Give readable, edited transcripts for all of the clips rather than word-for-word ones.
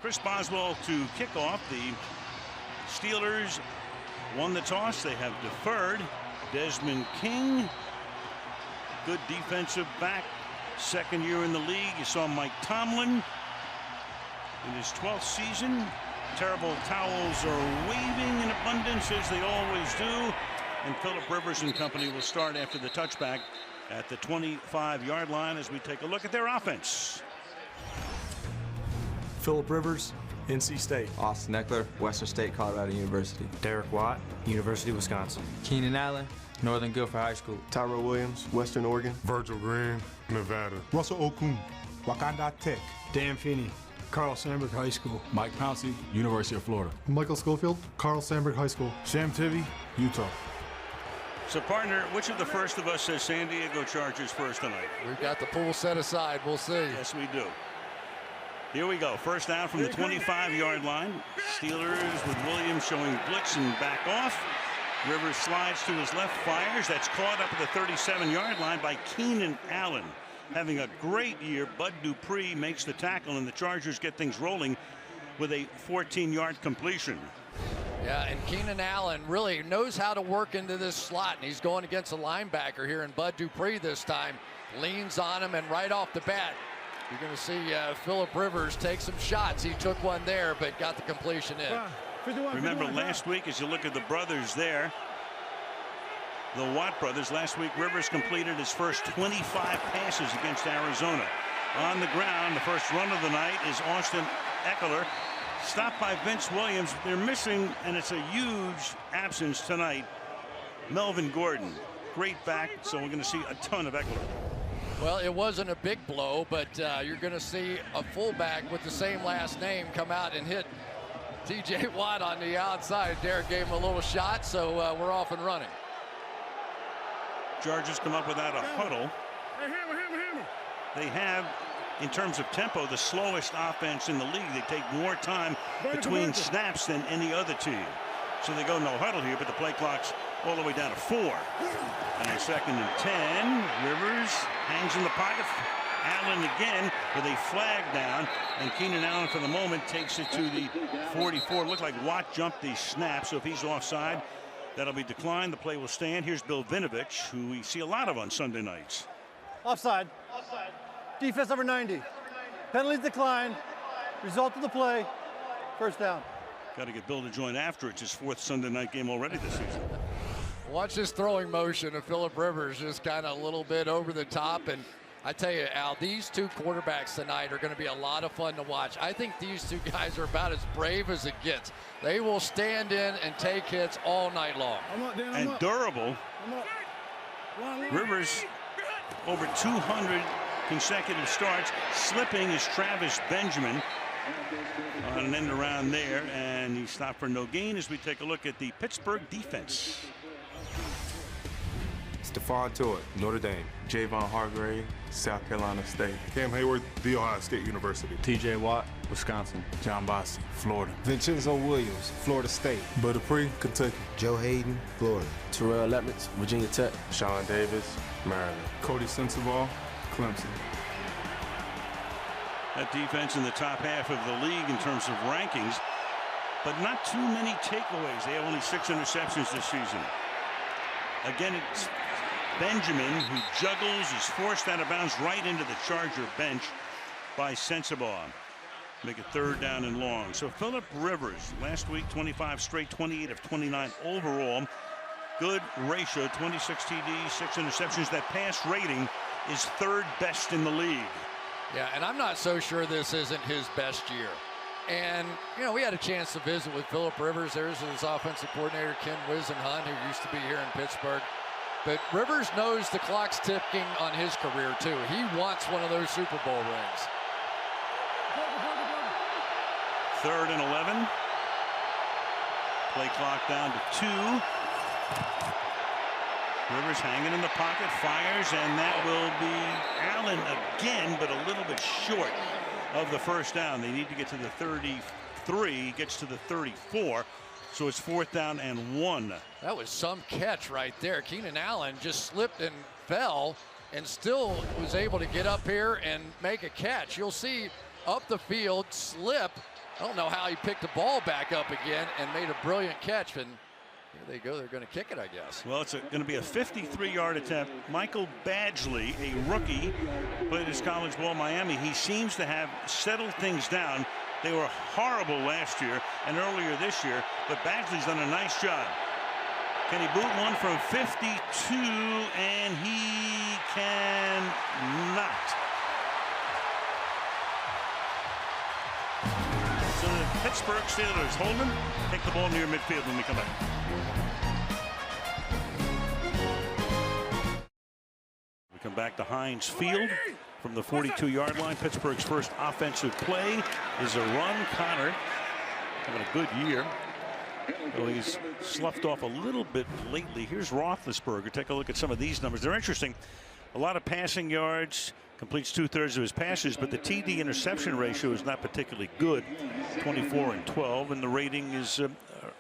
Chris Boswell to kick off. The Steelers won the toss. They have deferred. Desmond King, good defensive back, second year in the league. You saw Mike Tomlin in his 12th season. Terrible towels are waving in abundance, as they always do. And Philip Rivers and company will start after the touchback at the 25-yard line as we take a look at their offense. Philip Rivers, NC State. Austin Eckler, Western State Colorado University. Derek Watt, University of Wisconsin. Keenan Allen, Northern Guilford High School. Tyrell Williams, Western Oregon. Virgil Green, Nevada. Russell Okung, Wakanda Tech. Dan Finney, Carl Sandburg High School. Mike Pouncey, University of Florida. Michael Schofield, Carl Sandburg High School. Sam Tivy, Utah. So, partner, which of the first of us says San Diego Chargers first tonight? We've got the pool set aside. We'll see. Yes, we do. Here we go. First down from the 25-yard line. Steelers with Williams showing blitz and back off. Rivers slides to his left, fires. That's caught up at the 37-yard line by Keenan Allen. Having a great year, Bud Dupree makes the tackle, and the Chargers get things rolling with a 14-yard completion. Yeah, and Keenan Allen really knows how to work into this slot, and he's going against a linebacker here, and Bud Dupree this time leans on him, and right off the bat, you're going to see Philip Rivers take some shots. He took one there, but got the completion in. Remember last week, as you look at the brothers there, the Watt brothers, last week Rivers completed his first 25 passes against Arizona. On the ground, the first run of the night is Austin Eckler, stopped by Vince Williams. They're missing, and it's a huge absence tonight, Melvin Gordon. Great back, so we're going to see a ton of Eckler. Well, it wasn't a big blow, but you're going to see a fullback with the same last name come out and hit T.J. Watt on the outside. Derek gave him a little shot, so we're off and running. Chargers come up without a huddle. They have, in terms of tempo, the slowest offense in the league. They take more time between snaps than any other team. So they go no huddle here, but the play clock's all the way down to 4. And a 2nd and 10. Rivers hangs in the pocket. Allen again with a flag down, and Keenan Allen for the moment takes it to the 44. Looked like Watt jumped the snap, so if he's offside, that'll be declined. The play will stand. Here's Bill Vinovich, who we see a lot of on Sunday nights. Offside. Defense number 90. Penalties declined. Result of the play, first down. Got to get Bill to join after. It's his 4th Sunday night game already this season. Watch this throwing motion of Philip Rivers, just kind of a little bit over the top. And I tell you, Al, these two quarterbacks tonight are going to be a lot of fun to watch. I think these two guys are about as brave as it gets. They will stand in and take hits all night long. And durable. Rivers over 200 consecutive starts. Slipping is Travis Benjamin on an end around there, and he stopped for no gain as we take a look at the Pittsburgh defense. Stephon Tuitt, Notre Dame. Javon Hargrave, South Carolina State. Cam Hayward, The Ohio State University. TJ Watt, Wisconsin. John Bossie, Florida. Vincenzo Williams, Florida State. Bud Dupree, Kentucky. Joe Hayden, Florida. Terrell Lepnitz, Virginia Tech. Sean Davis, Maryland. Cody Sensabaugh, Clemson. That defense in the top half of the league in terms of rankings, but not too many takeaways. They have only 6 interceptions this season. Again, it's Benjamin who juggles, is forced out of bounds right into the Charger bench by Sensabaugh. Make it 3rd down and long. So Philip Rivers, last week 25 straight, 28 of 29 overall. Good ratio, 26 TDs, 6 interceptions. That pass rating is 3rd best in the league. Yeah, and I'm not so sure this isn't his best year. And, you know, we had a chance to visit with Philip Rivers. There's his offensive coordinator, Ken Wisenhunt, who used to be here in Pittsburgh. But Rivers knows the clock's ticking on his career, too. He wants one of those Super Bowl rings. 3rd and 11. Play clock down to 2. Rivers hanging in the pocket, fires, and that will be Allen again, but a little bit short of the first down. They need to get to the 33, gets to the 34, so it's 4th down and 1. That was some catch right there. Keenan Allen just slipped and fell and still was able to get up here and make a catch. You'll see up the field, slip, I don't know how he picked the ball back up again and made a brilliant catch. And here they go. They're going to kick it, I guess. Well, it's going to be a 53-yard attempt. Michael Badgley, a rookie, played his college ball in Miami. He seems to have settled things down. They were horrible last year and earlier this year, but Badgley's done a nice job. Can he boot one from 52? And he cannot. So the Pittsburgh Steelers hold him. Take the ball near midfield when we come back. We come back to Heinz Field from the 42-yard line. Pittsburgh's first offensive play is a run. Connor having a good year. Well, he's sloughed off a little bit lately. Here's Roethlisberger. Take a look at some of these numbers. They're interesting. A lot of passing yards, completes 2/3 of his passes, but the TD interception ratio is not particularly good, 24 and 12, and the rating is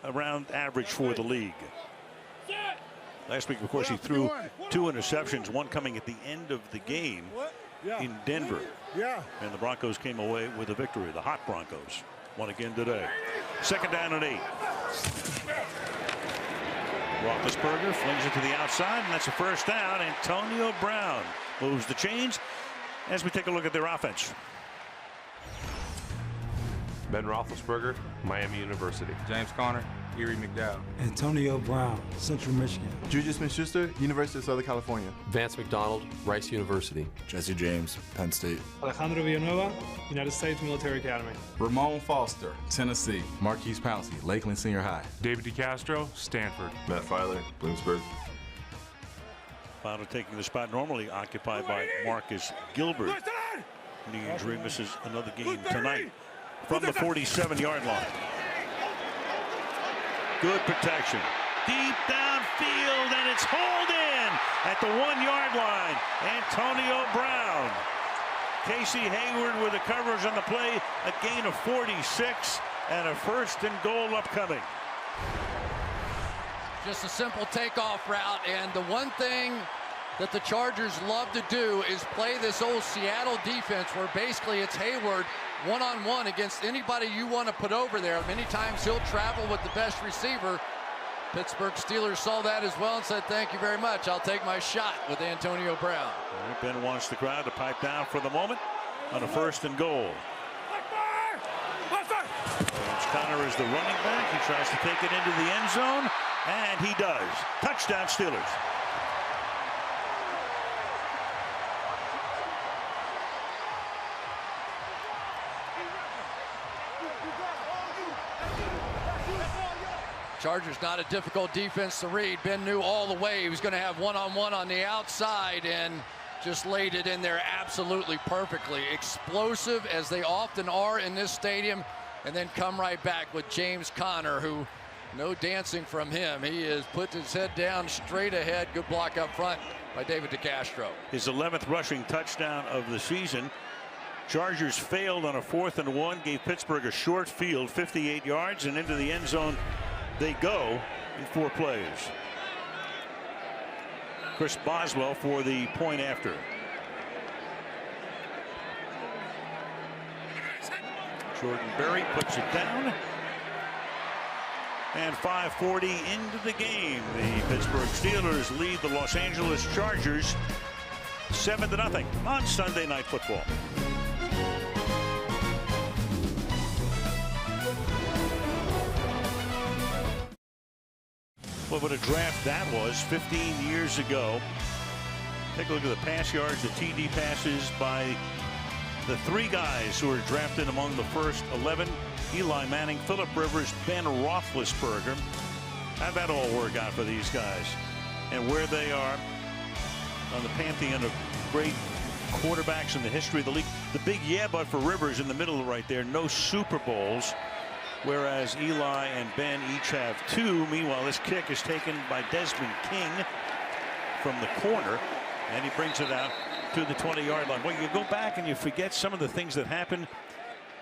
around average for the league. Last week, of course, he threw 2 interceptions, one coming at the end of the game in Denver. And the Broncos came away with a victory. The hot Broncos won again today. 2nd down and 8. Roethlisberger flings it to the outside, and that's a first down. Antonio Brown moves the chains as we take a look at their offense. Ben Roethlisberger, Miami University. James Conner, Erie McDowell. Antonio Brown, Central Michigan. Juju Smith-Schuster, University of Southern California. Vance McDonald, Rice University. Jesse James, Penn State. Alejandro Villanueva, United States Military Academy. Ramon Foster, Tennessee. Marquise Pouncey, Lakeland Senior High. David DeCastro, Stanford. Matt Filer, Bloomsburg. Fowler taking the spot normally occupied by Marcus Gilbert. Knee injury, misses another game tonight. From the 47-yard line. Good protection. Deep downfield, and it's hauled in at the 1-yard line. Antonio Brown. Casey Hayward with the coverage on the play. A gain of 46 and a 1st and goal upcoming. Just a simple takeoff route, and the one thing that the Chargers love to do is play this old Seattle defense where basically it's Hayward one-on-one against anybody you want to put over there. Many times he'll travel with the best receiver. Pittsburgh Steelers saw that as well and said, thank you very much. I'll take my shot with Antonio Brown. Ben wants the crowd to pipe down for the moment on a 1st and goal. James Conner is the running back. He tries to take it into the end zone, and he does. Touchdown Steelers. Chargers not a difficult defense to read. Ben knew all the way he was going to have one-on-one on the outside and just laid it in there absolutely perfectly. Explosive as they often are in this stadium, and then come right back with James Conner, who no dancing from him. He has put his head down straight ahead. Good block up front by David DeCastro. His 11th rushing touchdown of the season. Chargers failed on a 4th and 1, gave Pittsburgh a short field, 58 yards, and into the end zone they go in 4 plays. Chris Boswell for the point after. Jordan Berry puts it down. And 5:40 into the game. The Pittsburgh Steelers lead the Los Angeles Chargers 7-0 on Sunday Night Football. What a draft that was 15 years ago. Take a look at the pass yards, the TD passes by the 3 guys who were drafted among the first 11. Eli Manning, Philip Rivers, Ben Roethlisberger. How'd that all work out for these guys? And where they are on the pantheon of great quarterbacks in the history of the league. The big yeah but for Rivers in the middle right there. No Super Bowls. Whereas Eli and Ben each have 2. Meanwhile, this kick is taken by Desmond King from the corner, and he brings it out to the 20-yard line. Well, you go back and you forget some of the things that happened.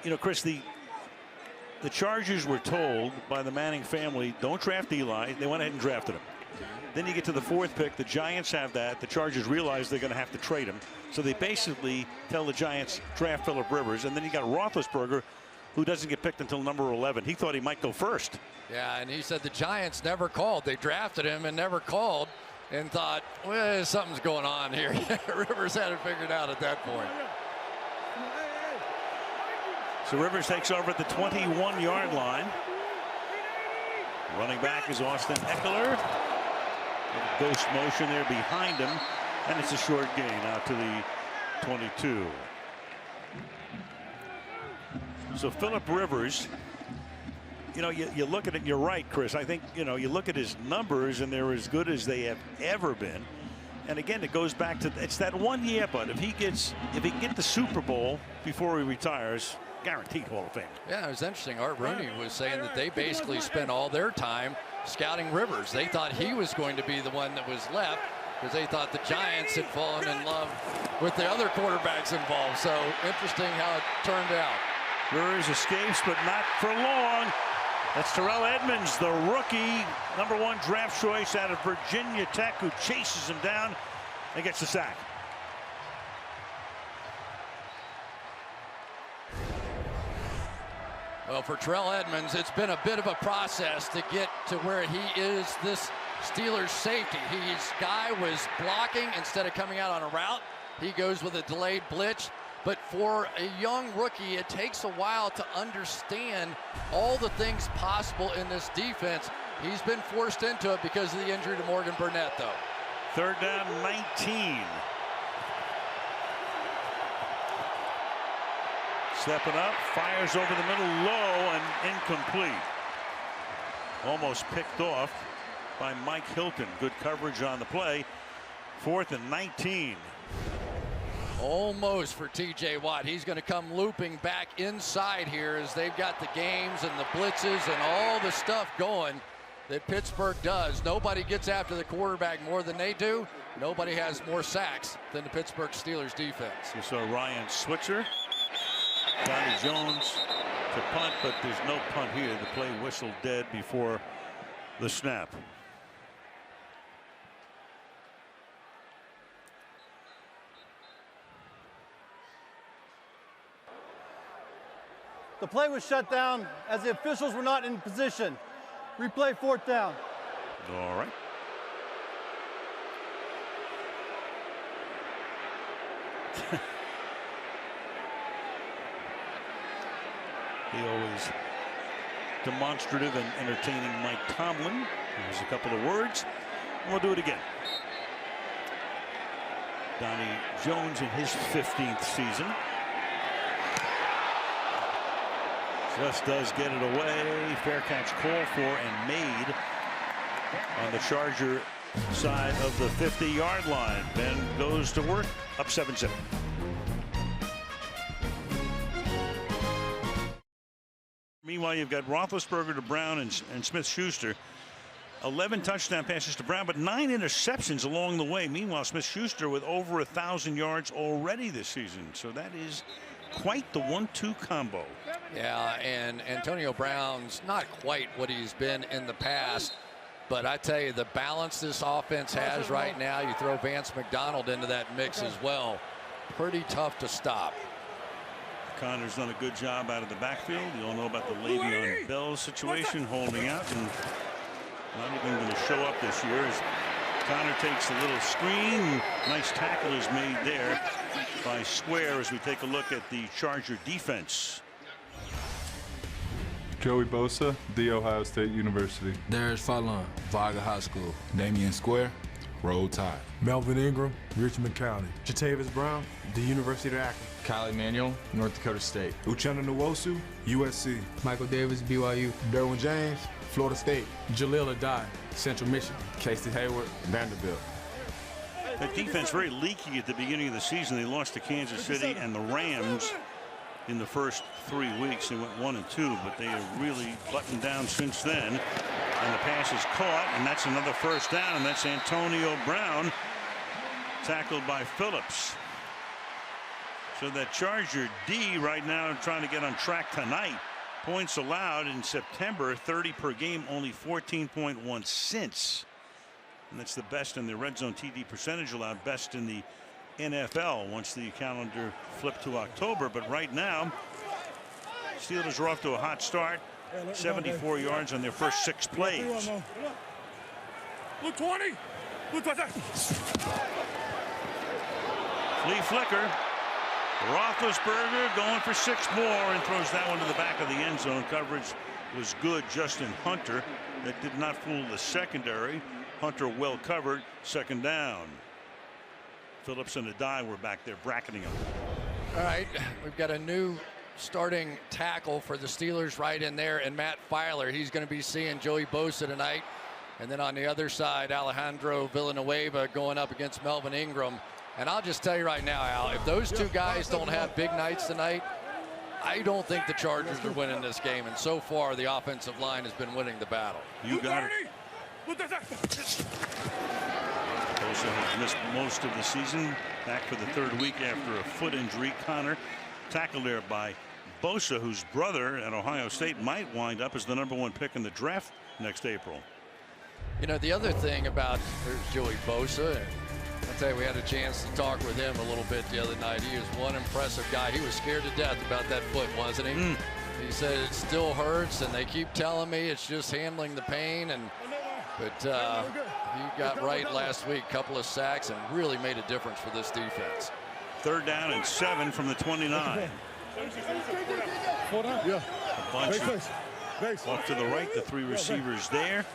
You know, Chris, the Chargers were told by the Manning family, don't draft Eli. They went ahead and drafted him. Then you get to the 4th pick. The Giants have that. The Chargers realize they're going to have to trade him. So they basically tell the Giants, draft Philip Rivers. And then you got Roethlisberger, who doesn't get picked until number 11. He thought he might go first. Yeah, and he said the Giants never called. They drafted him and never called, and thought, well, something's going on here. Rivers had it figured out at that point. So Rivers takes over at the 21-yard line. Running back is Austin Eckler. Ghost motion there behind him, and it's a short gain out to the 22. So Philip Rivers, you know, you look at it, you're right, Chris. I think, you know, you look at his numbers and they're as good as they have ever been. And again, it goes back to, it's that 1 year, but if he can get the Super Bowl before he retires, guaranteed Hall of Fame. Yeah, it was interesting. Art Rooney was saying that they basically spent all their time scouting Rivers. They thought he was going to be the one that was left because they thought the Giants had fallen in love with the other quarterbacks involved. So interesting how it turned out. Rivers escapes, but not for long. That's Terrell Edmunds, the rookie, #1 draft choice out of Virginia Tech, who chases him down and gets the sack. Well, for Terrell Edmunds, it's been a bit of a process to get to where he is this Steelers safety. His guy was blocking instead of coming out on a route. He goes with a delayed blitz. But for a young rookie, it takes a while to understand all the things possible in this defense. He's been forced into it because of the injury to Morgan Burnett, though. 3rd down, 19. Stepping up, fires over the middle, low and incomplete. Almost picked off by Mike Hilton. Good coverage on the play. 4th and 19. Almost for TJ Watt. He's going to come looping back inside here as they've got the games and the blitzes and all the stuff going that Pittsburgh does. Nobody gets after the quarterback more than they do. Nobody has more sacks than the Pittsburgh Steelers defense. You saw Ryan Switzer. Donnie Jones to punt, but there's no punt here. The play whistled dead before the snap. The play was shut down as the officials were not in position. Replay 4th down. All right. The always demonstrative and entertaining Mike Tomlin. Here's a couple of words, and we'll do it again. Donnie Jones in his 15th season. Just does get it away. Fair catch called for and made on the Charger side of the 50-yard line. Ben goes to work, up 7-7. Meanwhile, you've got Roethlisberger to Brown and Smith-Schuster. 11 touchdown passes to Brown, but 9 interceptions along the way. Meanwhile, Smith-Schuster with over 1,000 yards already this season. So that is quite the 1-2 combo. Yeah, and Antonio Brown's not quite what he's been in the past. But I tell you, the balance this offense has right now, you throw Vance McDonald into that mix as well. Pretty tough to stop. Connor's done a good job out of the backfield. You all know about the Le'Veon Bell situation, holding out and not even going to show up this year as Connor takes a little screen. Nice tackle is made there by Square as we take a look at the Charger defense. Joey Bosa, The Ohio State University. Darius Fallon, Varga High School. Damian Square, Roll Tide. Melvin Ingram, Richmond County. Jatavis Brown, the University of Akron. Kylie Manuel, North Dakota State. Uchenna Nwosu, USC. Michael Davis, BYU. Derwin James, Florida State. Jaleel Adai, Central Michigan. Casey Hayward, Vanderbilt. That defense very leaky at the beginning of the season. They lost to Kansas City and the Rams in the first 3 weeks. They went 1-2, but they have really buttoned down since then. And the pass is caught, and that's another first down, and that's Antonio Brown tackled by Phillips. So that Charger D right now trying to get on track tonight. Points allowed in September, 30 per game, only 14.1 since. And that's the best in the red zone TD percentage allowed, best in the NFL once the calendar flipped to October. But right now, Steelers are off to a hot start. 74 yards on their first 6 plays. Look 20. Look 20. Flea flicker. Roethlisberger going for 6 more and throws that one to the back of the end zone. Coverage was good. Justin Hunter, that did not fool the secondary. Hunter well covered. 2nd down. Phillips and Adai were back there bracketing him. All right, we've got a new starting tackle for the Steelers right in there, and Matt Filer. He's going to be seeing Joey Bosa tonight. And then on the other side, Alejandro Villanueva going up against Melvin Ingram. And I'll just tell you right now, Al, if those 2 guys don't have big nights tonight, I don't think the Chargers are winning this game. And so far, the offensive line has been winning the battle. You got it. Bosa has missed most of the season. Back for the 3rd week after a foot injury. Connor tackled there by Bosa, whose brother at Ohio State might wind up as the #1 pick in the draft next April. You know, the other thing about Joey Bosa, and I'll tell you, we had a chance to talk with him a little bit the other night. He is one impressive guy. He was scared to death about that foot, wasn't he? He said it still hurts, and they keep telling me it's just handling the pain. But he got right last week, couple of sacks, and really made a difference for this defense. 3rd down and 7 from the 29. A bunch off to the right, the 3 receivers there.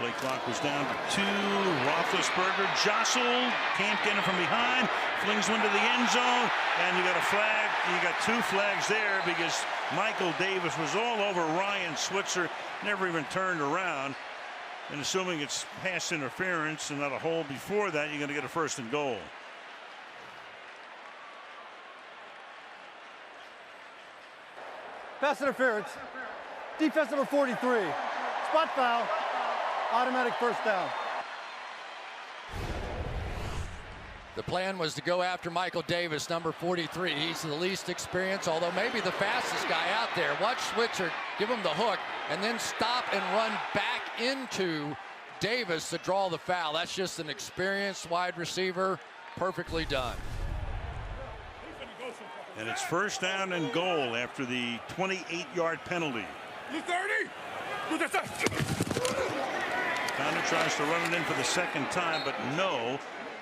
Play clock was down to 2. Roethlisberger jostled, can't get him from behind, flings one to the end zone, and you got a flag. You got 2 flags there because Michael Davis was all over Ryan Switzer, never even turned around. And assuming it's pass interference and not a hold before that, you're going to get a 1st and goal. Pass interference. Defense number 43. Spot foul. Automatic 1st down. The plan was to go after Michael Davis, number 43. He's the least experienced, although maybe the fastest guy out there. Watch Switzer give him the hook and then stop and run back into Davis to draw the foul. That's just an experienced wide receiver. Perfectly done. And it's 1st down and goal after the 28-yard penalty. Connor tries to run it in for the 2nd time, but no.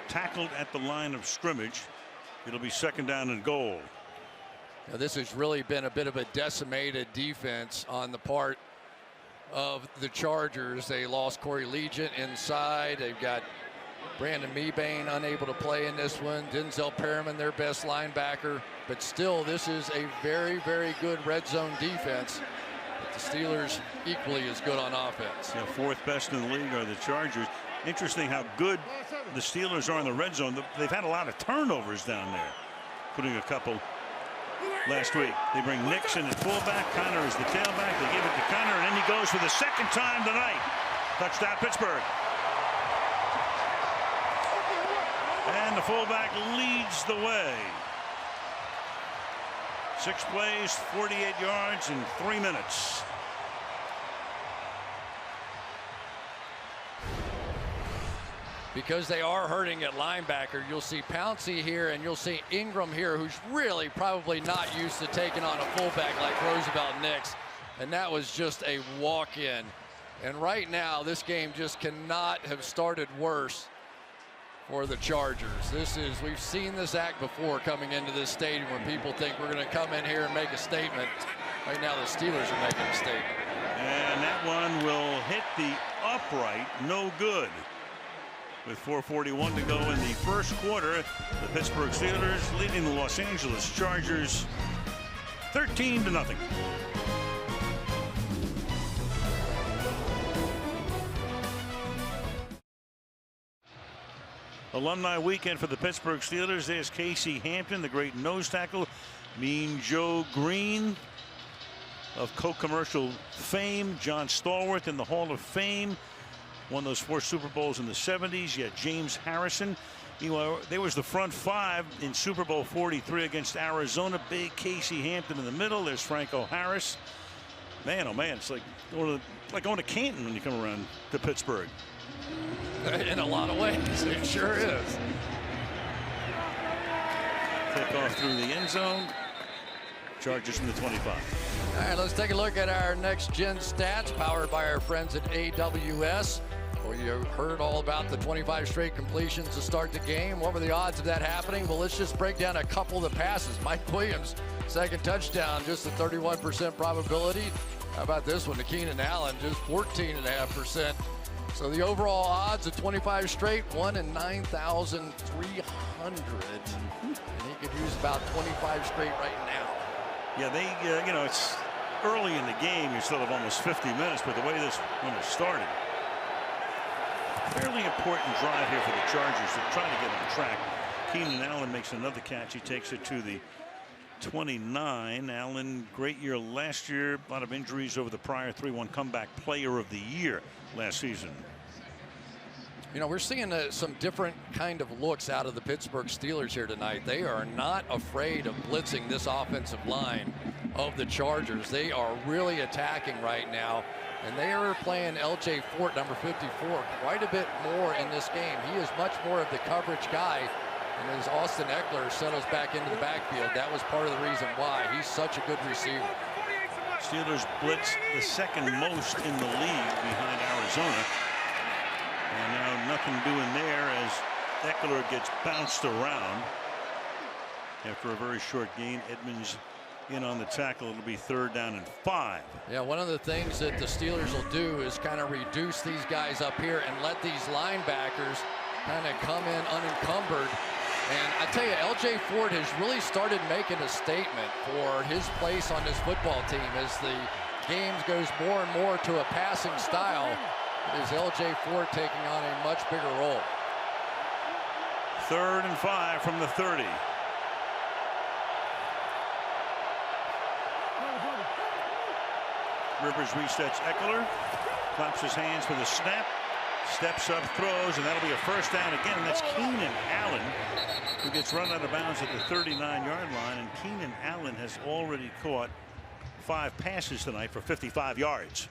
Tackled at the line of scrimmage. It'll be 2nd down and goal. Now, this has really been a bit of a decimated defense on the part of the Chargers. They lost Corey Legent inside. They've got Brandon Mebane unable to play in this one. Denzel Perriman, their best linebacker. But still, this is a very, very good red zone defense. But the Steelers equally as good on offense. Yeah, 4th best in the league are the Chargers. Interesting how good the Steelers are in the red zone. They've had a lot of turnovers down there, including a couple last week. They bring Nixon at fullback. Connor is the tailback. They give it to Connor, and then he goes for the 2nd time tonight. Touchdown, Pittsburgh. And the fullback leads the way. 6 plays, 48 yards in 3 minutes. Because they are hurting at linebacker, you'll see Pouncey here and you'll see Ingram here, who's really probably not used to taking on a fullback like Roosevelt Nix. And that was just a walk-in. And right now, this game just cannot have started worse for the Chargers. We've seen this act before coming into this stadium when people think we're going to come in here and make a statement. Right now, the Steelers are making a statement. And that one will hit the upright, no good. With 4:41 to go in the 1st quarter, the Pittsburgh Steelers leading the Los Angeles Chargers 13-0. Alumni weekend for the Pittsburgh Steelers. There's Casey Hampton, the great nose tackle. Mean Joe Green of co-commercial fame. John Stallworth in the Hall of Fame. Won those 4 Super Bowls in the 70s. You had James Harrison. There was the front 5 in Super Bowl 43 against Arizona. Big Casey Hampton in the middle. There's Franco Harris. Man, oh man, it's like going to Canton when you come around to Pittsburgh. In a lot of ways, it sure is. Kick off through the end zone. Chargers from the 25. All right, let's take a look at our next-gen stats powered by our friends at AWS. Well, you heard all about the 25 straight completions to start the game. What were the odds of that happening? Well, let's just break down a couple of the passes. Mike Williams, second touchdown, just a 31% probability. How about this one to Keenan Allen, just 14.5%. So the overall odds of 25 straight, 1 in 9,300. And he could use about 25 straight right now. Yeah, they, it's early in the game. You still have almost 50 minutes, but the way this one has started, fairly important drive here for the Chargers. They're trying to get on track. Keenan Allen makes another catch. He takes it to the 29. Allen, great year last year. A lot of injuries over the prior 3-1 comeback player of the year last season. We're seeing some different kind of looks out of the Pittsburgh Steelers here tonight. They are not afraid of blitzing this offensive line of the Chargers. They are really attacking right now. And they are playing L.J. Fort, number 54, quite a bit more in this game. He is much more of the coverage guy. And as Austin Ekeler settles back into the backfield, that was part of the reason why. He's such a good receiver. Steelers blitz the second most in the league behind Arizona. And now nothing doing there as Ekeler gets bounced around. After a very short gain, Edmonds in on the tackle. It'll be 3rd down and 5. Yeah, one of the things that the Steelers will do is kind of reduce these guys up here and let these linebackers kind of come in unencumbered. And I tell you, L.J. Fort has really started making a statement for his place on this football team as the game goes more and more to a passing style. It is L.J. Fort taking on a much bigger role. 3rd and 5 from the 30. Rivers resets Ekeler, claps his hands for the snap, steps up, throws, and that'll be a 1st down again. And that's Keenan Allen, who gets run out of bounds at the 39-yard line. And Keenan Allen has already caught 5 passes tonight for 55 yards.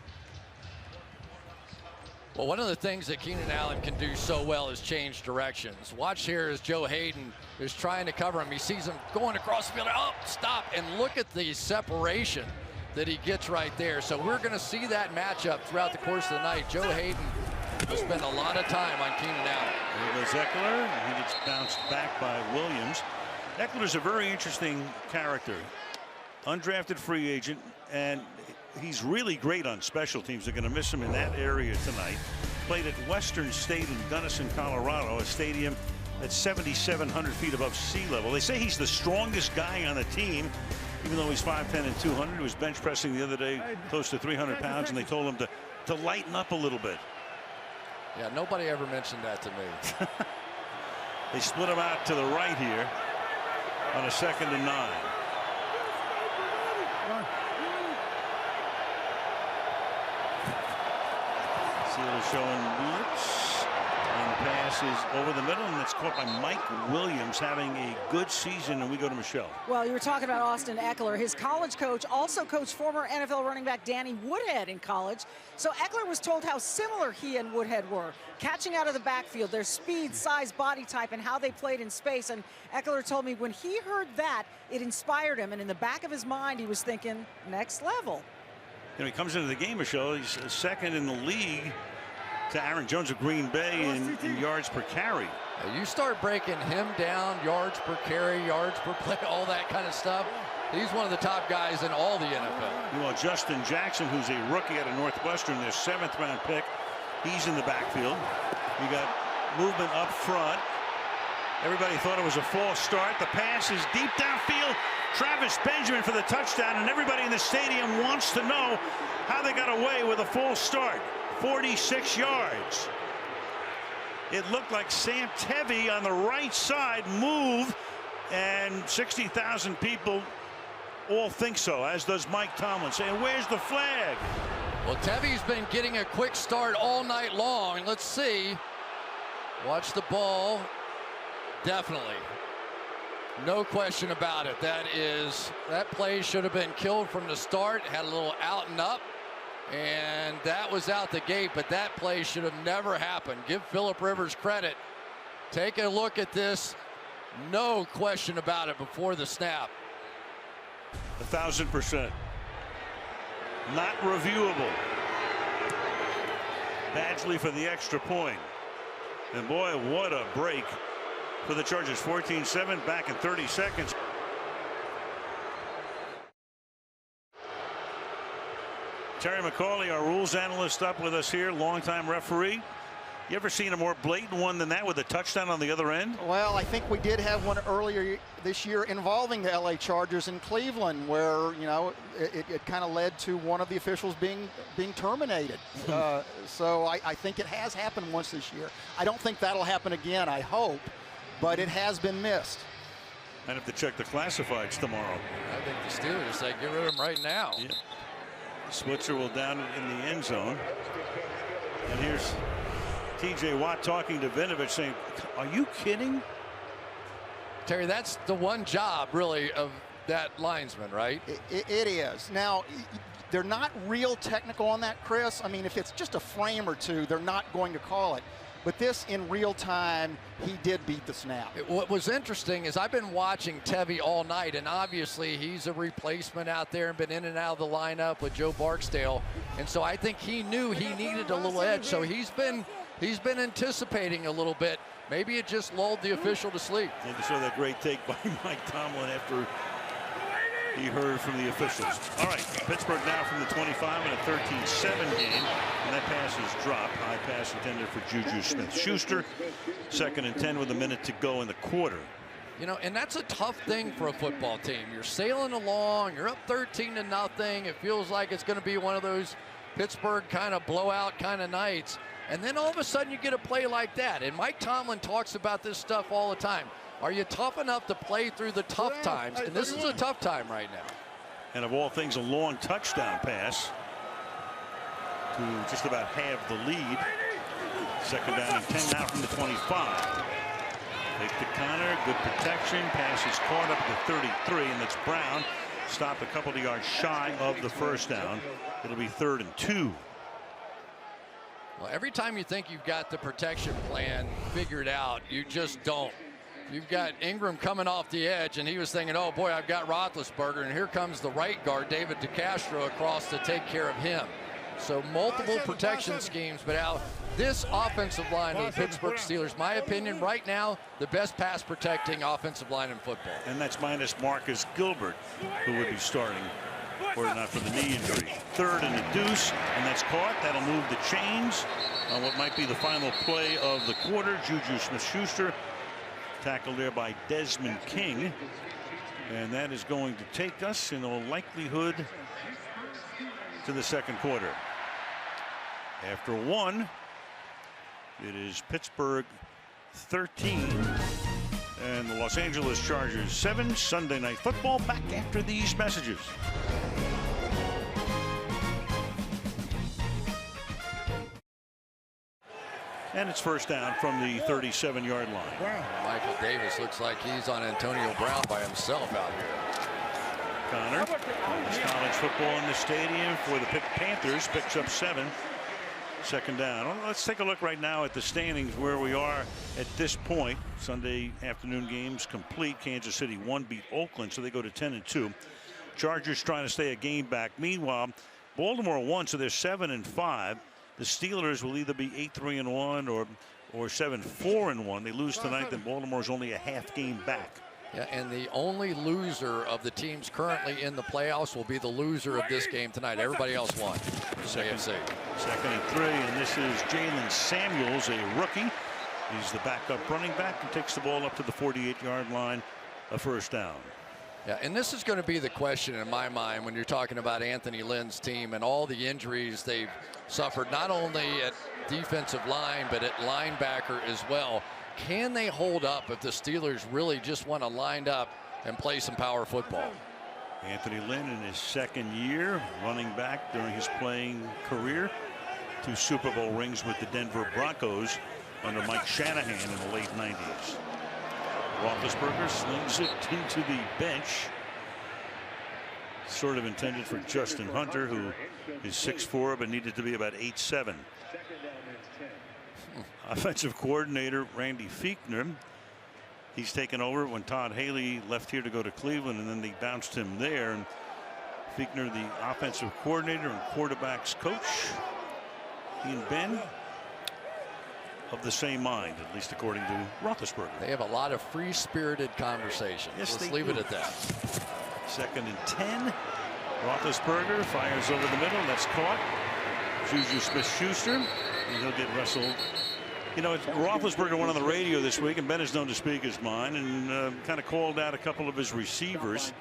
Well, one of the things that Keenan Allen can do so well is change directions. Watch here as Joe Hayden is trying to cover him. He sees him going across the field. Oh, stop, and look at the separation that he gets right there. So we're going to see that matchup throughout the course of the night. Joe Hayden will spend a lot of time on Keenan Allen. There goes Ekeler, and he gets bounced back by Williams. Ekeler's a very interesting character. Undrafted free agent, and he's really great on special teams. They're going to miss him in that area tonight. Played at Western State in Gunnison, Colorado, a stadium that's 7,700 feet above sea level. They say he's the strongest guy on the team, even though he's 5'10" and 200. He was bench pressing the other day, close to 300 pounds, and they told him to lighten up a little bit. Yeah, nobody ever mentioned that to me. They split him out to the right here on a 2nd and 9. Steelers showing blitz, and the pass is over the middle, and it's caught by Mike Williams, having a good season. And we go to Michelle. Well, you were talking about Austin Ekeler. His college coach also coached former NFL running back Danny Woodhead in college. So Ekeler was told how similar he and Woodhead were, catching out of the backfield, their speed, size, body type, and how they played in space. And Ekeler told me when he heard that, it inspired him. And in the back of his mind, he was thinking, next level. He comes into the game, Michelle. He's 2nd in the league to Aaron Jones of Green Bay in yards per carry. You start breaking him down, yards per carry, yards per play, all that kind of stuff. He's one of the top guys in all the NFL. Meanwhile, Justin Jackson, who's a rookie out of Northwestern, their 7th-round pick, he's in the backfield. You got movement up front. Everybody thought it was a false start. The pass is deep downfield. Travis Benjamin for the touchdown, and everybody in the stadium wants to know how they got away with a false start. 46 yards. It looked like Sam Tevi on the right side moved, and 60,000 people all think so, as does Mike Tomlin, saying, where's the flag? Well, Tevi's been getting a quick start all night long. Let's see. Watch the ball. Definitely. No question about it. That play should have been killed from the start. Had a little out and up, and that was out the gate, but that play should have never happened. Give Philip Rivers credit. Take a look at this. No question about it before the snap. 1,000%. Not reviewable. Badgley for the extra point. And boy, what a break for the Chargers. 14-7 back in 30 seconds. Terry McCauley, our rules analyst, up with us here, longtime referee. You ever seen a more blatant one than that with a touchdown on the other end? Well, I think we did have one earlier this year involving the LA Chargers in Cleveland, where, you know, it kind of led to one of the officials being terminated. So I think it has happened once this year. I don't think that'll happen again, I hope, but it has been missed. I'd have to check the classifieds tomorrow. I think the Steelers say get rid of him right now. Yeah. Switzer will down it in the end zone. And here's T.J. Watt talking to Vinovich saying, are you kidding? Terry, that's the one job, really, of that linesman, right? It is. Now, they're not real technical on that, Chris. I mean, if it's just a frame or two, they're not going to call it. But this, in real time, he did beat the snap. What was interesting is I've been watching Tevy all night, and obviously he's a replacement out there and been in and out of the lineup with Joe Barksdale. And so I think he knew he needed a little edge. So he's been anticipating a little bit. Maybe it just lulled the official to sleep. And you saw that great take by Mike Tomlin after he heard from the officials. All right, Pittsburgh now from the 25 in a 13-7 game. And that pass is dropped. High pass intended for Juju Smith-Schuster. 2nd and 10 with a minute to go in the quarter. You know, and that's a tough thing for a football team. You're sailing along. You're up 13-0. It feels like it's going to be one of those Pittsburgh kind of blowout kind of nights. And then all of a sudden you get a play like that. And Mike Tomlin talks about this stuff all the time. Are you tough enough to play through the tough times? And this is a tough time right now. And of all things, a long touchdown pass to just about halve the lead. 2nd down and 10 now from the 25. Take to Connor. Good protection. Pass is caught up at the 33, and that's Brown. Stopped a couple of yards shy of the first down. It'll be 3rd and 2. Well, every time you think you've got the protection plan figured out, you just don't. You've got Ingram coming off the edge, and he was thinking, oh, boy, I've got Roethlisberger, and here comes the right guard, David DeCastro, across to take care of him. So multiple protection schemes, but Al, this offensive line of the Pittsburgh Steelers, my opinion, right now, the best pass protecting offensive line in football. And that's minus Marcus Gilbert, who would be starting were it not for the knee injury. 3rd and a deuce, and that's caught. That'll move the chains on what might be the final play of the quarter. Juju Smith-Schuster tackled there by Desmond King, and that is going to take us in all likelihood to the 2nd quarter. After 1, it is Pittsburgh 13 and the Los Angeles Chargers 7. Sunday Night Football back after these messages. And it's 1st down from the 37-yard line. Wow. Michael Davis looks like he's on Antonio Brown by himself out here. Connor, college football in the stadium for the Panthers, picks up 7. 2nd down. Well, let's take a look right now at the standings where we are at this point. Sunday afternoon games complete. Kansas City 1 beat Oakland, so they go to 10-2. Chargers trying to stay a game back. Meanwhile, Baltimore 1, so they're 7-5. The Steelers will either be 8-3-1 or 7-4-1. They lose tonight, then Baltimore's only a half game back. Yeah, and the only loser of the teams currently in the playoffs will be the loser of this game tonight. Everybody else won. 2nd and 3, and this is Jalen Samuels, a rookie. He's the backup running back and takes the ball up to the 48-yard line, a 1st down. Yeah, and this is going to be the question in my mind when you're talking about Anthony Lynn's team and all the injuries they've suffered, not only at defensive line, but at linebacker as well. Can they hold up if the Steelers really just want to line up and play some power football? Anthony Lynn in his 2nd year, running back during his playing career. 2 Super Bowl rings with the Denver Broncos under Mike Shanahan in the late 90s. Roethlisberger slings it into the bench. Sort of intended for Justin Hunter, who is 6'4", but needed to be about 8'7". Offensive coordinator Randy Fichtner. He's taken over when Todd Haley left here to go to Cleveland, and then they bounced him there. And Fichtner, the offensive coordinator and quarterbacks coach. He and Ben of the same mind, at least according to Roethlisberger. They have a lot of free-spirited conversations. Yes, let's leave it at that. 2nd and 10. Roethlisberger fires over the middle. That's caught. Juju Smith-Schuster, and he'll get wrestled. You know, Roethlisberger went on the radio this week, and Ben is known to speak his mind, and kind of called out a couple of his receivers.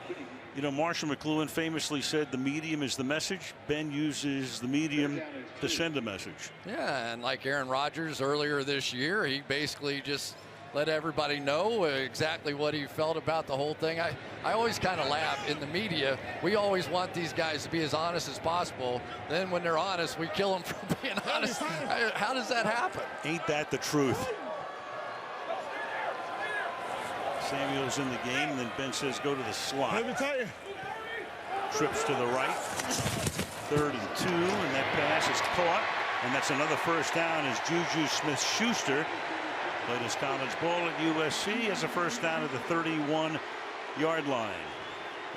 You know, Marshall McLuhan famously said the medium is the message. Ben uses the medium to send a message. Yeah, and like Aaron Rodgers earlier this year, he basically just let everybody know exactly what he felt about the whole thing. I always kind of laugh. In the media, we always want these guys to be as honest as possible. Then when they're honest, we kill them for being honest. How does that happen? Ain't that the truth? Samuel's in the game, and then Ben says go to the slot. Trips to the right. 3rd and 2, and that pass is caught. And that's another first down as Juju Smith-Schuster played his college ball at USC as a first down at the 31-yard line.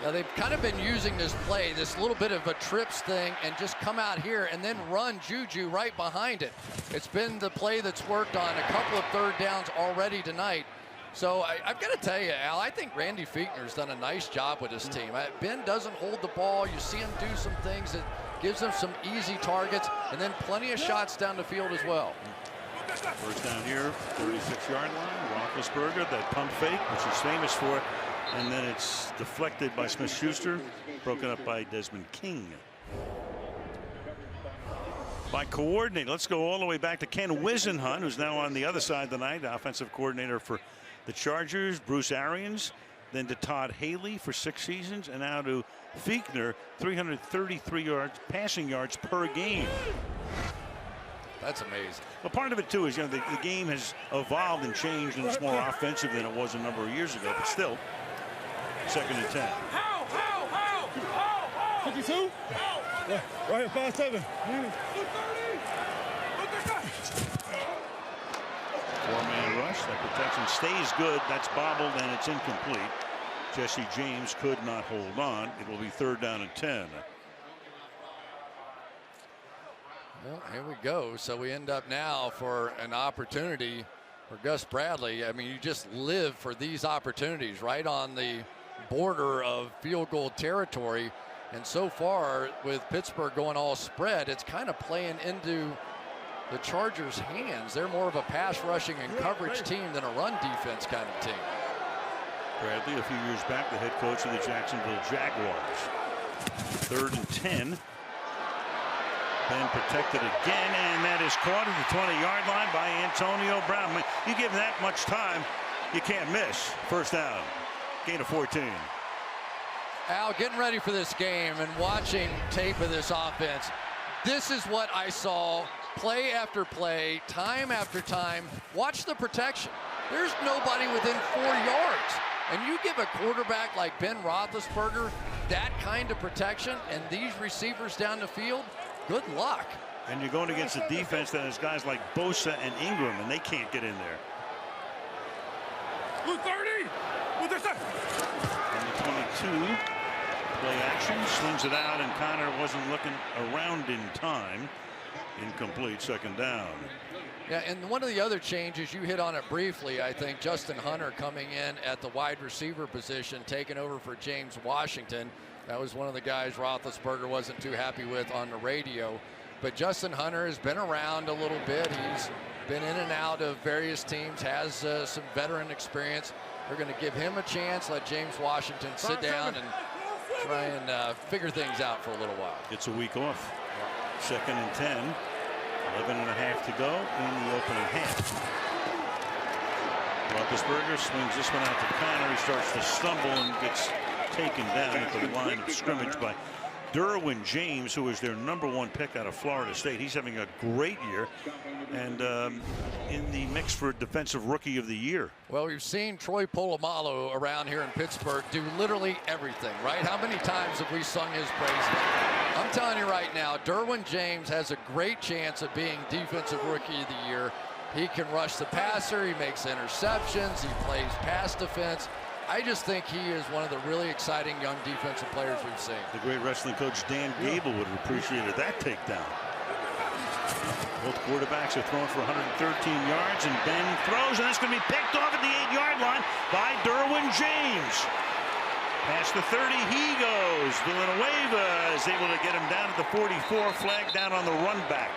Now they've kind of been using this play, this little bit of a trips thing, and just come out here and then run Juju right behind it. It's been the play that's worked on a couple of 3rd downs already tonight. So I've got to tell you, Al, I think Randy Fichtner's done a nice job with his team. Ben doesn't hold the ball. You see him do some things that gives him some easy targets, and then plenty of shots down the field as well. First down here, 36-yard line. Roethlisberger, that pump fake, which he's famous for, and then it's deflected by Smith-Schuster, broken up by Desmond King. By coordinator, let's go all the way back to Ken Whisenhunt, who's now on the other side of the night, offensive coordinator for the Chargers. Bruce Arians, then to Todd Haley for 6 seasons, and now to Fichtner, 333 yards, passing yards per game. That's amazing. Well, part of it too is, you know, the game has evolved and changed, and it's more offensive than it was a number of years ago. But still, 2nd and 10. 52. Yeah, right here, 5-7. 4-man rush. That protection stays good. That's bobbled, and it's incomplete. Jesse James could not hold on. It will be 3rd down and 10. Well, here we go. So we end up now for an opportunity for Gus Bradley. I mean, you just live for these opportunities right on the border of field goal territory. And so far, with Pittsburgh going all spread, it's kind of playing into the Chargers' hands. They're more of a pass rushing and coverage team than a run defense kind of team. Bradley, a few years back, the head coach of the Jacksonville Jaguars. 3rd and 10. Ben protected again, and that is caught at the 20-yard line by Antonio Brown. You give him that much time, you can't miss. First down. Gain of 14. Al, getting ready for this game and watching tape of this offense, this is what I saw play after play, time after time. Watch the protection. There's nobody within 4 yards. And you give a quarterback like Ben Roethlisberger that kind of protection and these receivers down the field, good luck. And you're going against a defense that has guys like Bosa and Ingram, and they can't get in there. 30. And the 22, play action, swings it out, and Connor wasn't looking around in time. Incomplete, 2nd down. Yeah, and one of the other changes, you hit on it briefly, I think Justin Hunter coming in at the wide receiver position, taking over for James Washington. That was one of the guys Roethlisberger wasn't too happy with on the radio. But Justin Hunter has been around a little bit. He's been in and out of various teams, has some veteran experience. They're going to give him a chance, let James Washington sit down and try and figure things out for a little while. It's a week off. 2nd and 10. 11 and a half to go in the opening half. Roethlisberger swings this one out to Connor. He starts to stumble and gets taken down at the line of scrimmage by Derwin James, who is their #1 pick out of Florida State. He's having a great year and in the mix for Defensive Rookie of the Year. Well, we've seen Troy Polamalu around here in Pittsburgh do literally everything, right? How many times have we sung his praises? I'm telling you right now, Derwin James has a great chance of being Defensive Rookie of the Year. He can rush the passer. He makes interceptions. He plays pass defense. I just think he is one of the really exciting young defensive players we've seen. The great wrestling coach Dan Gable would have appreciated that takedown. Both quarterbacks are throwing for 113 yards, and Ben throws, and that's going to be picked off at the 8-yard line by Derwin James. Past the 30, he goes. Villanueva is able to get him down at the 44, flag down on the run back.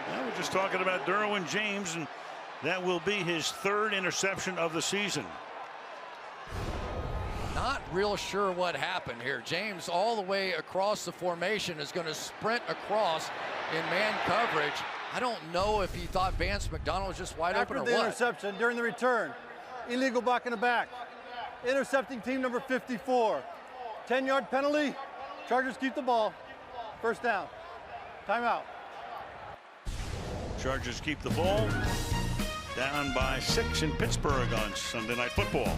Now we're just talking about Derwin James, and that will be his 3rd interception of the season. Not real sure what happened here. James all the way across the formation is going to sprint across in man coverage. I don't know if he thought Vance McDonald was just wide open or After the interception, during the return, illegal block in the back. Intercepting team number 54. 10-yard penalty. Chargers keep the ball. First down. Timeout. Chargers keep the ball. Down by 6 in Pittsburgh on Sunday Night Football.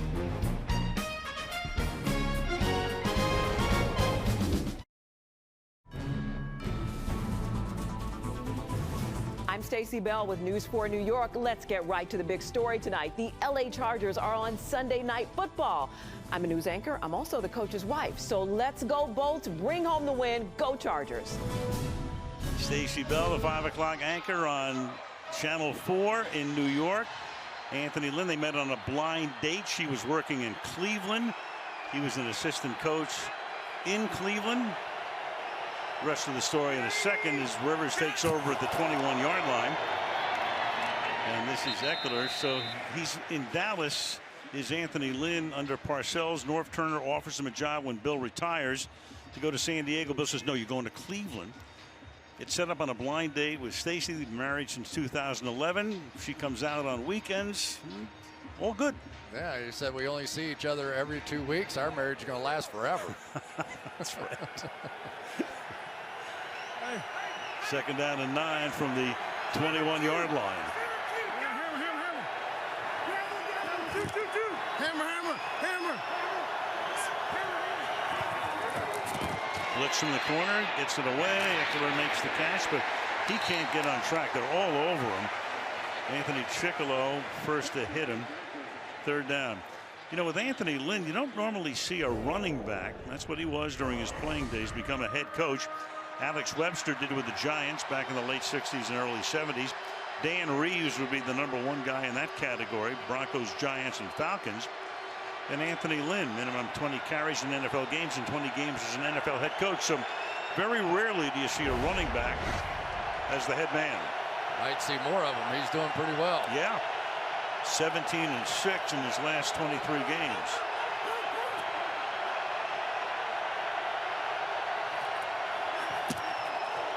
I'm Stacey Bell with News 4 New York. Let's get right to the big story tonight. The LA Chargers are on Sunday Night Football. I'm a news anchor. I'm also the coach's wife. So let's go Bolts. Bring home the win. Go Chargers. Stacey Bell, the 5 o'clock anchor on Channel 4 in New York. Anthony Lynn, they met on a blind date. She was working in Cleveland. He was an assistant coach in Cleveland. The rest of the story in a second as Rivers takes over at the 21-yard line. And this is Ekeler. So he's in Dallas. Is Anthony Lynn under Parcells. Norv Turner offers him a job when Bill retires to go to San Diego. Bill says, no, you're going to Cleveland. It's set up on a blind date with Stacey. They've been married since 2011. She comes out on weekends. All good. Yeah, he said we only see each other every 2 weeks. Our marriage is going to last forever. That's right. Second down and 9 from the 21-yard line. Hammer. Blitz from the corner, gets it away. Ekeler makes the catch, but he can't get on track. They're all over him. Anthony Chickillo first to hit him. 3rd down. You know, with Anthony Lynn, you don't normally see a running back. That's what he was during his playing days, become a head coach. Alex Webster did it with the Giants back in the late 60s and early 70s. Dan Reeves would be the #1 guy in that category. Broncos, Giants, and Falcons. And Anthony Lynn, minimum 20 carries in NFL games and 20 games as an NFL head coach. So very rarely do you see a running back as the head man. Might see more of him. He's doing pretty well. Yeah. 17-6 in his last 23 games.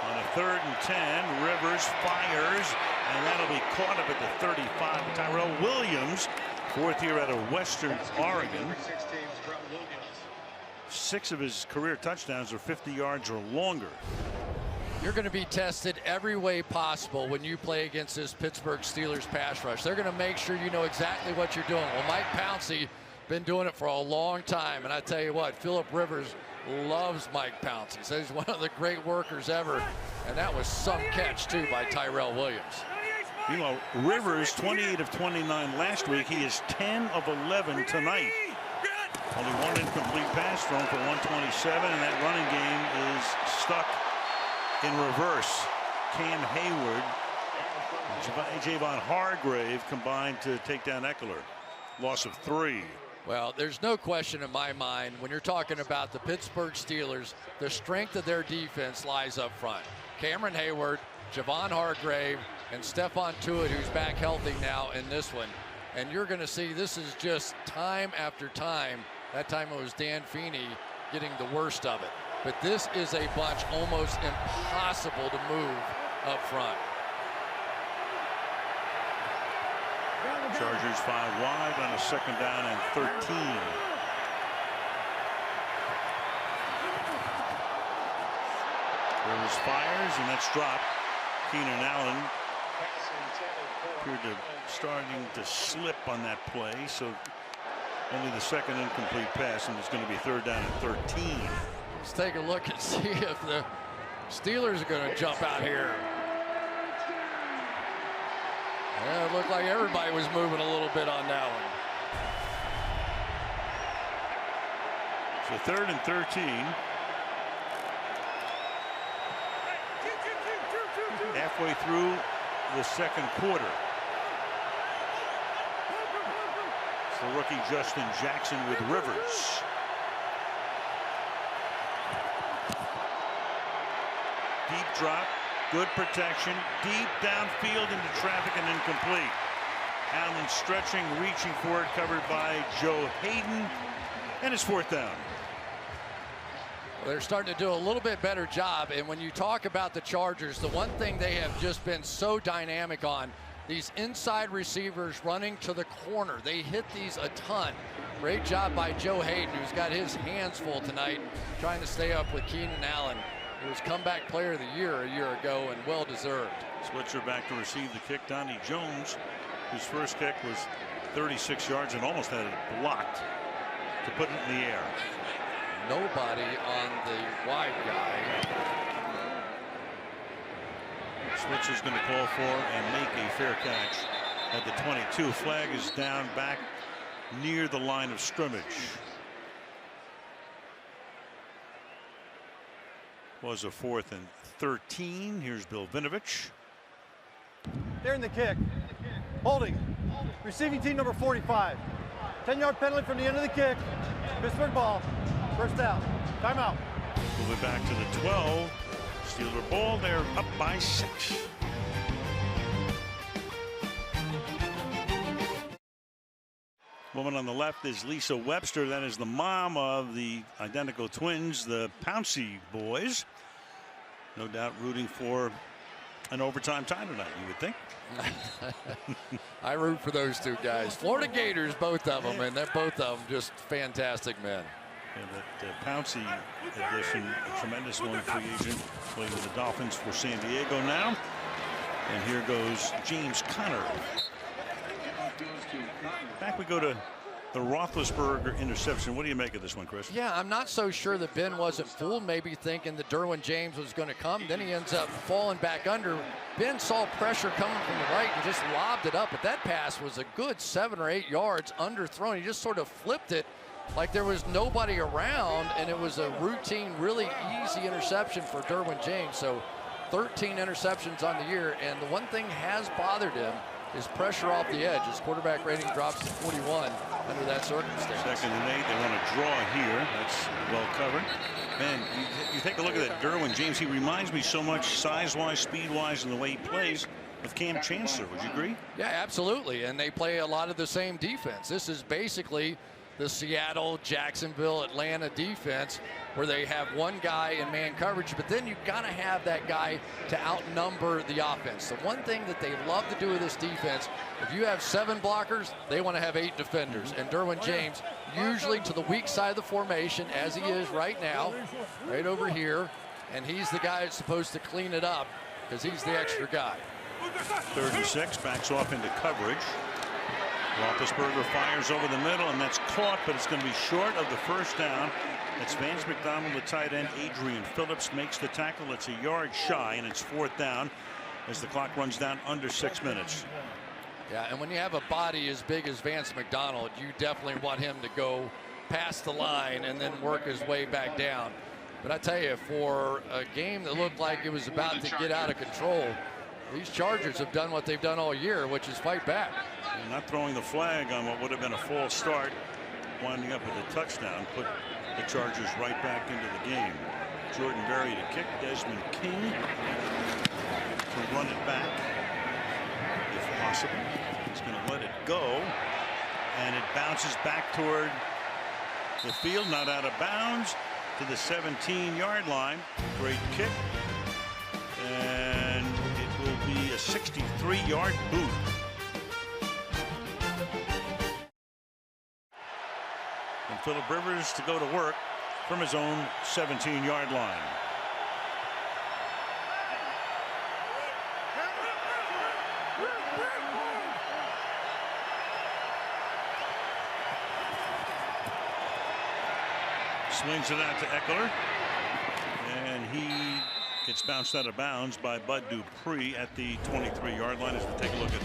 On a 3rd and 10, Rivers fires, and that'll be caught up at the 35. Tyrell Williams, 4th year out of Western Oregon. 6 of his career touchdowns are 50 yards or longer. You're going to be tested every way possible when you play against this Pittsburgh Steelers pass rush. They're going to make sure you know exactly what you're doing. Well, Mike Pouncey been doing it for a long time, and I tell you what, Philip Rivers loves Mike Pouncey. Says he's one of the great workers ever, and that was some catch too by Tyrell Williams. You know, Rivers 28 of 29 last week. He is 10 of 11 tonight. Only 1 incomplete pass thrown for 127, and that running game is stuck in reverse. Cam Hayward, Javon Hargrave combined to take down Ekeler. Loss of 3. Well, there's no question in my mind when you're talking about the Pittsburgh Steelers, the strength of their defense lies up front. Cameron Hayward, Javon Hargrave, and Stephon Tuitt, who's back healthy now in this one. And you're going to see this is just time after time. That time it was Dan Feeney getting the worst of it. But this is a bunch almost impossible to move up front. Chargers 5 wide on a 2nd down and 13. Rivers fires, and that's dropped. Keenan Allen appeared to starting to slip on that play, so only the 2nd incomplete pass, and it's going to be 3rd down and 13. Let's take a look and see if the Steelers are going to jump out here. Yeah, it looked like everybody was moving a little bit on that one. So 3rd and 13. Halfway through the second quarter. It's the rookie Justin Jackson with Rivers. Deep drop, good protection, deep downfield into traffic and incomplete. Allen stretching, reaching for it, covered by Joe Hayden, and it's 4th down. Well, they're starting to do a little bit better job, and when you talk about the Chargers, the one thing they have just been so dynamic on, these inside receivers running to the corner. They hit these a ton. Great job by Joe Hayden, who's got his hands full tonight, trying to stay up with Keenan Allen. He was comeback player of the year a year ago, and well deserved. Switzer back to receive the kick. Donnie Jones, whose first kick was 36 yards and almost had it blocked to put it in the air. Nobody on the wide guy. Switzer's going to call for and make a fair catch at the 22. Flag is down back near the line of scrimmage. Was a 4th and 13. Here's Bill Vinovich. They're in the kick. Holding. Receiving team number 45. 10-yard penalty from the end of the kick. Pittsburgh ball. 1st down. Timeout. Move it back to the 12. Steeler ball. They're up by 6. Woman on the left is Lisa Webster. That is the mom of the identical twins, the Pouncey boys. No doubt rooting for an overtime tie tonight, you would think. I root for those two guys. Florida Gators, both of them, and they're both of them just fantastic men. Yeah, that Pouncey addition, a tremendous one, free agent, playing with the Dolphins for San Diego now. And here goes James Conner. Back we go to the Roethlisberger interception. What do you make of this one, Chris? Yeah, I'm not so sure that Ben wasn't fooled, maybe thinking that Derwin James was going to come. Then he ends up falling back under. Ben saw pressure coming from the right and just lobbed it up. But that pass was a good 7 or 8 yards underthrown. He just sort of flipped it like there was nobody around, and it was a routine, really easy interception for Derwin James. So 13 interceptions on the year, and the one thing has bothered him is pressure off the edge. His quarterback rating drops to 41 under that circumstance. 2nd and 8. They want to draw here. That's well covered. Man, you take a look at that Derwin James. He reminds me so much size-wise, speed-wise, and the way he plays of Cam Chancellor. Would you agree? Yeah, absolutely. And they play a lot of the same defense. This is basically the Seattle, Jacksonville, Atlanta defense, where they have one guy in man coverage, but then you've got to have that guy to outnumber the offense. The one thing that they love to do with this defense, if you have 7 blockers, they want to have 8 defenders. And Derwin James, usually to the weak side of the formation, as he is right now, right over here, and he's the guy that's supposed to clean it up because he's the extra guy. 36, backs off into coverage. Roethlisberger fires over the middle, and that's caught, but it's going to be short of the 1st down. It's Vance McDonald, the tight end. Adrian Phillips makes the tackle. It's a yard shy, and it's 4th down as the clock runs down under 6 minutes. Yeah, and when you have a body as big as Vance McDonald, you definitely want him to go past the line and then work his way back down. But I tell you, for a game that looked like it was about to get out of control, these Chargers have done what they've done all year, which is fight back. And not throwing the flag on what would have been a false start, winding up with a touchdown, put the Chargers right back into the game. Jordan Berry to kick, Desmond King to run it back, if possible. He's going to let it go, and it bounces back toward the field, not out of bounds, to the 17-yard line. Great kick, and it will be a 63-yard boot. And Phillip Rivers to go to work from his own 17-yard line. Swings it out to Eckler, and he gets bounced out of bounds by Bud Dupree at the 23-yard line. As we take a look at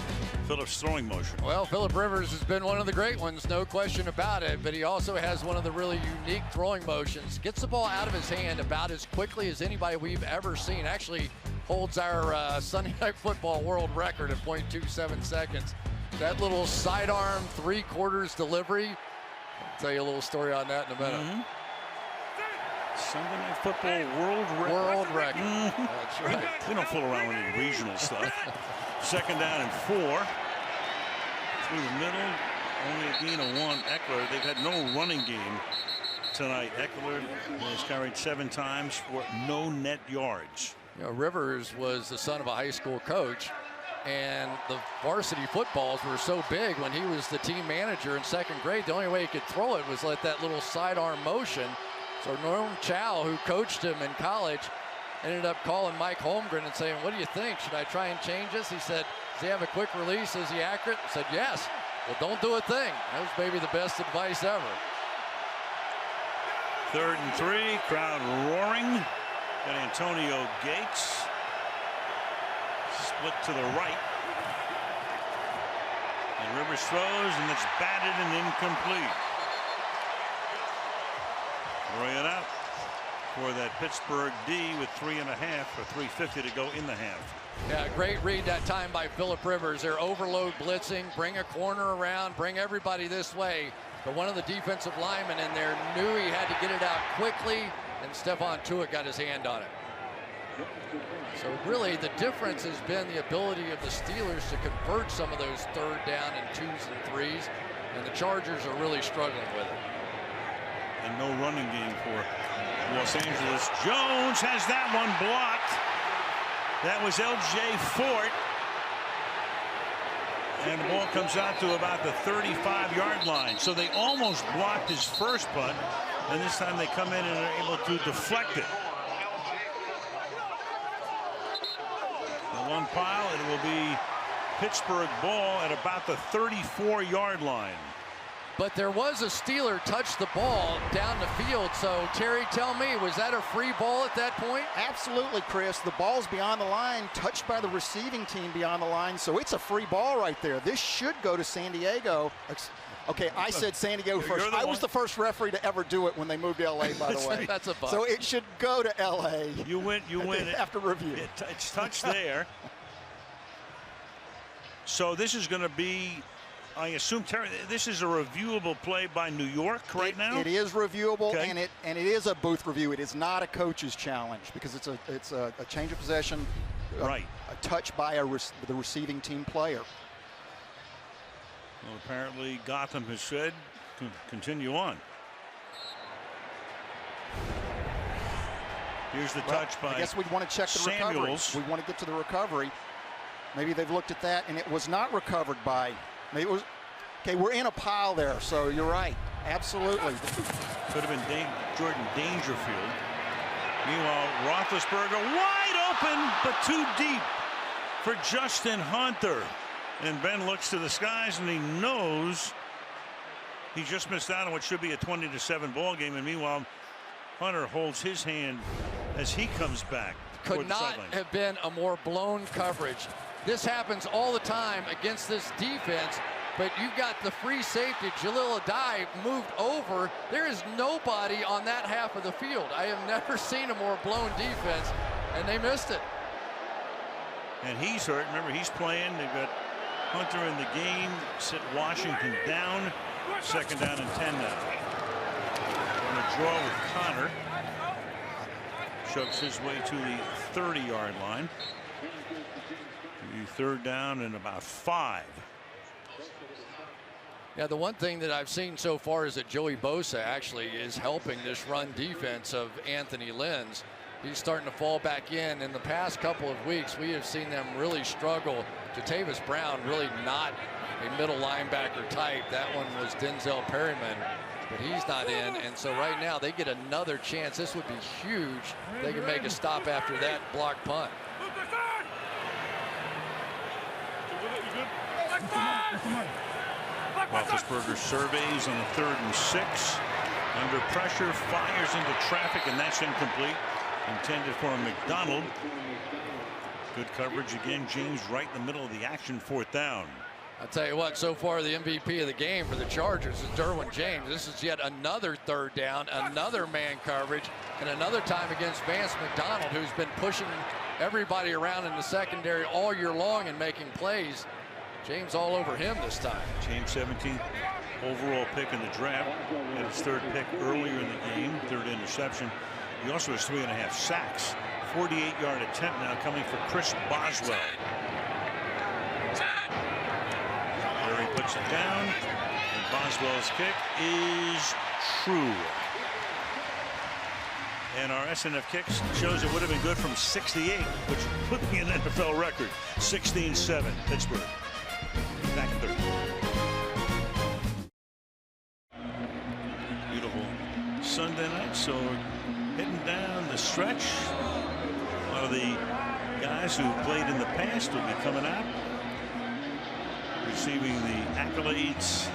Phillips' throwing motion. Well, Philip Rivers has been one of the great ones, no question about it, but he also has one of the really unique throwing motions. Gets the ball out of his hand about as quickly as anybody we've ever seen. Actually holds our Sunday Night Football world record at 0.27 seconds. That little sidearm 3/4 delivery. I'll tell you a little story on that in a minute. Sunday Night Football world record. That's right. We don't fool around with any regional stuff. 2nd down and 4. Through the middle, only a gain of 1. Eckler, they've had no running game tonight. Eckler has carried 7 times for no net yards. You know, Rivers was the son of a high school coach, and the varsity footballs were so big when he was the team manager in 2nd grade. The only way he could throw it was let that little sidearm motion. So Norm Chow, who coached him in college, ended up calling Mike Holmgren and saying, "What do you think? Should I try and change this?" He said, "Does he have a quick release? Is he accurate?" I said, "Yes." "Well, don't do a thing." That was maybe the best advice ever. 3rd and 3, crowd roaring. Got Antonio Gates. Split to the right. And Rivers throws, and it's batted and incomplete. Throwing it out for that Pittsburgh D with 3.5 or 3:50 to go in the half. Yeah, great read that time by Philip Rivers. They're overload blitzing, bring a corner around, bring everybody this way. But one of the defensive linemen in there knew he had to get it out quickly, and Stephon Tuitt got his hand on it. So really the difference has been the ability of the Steelers to convert some of those 3rd down and 2s and 3s, and the Chargers are really struggling with it. And no running game for Los Angeles. Jones has that one blocked. That was L.J. Fort. And the ball comes out to about the 35-yard line. So they almost blocked his first punt, and this time they come in and are able to deflect it. The one pile, it will be Pittsburgh ball at about the 34-yard line. But there was a Steeler touch the ball down the field. So, Terry, tell me, was that a free ball at that point? Absolutely, Chris. The ball's beyond the line, touched by the receiving team beyond the line. So it's a free ball right there. This should go to San Diego. Okay, I said San Diego first. I was the first referee to ever do it when they moved to L.A., by the way. That's a bug. So it should go to L.A. You win after review. It's touched there. So this is going to be, I assume, Terry, this is a reviewable play by New York right now? It is reviewable, okay. and it is a booth review. It is not a coach's challenge because it's a change of possession, right? A touch by the receiving team player. Well, apparently Gotham has said to continue on. Here's the touch by I guess we'd want to check the Samuels. recovery. We want to get to the recovery. Maybe they've looked at that and it was not recovered by. Maybe it was. Okay, we're in a pile there, so you're right. Absolutely. Could have been Jordan Dangerfield. Meanwhile, Roethlisberger wide open, but too deep for Justin Hunter. And Ben looks to the skies and he knows he just missed out on what should be a 20-7 ball game. And meanwhile, Hunter holds his hand as he comes back. Could not have been a more blown coverage. This happens all the time against this defense, but you've got the free safety, Jalil Adai, moved over. There is nobody on that half of the field. I have never seen a more blown defense, and they missed it. And he's hurt. Remember, he's playing. They've got Hunter in the game. Sit Washington down. 2nd down and 10 now. On a draw with Connor. Chugs his way to the 30-yard line. The 3rd down and about 5. Yeah, the one thing that I've seen so far is that Joey Bosa actually is helping this run defense of Anthony Lynn's. He's starting to fall back in. In the past couple of weeks, we have seen them really struggle. Jatavis Brown really not a middle linebacker type. That one was Denzel Perryman, but he's not in. And so right now they get another chance. This would be huge. They can make a stop after that block punt. Roethlisberger surveys on the 3rd and 6. Under pressure, fires into traffic, and that's incomplete. Intended for McDonald. Good coverage again. James right in the middle of the action. 4th down. I'll tell you what, so far the MVP of the game for the Chargers is Derwin James. This is yet another third down, another man coverage, and another time against Vance McDonald, who's been pushing everybody around in the secondary all year long and making plays. James all over him this time. James 17th overall pick in the draft. Had his third pick earlier in the game, third interception. He also has 3.5 sacks. 48-yard attempt now coming for Chris Boswell. There he puts it down, and Boswell's kick is true. And our SNF kicks shows it would have been good from 68, which would be an NFL record. 16-7, Pittsburgh. Back 30. Beautiful Sunday night, so heading down the stretch. A lot of the guys who played in the past will be coming out, receiving the accolades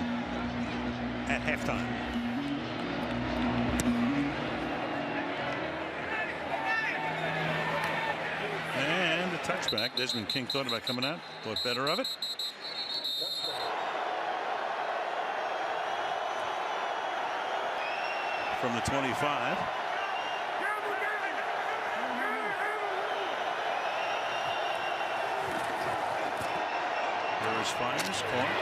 at halftime. And a touchback. Desmond King thought about coming out, thought better of it. From the 25. Harris fires, caught.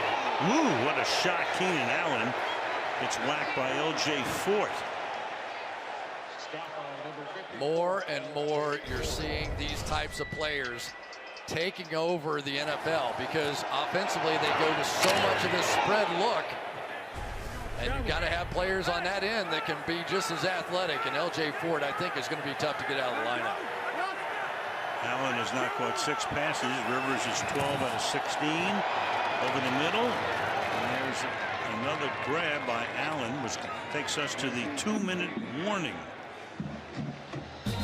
Ooh, what a shot. Keenan Allen gets whacked by L.J. Fort. More and more you're seeing these types of players taking over the NFL, because offensively they go to so much of this spread look, and you've got to have players on that end that can be just as athletic, and L.J. Fort, I think, is going to be tough to get out of the lineup. Allen has not caught 6 passes. Rivers is 12 out of 16 over the middle. And there's another grab by Allen, which takes us to the 2-minute warning.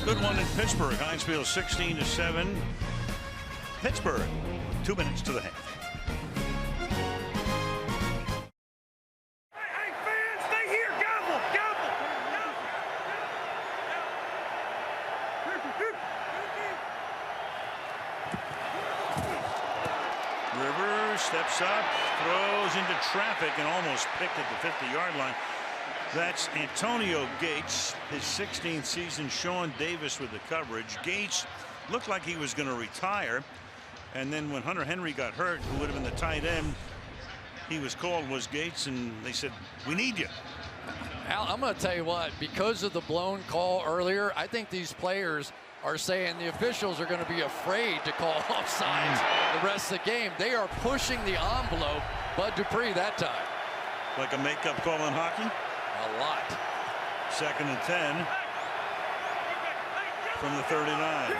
Good one in Pittsburgh. Heinz Field 16-7. Pittsburgh, 2 minutes to the half. Hey, fans, stay here. Gobble, gobble. Rivers steps up, throws into traffic, and almost picked at the 50-yard line. That's Antonio Gates, his 16th season. Sean Davis with the coverage. Gates looked like he was going to retire, and then when Hunter Henry got hurt, who would have been the tight end, he was called, was Gates, and they said, we need you. Al, I'm going to tell you what, because of the blown call earlier, I think these players are saying the officials are going to be afraid to call offsides the rest of the game. They are pushing the envelope. Bud Dupree that time. Like a makeup call in hockey? A lot. 2nd and 10 from the 39.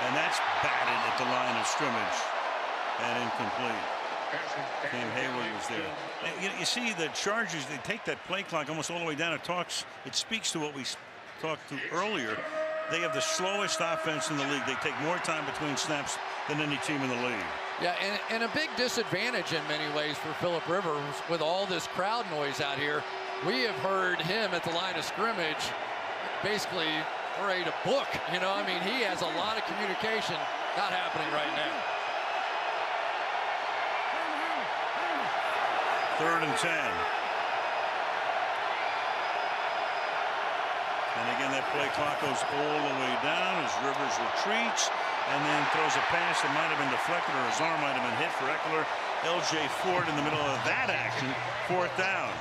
And that's batted at the line of scrimmage and incomplete. Cam Hayward was there. You see the Chargers, they take that play clock almost all the way down. It speaks to what we talked to earlier. They have the slowest offense in the league. They take more time between snaps than any team in the league. Yeah, and a big disadvantage in many ways for Philip Rivers with all this crowd noise out here. We have heard him at the line of scrimmage basically ready to book. You know, I mean, he has a lot of communication not happening right now. 3rd and 10. And again, that play clock goes all the way down as Rivers retreats and then throws a pass that might have been deflected, or his arm might have been hit for Eckler. L.J. Fort in the middle of that action, 4th down.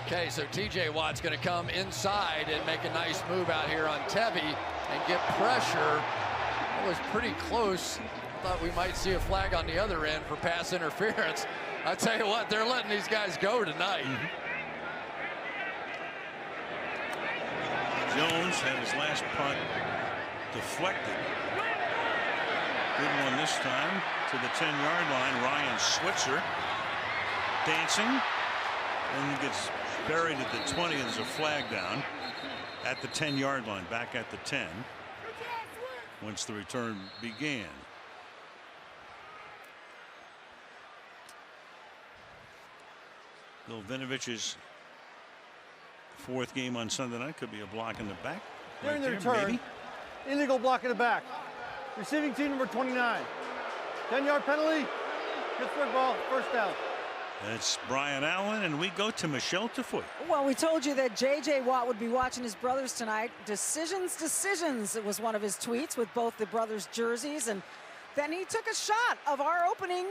Okay, so T.J. Watt's going to come inside and make a nice move out here on Tevy and get pressure. That was pretty close. I thought we might see a flag on the other end for pass interference. I tell you what, they're letting these guys go tonight. Jones had his last punt deflected. Good one this time to the 10-yard line. Ryan Switzer dancing and gets buried at the 20, and there's a flag down at the 10-yard line, back at the 10 once the return began. Bill Vinovich is fourth game on Sunday night. Could be a block in the back. During the there, return, maybe. illegal block in the back. Receiving team number 29. 10-yard penalty. Pittsburgh ball, first down. That's Brian Allen, and we go to Michelle Tafoya. Well, we told you that J.J. Watt would be watching his brothers tonight. Decisions, decisions, it was one of his tweets with both the brothers' jerseys. And then he took a shot of our opening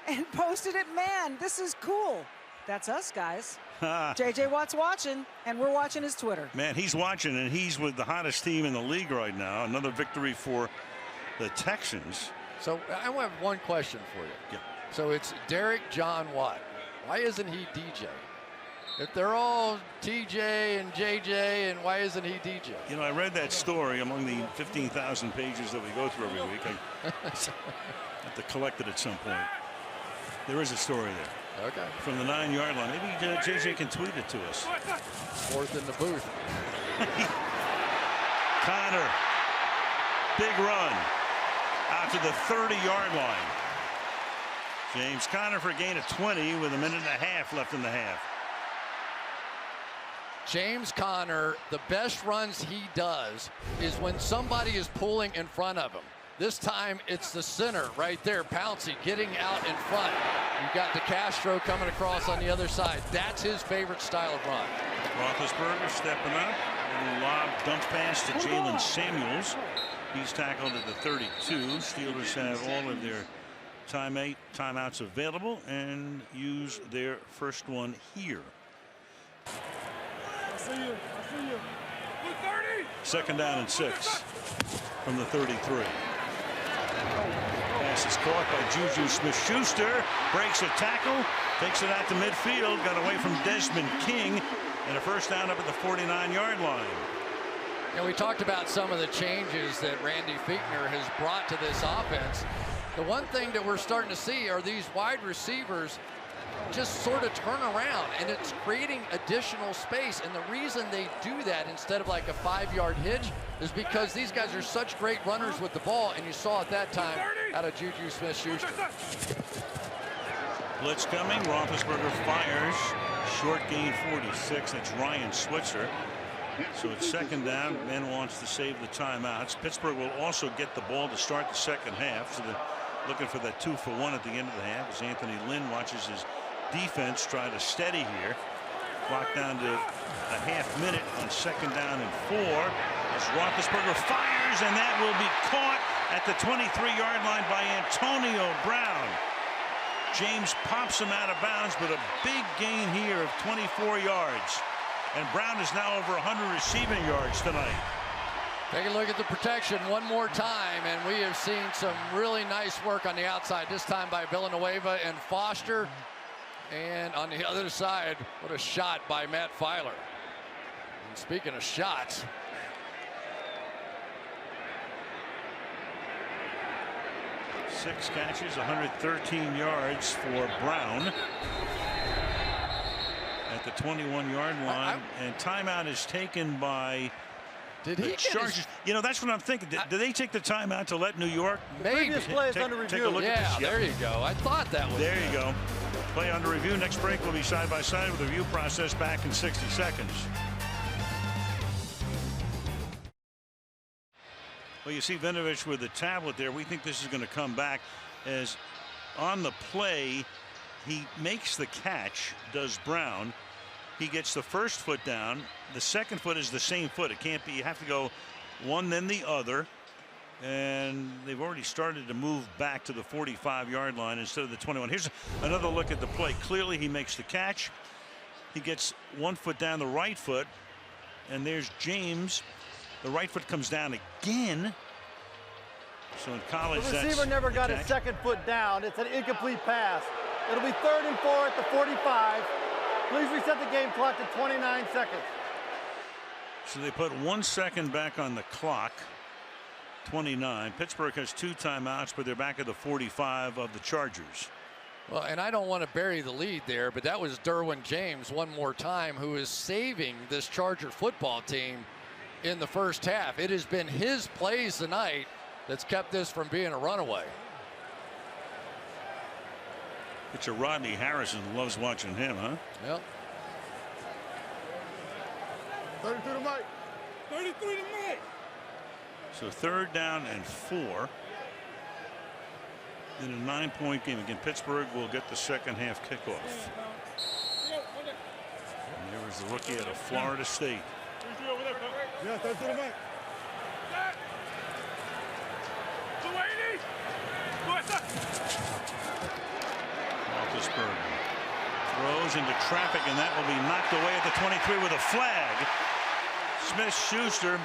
and posted it. Man, this is cool. That's us, guys. J.J. Watt's watching, and we're watching his Twitter. Man, he's watching, and he's with the hottest team in the league right now. Another victory for the Texans. So I have one question for you. Yeah. So it's Derek John Watt. Why isn't he DJ? If they're all TJ and JJ, and why isn't he DJ? You know, I read that story among the 15,000 pages that we go through every week. I have to collect it at some point. There is a story there. Okay. From the 9-yard line. Maybe JJ can tweet it to us. Fourth in the booth. Connor. Big run. Out to the 30-yard line. James Conner for a gain of 20 with a minute and a half left in the half. James Conner, the best runs he does is when somebody is pulling in front of him. This time it's the center right there, Pouncey getting out in front. You've got DeCastro coming across on the other side. That's his favorite style of run. Roethlisberger stepping up. Little lob dump pass to Jalen Samuels. He's tackled at the 32. Steelers have all of their timeouts available and use their first one here. I see you. Second down and 6 from the 33. Pass is caught by Juju Smith-Schuster. Breaks a tackle. Takes it out to midfield. Got away from Desmond King. And a first down up at the 49-yard line. And we talked about some of the changes that Randy Fichtner has brought to this offense. The one thing that we're starting to see are these wide receivers just sort of turn around, and it's creating additional space. And the reason they do that instead of like a 5-yard hitch is because these guys are such great runners with the ball, and you saw at that time out of Juju Smith-Schuster. Blitz coming. Roethlisberger fires. Short gain 46. That's Ryan Switzer. So it's second down. Ben wants to save the timeouts. Pittsburgh will also get the ball to start the second half. So they're looking for that 2-for-1 at the end of the half as Anthony Lynn watches his defense try to steady here. Clock down to a half minute on second down and 4 as Roethlisberger fires, and that will be caught at the 23-yard line by Antonio Brown. James pops him out of bounds, but a big gain here of 24 yards. And Brown is now over 100 receiving yards tonight. Take a look at the protection one more time, and we have seen some really nice work on the outside, this time by Villanueva and Foster. And on the other side, what a shot by Matt Filer. And speaking of shots, six catches, 113 yards for Brown at the 21-yard line. And timeout is taken by the Chargers. You know, that's what I'm thinking. Did they take the timeout to let New York? Maybe. Previous play is under review. Take a look at this. There you go. I thought that was. There you go. Play under review. Next break will be side by side with the review process back in 60 seconds. Well, you see Vinovich with the tablet there. We think this is going to come back as on the play. He makes the catch, does Brown. He gets the first foot down. The second foot is the same foot. It can't be. You have to go one, then the other. And they've already started to move back to the 45-yard line instead of the 21. Here's another look at the play. Clearly, he makes the catch. He gets 1 foot down the right foot. And there's James. The right foot comes down again. So in college, the receiver never got his second foot down. It's an incomplete pass. It'll be 3rd and 4 at the 45. Please reset the game clock to 29 seconds. So they put 1 second back on the clock. 29. Pittsburgh has 2 timeouts, but they're back at the 45 of the Chargers. Well, and I don't want to bury the lead there, but that was Derwin James one more time, who is saving this Charger football team in the first half. It has been his plays tonight that's kept this from being a runaway. It's a Rodney Harrison loves watching him, huh? Yep. 33 to Mike. 33 to Mike. So 3rd down and 4. In a 9-point game. Again, Pittsburgh will get the second half kickoff. And there was the rookie out of Florida State. Yeah, 33 to Mike. Roethlisberger throws into traffic, and that will be knocked away at the 23 with a flag. Smith-Schuster,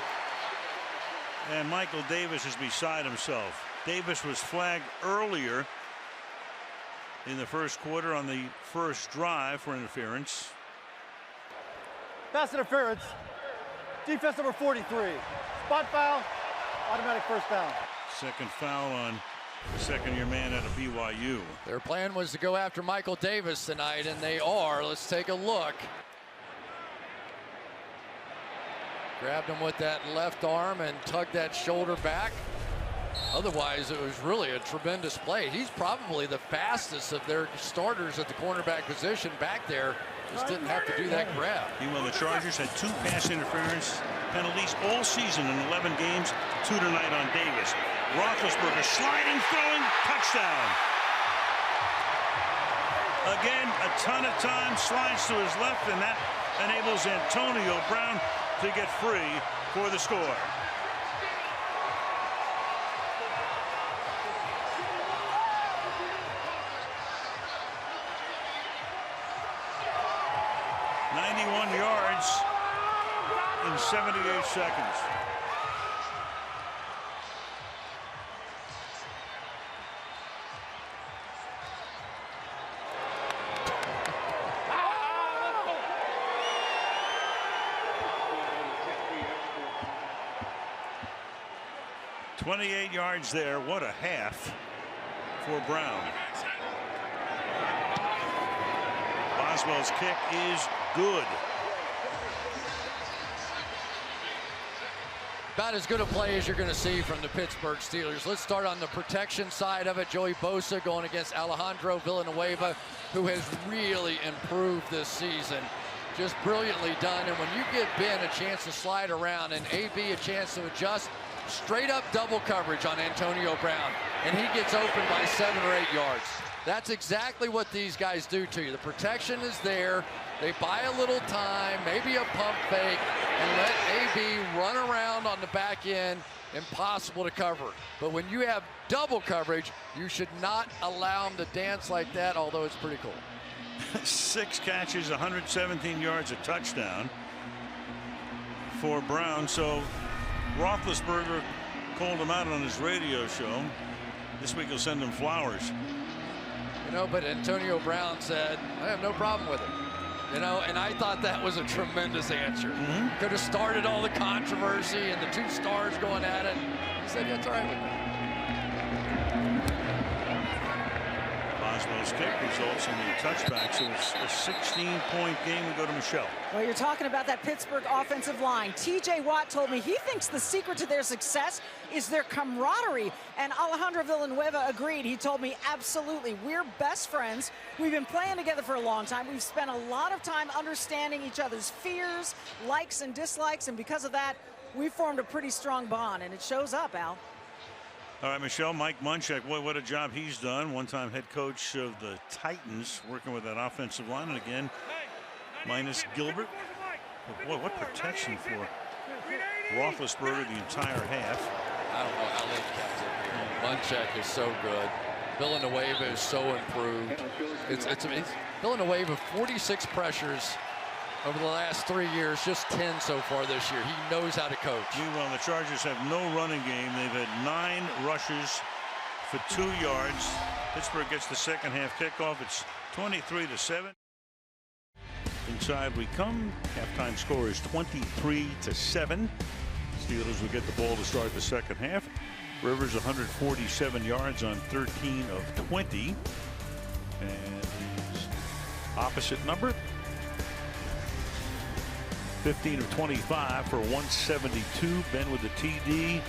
and Michael Davis is beside himself. Davis was flagged earlier in the first quarter on the first drive for interference. Pass interference. Defense number 43. Spot foul. Automatic first down. Second foul on the second-year man out of BYU. Their plan was to go after Michael Davis tonight, and they are. Let's take a look. Grabbed him with that left arm and tugged that shoulder back. Otherwise, it was really a tremendous play. He's probably the fastest of their starters at the cornerback position back there. Just didn't have to do that grab. Meanwhile, the Chargers had 2 pass interference penalties all season in 11 games, 2 tonight on Davis. Roethlisberger sliding, throwing, touchdown. Again, a ton of time, slides to his left, and that enables Antonio Brown to get free for the score. Yards in 78 seconds. $28 yards there. What a half for Brown. Boswell's kick is good. About as good a play as you're going to see from the Pittsburgh Steelers. Let's start on the protection side of it. Joey Bosa going against Alejandro Villanueva, who has really improved this season. Just brilliantly done. And when you give Ben a chance to slide around and AB a chance to adjust, straight up double coverage on Antonio Brown, and he gets open by 7 or 8 yards. That's exactly what these guys do to you. The protection is there. They buy a little time, maybe a pump fake, and let AB run around on the back end. Impossible to cover. But when you have double coverage, you should not allow them to dance like that, although it's pretty cool. 6 catches, 117 yards, a touchdown for Brown. So Roethlisberger called him out on his radio show. This week he'll send him flowers. You know, but Antonio Brown said, I have no problem with it. You know, and I thought that was a tremendous answer. Could have started all the controversy and the 2 stars going at it. He said, yeah, it's all right with me. Boswell's kick results in the touchback, so it's a 16-point game. We go to Michelle. Well, you're talking about that Pittsburgh offensive line. TJ Watt told me he thinks the secret to their success is their camaraderie, and Alejandro Villanueva agreed. He told me, absolutely, we're best friends. We've been playing together for a long time. We've spent a lot of time understanding each other's fears, likes and dislikes, and because of that, we've formed a pretty strong bond, and it shows up, Al. All right, Michelle, Mike Munchak, boy, what a job he's done. One-time head coach of the Titans, working with that offensive line, and again, minus Gilbert. But boy, what protection for Roethlisberger the entire half. I don't know how they kept it. Munchak is so good. Villanueva is so improved. It's amazing. Villanueva, 46 pressures over the last 3 years, just 10 so far this year. He knows how to coach. Meanwhile, the Chargers have no running game. They've had 9 rushes for 2 yards. Pittsburgh gets the second half kickoff. It's 23-7. Inside we come. Halftime score is 23-7. Steelers will get the ball to start the second half. Rivers 147 yards on 13 of 20. And his opposite number, 15 of 25 for 172. Ben with the TD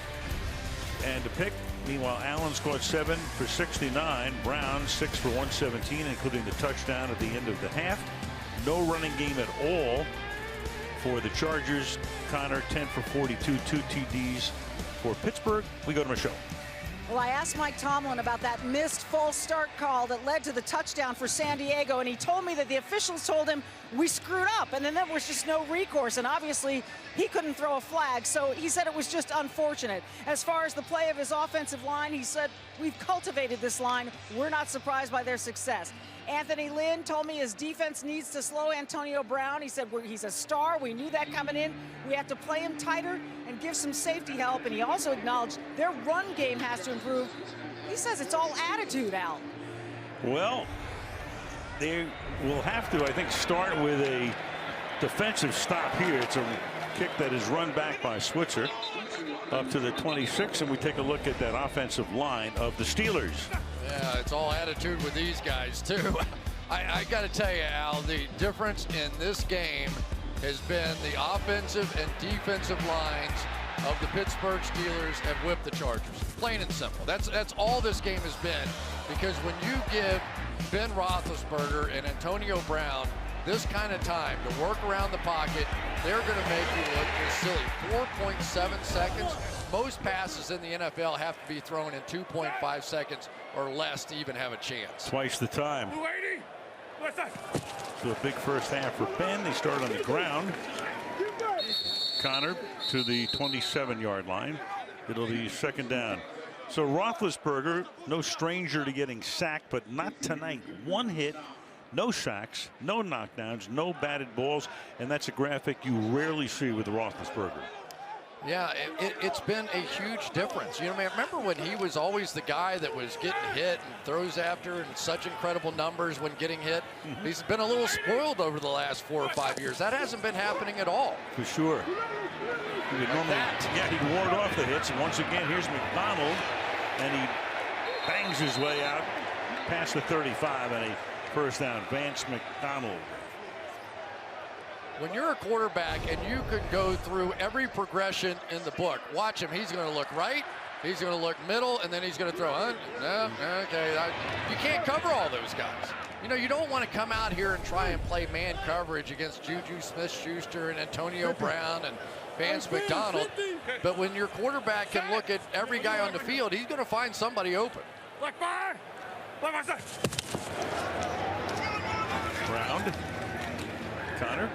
and a pick. Meanwhile, Allen scored 7 for 69. Brown 6 for 117, including the touchdown at the end of the half. No running game at all for the Chargers. Connor, 10 for 42, 2 TDs for Pittsburgh. We go to Michelle. Well, I asked Mike Tomlin about that missed false start call that led to the touchdown for San Diego, and he told me that the officials told him we screwed up, and then there was just no recourse, and obviously he couldn't throw a flag, so he said it was just unfortunate. As far as the play of his offensive line, he said, we've cultivated this line. We're not surprised by their success. Anthony Lynn told me his defense needs to slow Antonio Brown. He said he's a star. We knew that coming in. We have to play him tighter and give some safety help. And he also acknowledged their run game has to improve. He says it's all attitude, Al. Well, they will have to, I think, start with a defensive stop here. It's a kick that is run back by Switzer up to the 26, and we take a look at that offensive line of the Steelers. Yeah, it's all attitude with these guys, too. I got to tell you, Al, the difference in this game has been the offensive and defensive lines of the Pittsburgh Steelers have whipped the Chargers. Plain and simple. That's all this game has been, because when you give Ben Roethlisberger and Antonio Brown this kind of time to work around the pocket, they're going to make you look just silly. 4.7 seconds. Most passes in the NFL have to be thrown in 2.5 seconds or less to even have a chance. Twice the time. So a big first half for Ben. They start on the ground. Connor to the 27-yard line. It'll be second down. So Roethlisberger, no stranger to getting sacked, but not tonight. One hit, no sacks, no knockdowns, no batted balls, and that's a graphic you rarely see with Roethlisberger. Yeah, it's been a huge difference. You know, remember when he was always the guy that was getting hit and throws after and such incredible numbers when getting hit? Mm-hmm. He's been a little spoiled over the last 4 or 5 years. That hasn't been happening at all. For sure. He would normally, he'd ward off the hits, and once again, here's McDonald, and he bangs his way out past the 35 and a first down. Vance McDonald. When you're a quarterback and you could go through every progression in the book, watch him. He's going to look right, he's going to look middle, and then he's going to throw. Okay, you can't cover all those guys. You know, you don't want to come out here and try and play man coverage against Juju Smith-Schuster and Antonio Brown and Vance McDonald. But when your quarterback can look at every guy on the field, he's going to find somebody open. Round. Connor.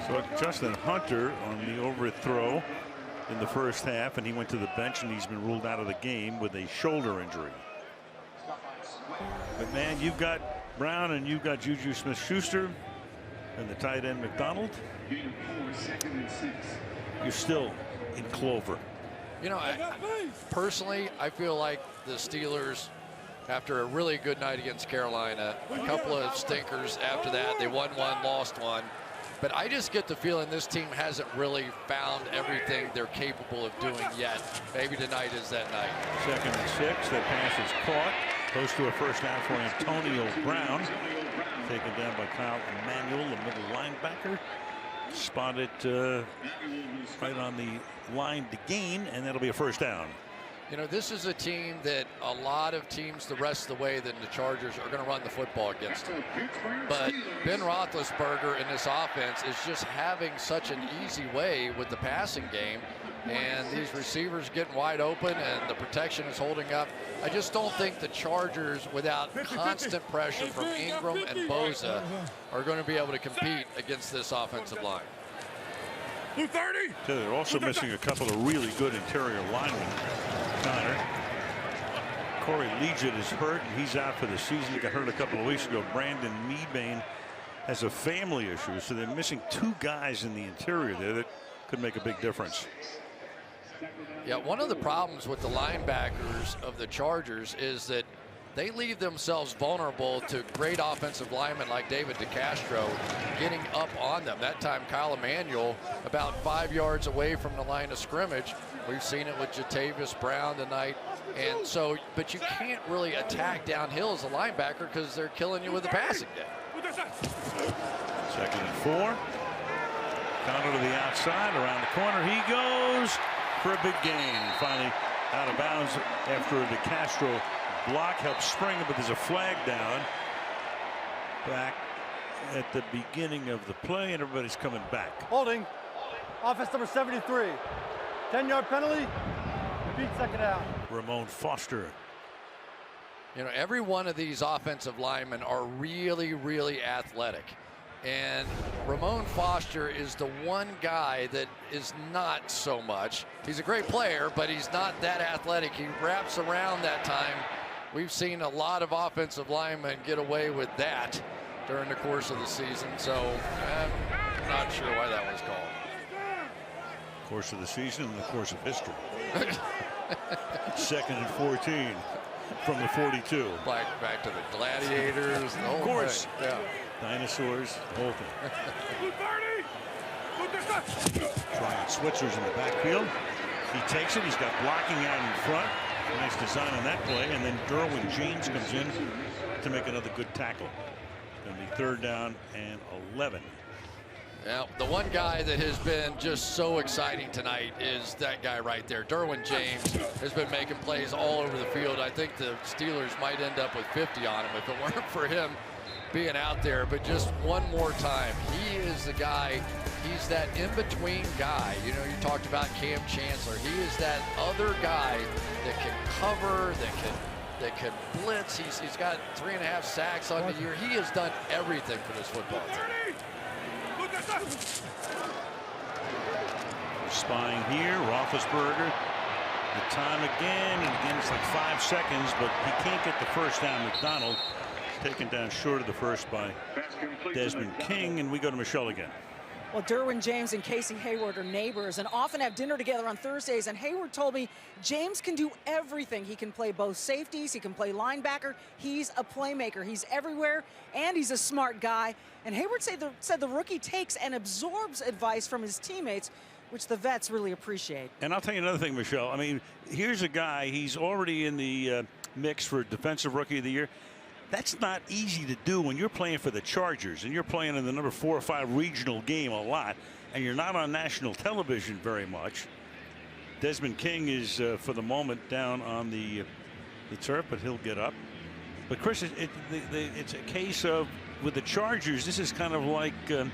So Justin Hunter on the overthrow in the first half, and he went to the bench, and he's been ruled out of the game with a shoulder injury. But man, you've got Brown and you've got Juju Smith-Schuster and the tight end McDonald. You're still in clover. You know, personally, I feel like the Steelers, after a really good night against Carolina, a couple of stinkers after that, they won one, lost one. But I just get the feeling this team hasn't really found everything they're capable of doing yet. Maybe tonight is that night. 2nd and 6. That pass is caught. Close to a first down for Antonio Brown. Taken down by Kyle Emanuel, the middle linebacker. Spotted right on the line to gain, and that'll be a first down. You know, this is a team that a lot of teams the rest of the way than the Chargers are going to run the football against them. But Ben Roethlisberger in this offense is just having such an easy way with the passing game. And these receivers getting wide open and the protection is holding up. I just don't think the Chargers, without constant pressure from Ingram and Bosa, are going to be able to compete against this offensive line. They're also missing a couple of really good interior linemen. Connor. Corey Liuget is hurt, and he's out for the season. He got hurt a couple of weeks ago. Brandon Mebane has a family issue, so they're missing 2 guys in the interior there that could make a big difference. Yeah, one of the problems with the linebackers of the Chargers is that they leave themselves vulnerable to great offensive linemen like David DeCastro getting up on them. That time, Kyle Emanuel about 5 yards away from the line of scrimmage. We've seen it with Jatavis Brown tonight. And so, but you can't really attack downhill as a linebacker because they're killing you with the passing game. 2nd and 4. Connor to the outside, around the corner he goes for a big gain. Finally out of bounds after a DeCastro block helps spring him, but there's a flag down. Back at the beginning of the play, and everybody's coming back. Holding. Offense number 73. 10-yard penalty. Repeat second down. Ramon Foster. You know, every one of these offensive linemen are really, really athletic. And Ramon Foster is the one guy that is not so much. He's a great player, but he's not that athletic. He wraps around that time. We've seen a lot of offensive linemen get away with that during the course of the season. So I'm not sure why that was called. Course of the season and the course of history. 2nd and 14 from the 42. Back to the Gladiators. The whole of course. Thing. Yeah. Dinosaurs, the whole thing. Trying Switzer's in the backfield. He takes it. He's got blocking out in front. Nice design on that play. And then Derwin James comes in to make another good tackle. Going to be 3rd down and 11. Now, the one guy that has been just so exciting tonight is that guy right there. Derwin James has been making plays all over the field. I think the Steelers might end up with 50 on him if it weren't for him being out there. But just one more time, he is the guy. He's that in-between guy. You know, you talked about Cam Chancellor. He is that other guy that can cover, that can blitz. He's got 3.5 sacks on the year. He has done everything for this football team. Spying here, Roethlisberger. The time again, and again it's like 5 seconds, but he can't get the first down. McDonald taken down short of the first by Desmond King, and we go to Michelle again. Well, Derwin James and Casey Hayward are neighbors and often have dinner together on Thursdays, and Hayward told me James can do everything. He can play both safeties, he can play linebacker, he's a playmaker, he's everywhere, and he's a smart guy. And Hayward said the rookie takes and absorbs advice from his teammates, which the vets really appreciate. And I'll tell you another thing, Michelle. I mean, here's a guy, he's already in the mix for Defensive Rookie of the Year. That's not easy to do when you're playing for the Chargers and you're playing in the number 4 or 5 regional game a lot, and you're not on national television very much. Desmond King is, for the moment, down on the turf, but he'll get up. But Chris, it's a case of, with the Chargers, this is kind of like a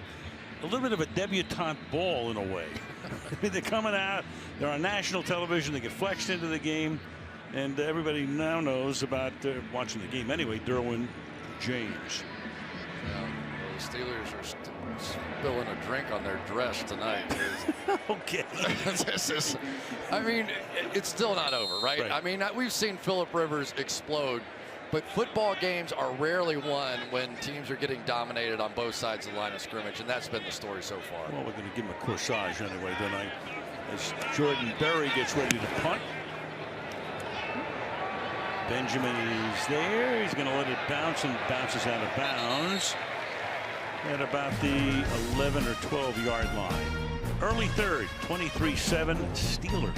little bit of a debutante ball in a way. I mean, they're coming out, they're on national television, they get flexed into the game. And everybody now knows about, watching the game anyway, Derwin James. Yeah, the Steelers are spilling a drink on their dress tonight. Okay. I mean, it's still not over, right? I mean, we've seen Phillip Rivers explode, but football games are rarely won when teams are getting dominated on both sides of the line of scrimmage, and that's been the story so far. Well, we're going to give him a corsage anyway tonight as Jordan Berry gets ready to punt. Benjamin is there. He's going to let it bounce and bounces out of bounds at about the 11 or 12-yard line. Early third, 23-7 Steelers.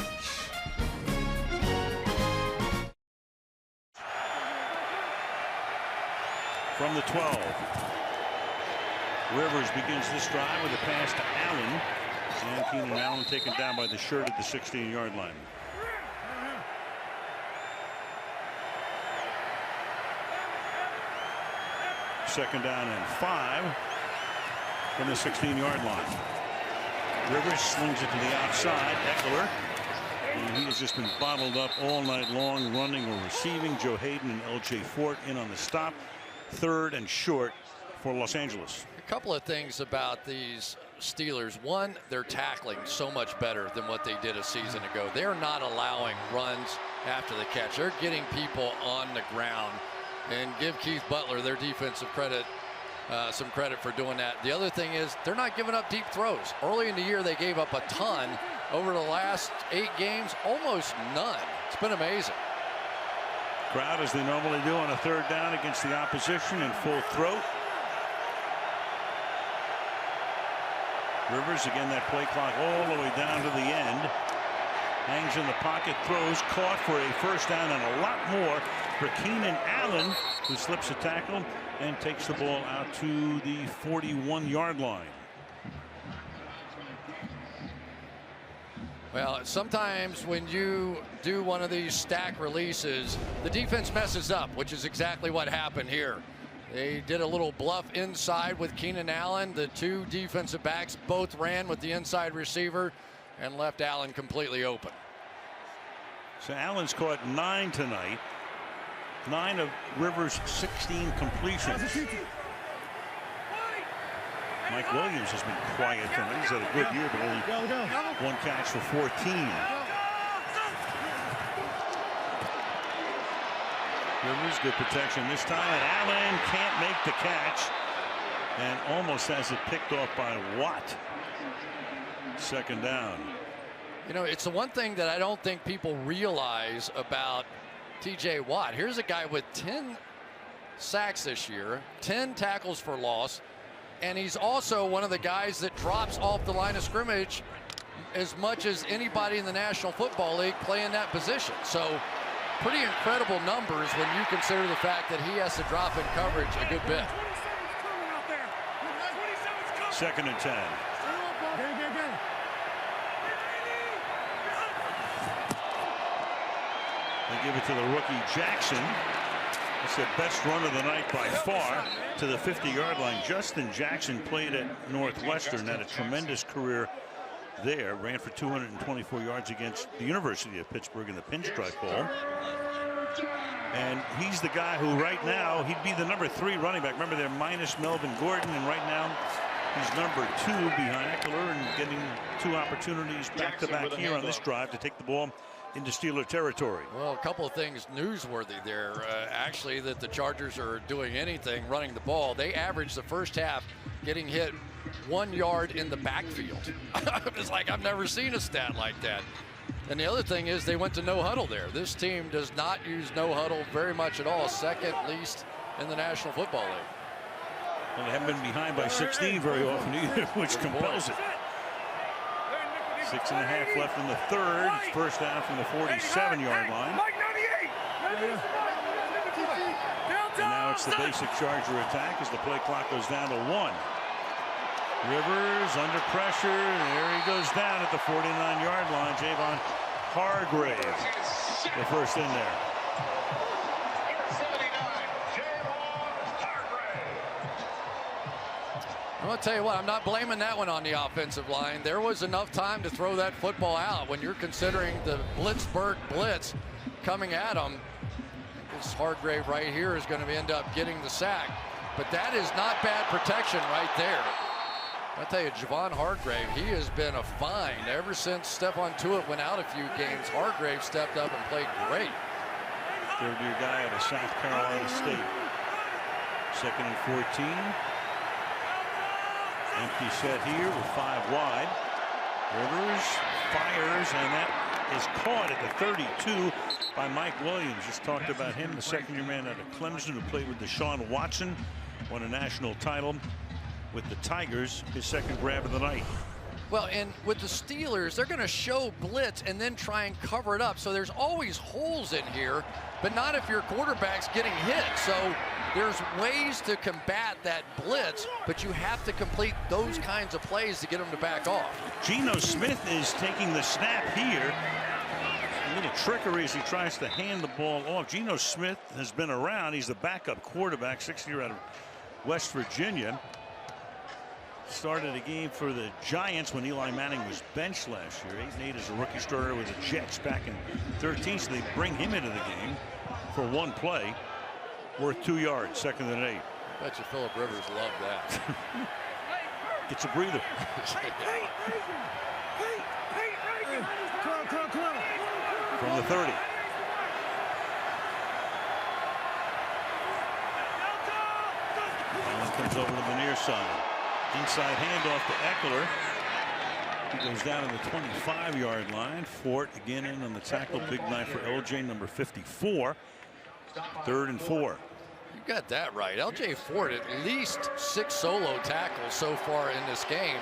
From the 12. Rivers begins this drive with a pass to Allen. And Keenan Allen taken down by the shirt at the 16-yard line. Second down and 5 from the 16-yard line. Rivers slings it to the outside. Eckler. And he has just been bottled up all night long, running or receiving. Joe Hayden and L.J. Fort in on the stop. 3rd and short for Los Angeles. A couple of things about these Steelers. One, they're tackling so much better than what they did a season ago. They're not allowing runs after the catch. They're getting people on the ground. And give Keith Butler, their defensive credit, some credit for doing that. The other thing is they're not giving up deep throws. Early in the year, they gave up a ton. Over the last 8 games, almost none. It's been amazing. Crowd, as they normally do on a 3rd down against the opposition, in full throat. Rivers, again, that play clock all the way down to the end. Hangs in the pocket, throws, caught for a first down and a lot more for Keenan Allen, who slips a tackle and takes the ball out to the 41-yard line. Well, sometimes when you do one of these stack releases, the defense messes up, which is exactly what happened here. They did a little bluff inside with Keenan Allen. The two defensive backs both ran with the inside receiver and left Allen completely open. So Allen's caught 9 tonight. 9 of Rivers' 16 completions. Mike Williams has been quiet tonight. He's had a good year, but only one catch for 14. Rivers, good protection this time, and Allen can't make the catch and almost has it picked off by Watt. Second down. You know, it's the one thing that I don't think people realize about TJ Watt. Here's a guy with 10 sacks this year, 10 tackles for loss, and he's also one of the guys that drops off the line of scrimmage as much as anybody in the National Football League playing that position. So pretty incredible numbers when you consider the fact that he has to drop in coverage a good bit. Second and 10. They give it to the rookie Jackson. It's the best run of the night by far to the 50-yard line. Justin Jackson played at Northwestern, had a tremendous career there. Ran for 224 yards against the University of Pittsburgh in the Pinstripe Bowl. And he's the guy who right now, he'd be the number 3 running back. Remember, they're minus Melvin Gordon, and right now he's number 2 behind Eckler and getting 2 opportunities back-to-back here on this drive to take the ball into Steeler territory. Well, a couple of things newsworthy there. Actually, that the Chargers are doing anything running the ball. They averaged the first half getting hit 1 yard in the backfield. It's like I've never seen a stat like that. And the other thing is they went to no huddle there. This team does not use no huddle very much at all. Second least in the National Football League. Well, they haven't been behind by 16 very often either, which compels it. 6.5 left in the third. It's first down from the 47-yard line. And now it's the basic Charger attack as the play clock goes down to 1. Rivers under pressure. There he goes down at the 49-yard line. Javon Hargrave, the first in there. I'm going to tell you what, I'm not blaming that one on the offensive line. There was enough time to throw that football out when you're considering the Blitzburg blitz coming at him. This Hargrave right here is going to end up getting the sack. But that is not bad protection right there. I'll tell you, Javon Hargrave, he has been a find. Ever since Stephon Tuitt went out a few games, Hargrave stepped up and played great. Third-year guy out of South Carolina State. Second and 14. Empty set here with 5 wide. Rivers fires, and that is caught at the 32 by Mike Williams. Just talked about him, the second-year man out of Clemson who played with Deshaun Watson, won a national title with the Tigers, his second grab of the night. Well, and with the Steelers, they're going to show blitz and then try and cover it up. So there's always holes in here, but not if your quarterback's getting hit. So there's ways to combat that blitz, but you have to complete those kinds of plays to get them to back off. Geno Smith is taking the snap here. A little trickery as he tries to hand the ball off. Geno Smith has been around. He's the backup quarterback, 6th-year out of West Virginia. Started a game for the Giants when Eli Manning was benched last year. 8-8 as a rookie starter with the Jets back in 13. So they bring him into the game for 1 play. Worth 2 yards, second and 8. I bet you Philip Rivers loved that. Gets a breather. From the 30. Allen comes over to the near side. Inside handoff to Eckler. He goes down to the 25-yard line. Fort again in on the tackle. Big night for LJ, number 54. 3rd and 4. You got that right. LJ Fort at least 6 solo tackles so far in this game,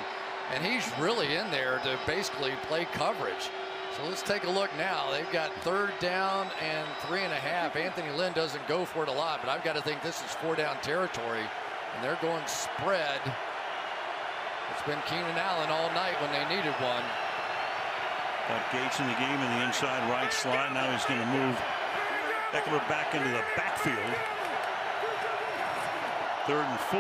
and he's really in there to basically play coverage. So let's take a look now. They've got 3rd down and 3.5. Anthony Lynn doesn't go for it a lot, but I've got to think this is 4-down territory, and they're going spread. It's been Keenan Allen all night when they needed one. Got Gates in the game in the inside right slot. Now he's going to move Eckler back into the backfield. 3rd and 4.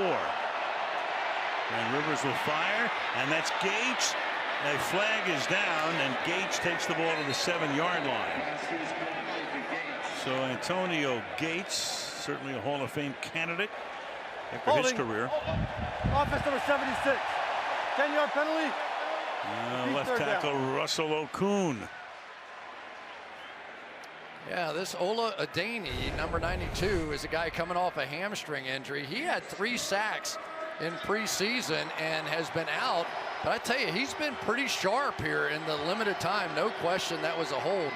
And Rivers will fire, and that's Gates. A flag is down, and Gates takes the ball to the 7-yard line. So Antonio Gates, certainly a Hall of Fame candidate after his career. Offense number 76. 10-yard penalty. Left tackle Russell Okun. Yeah, this Ola Adeni, number 92, is a guy coming off a hamstring injury. He had 3 sacks in preseason and has been out. But I tell you, he's been pretty sharp here in the limited time. No question that was a hold.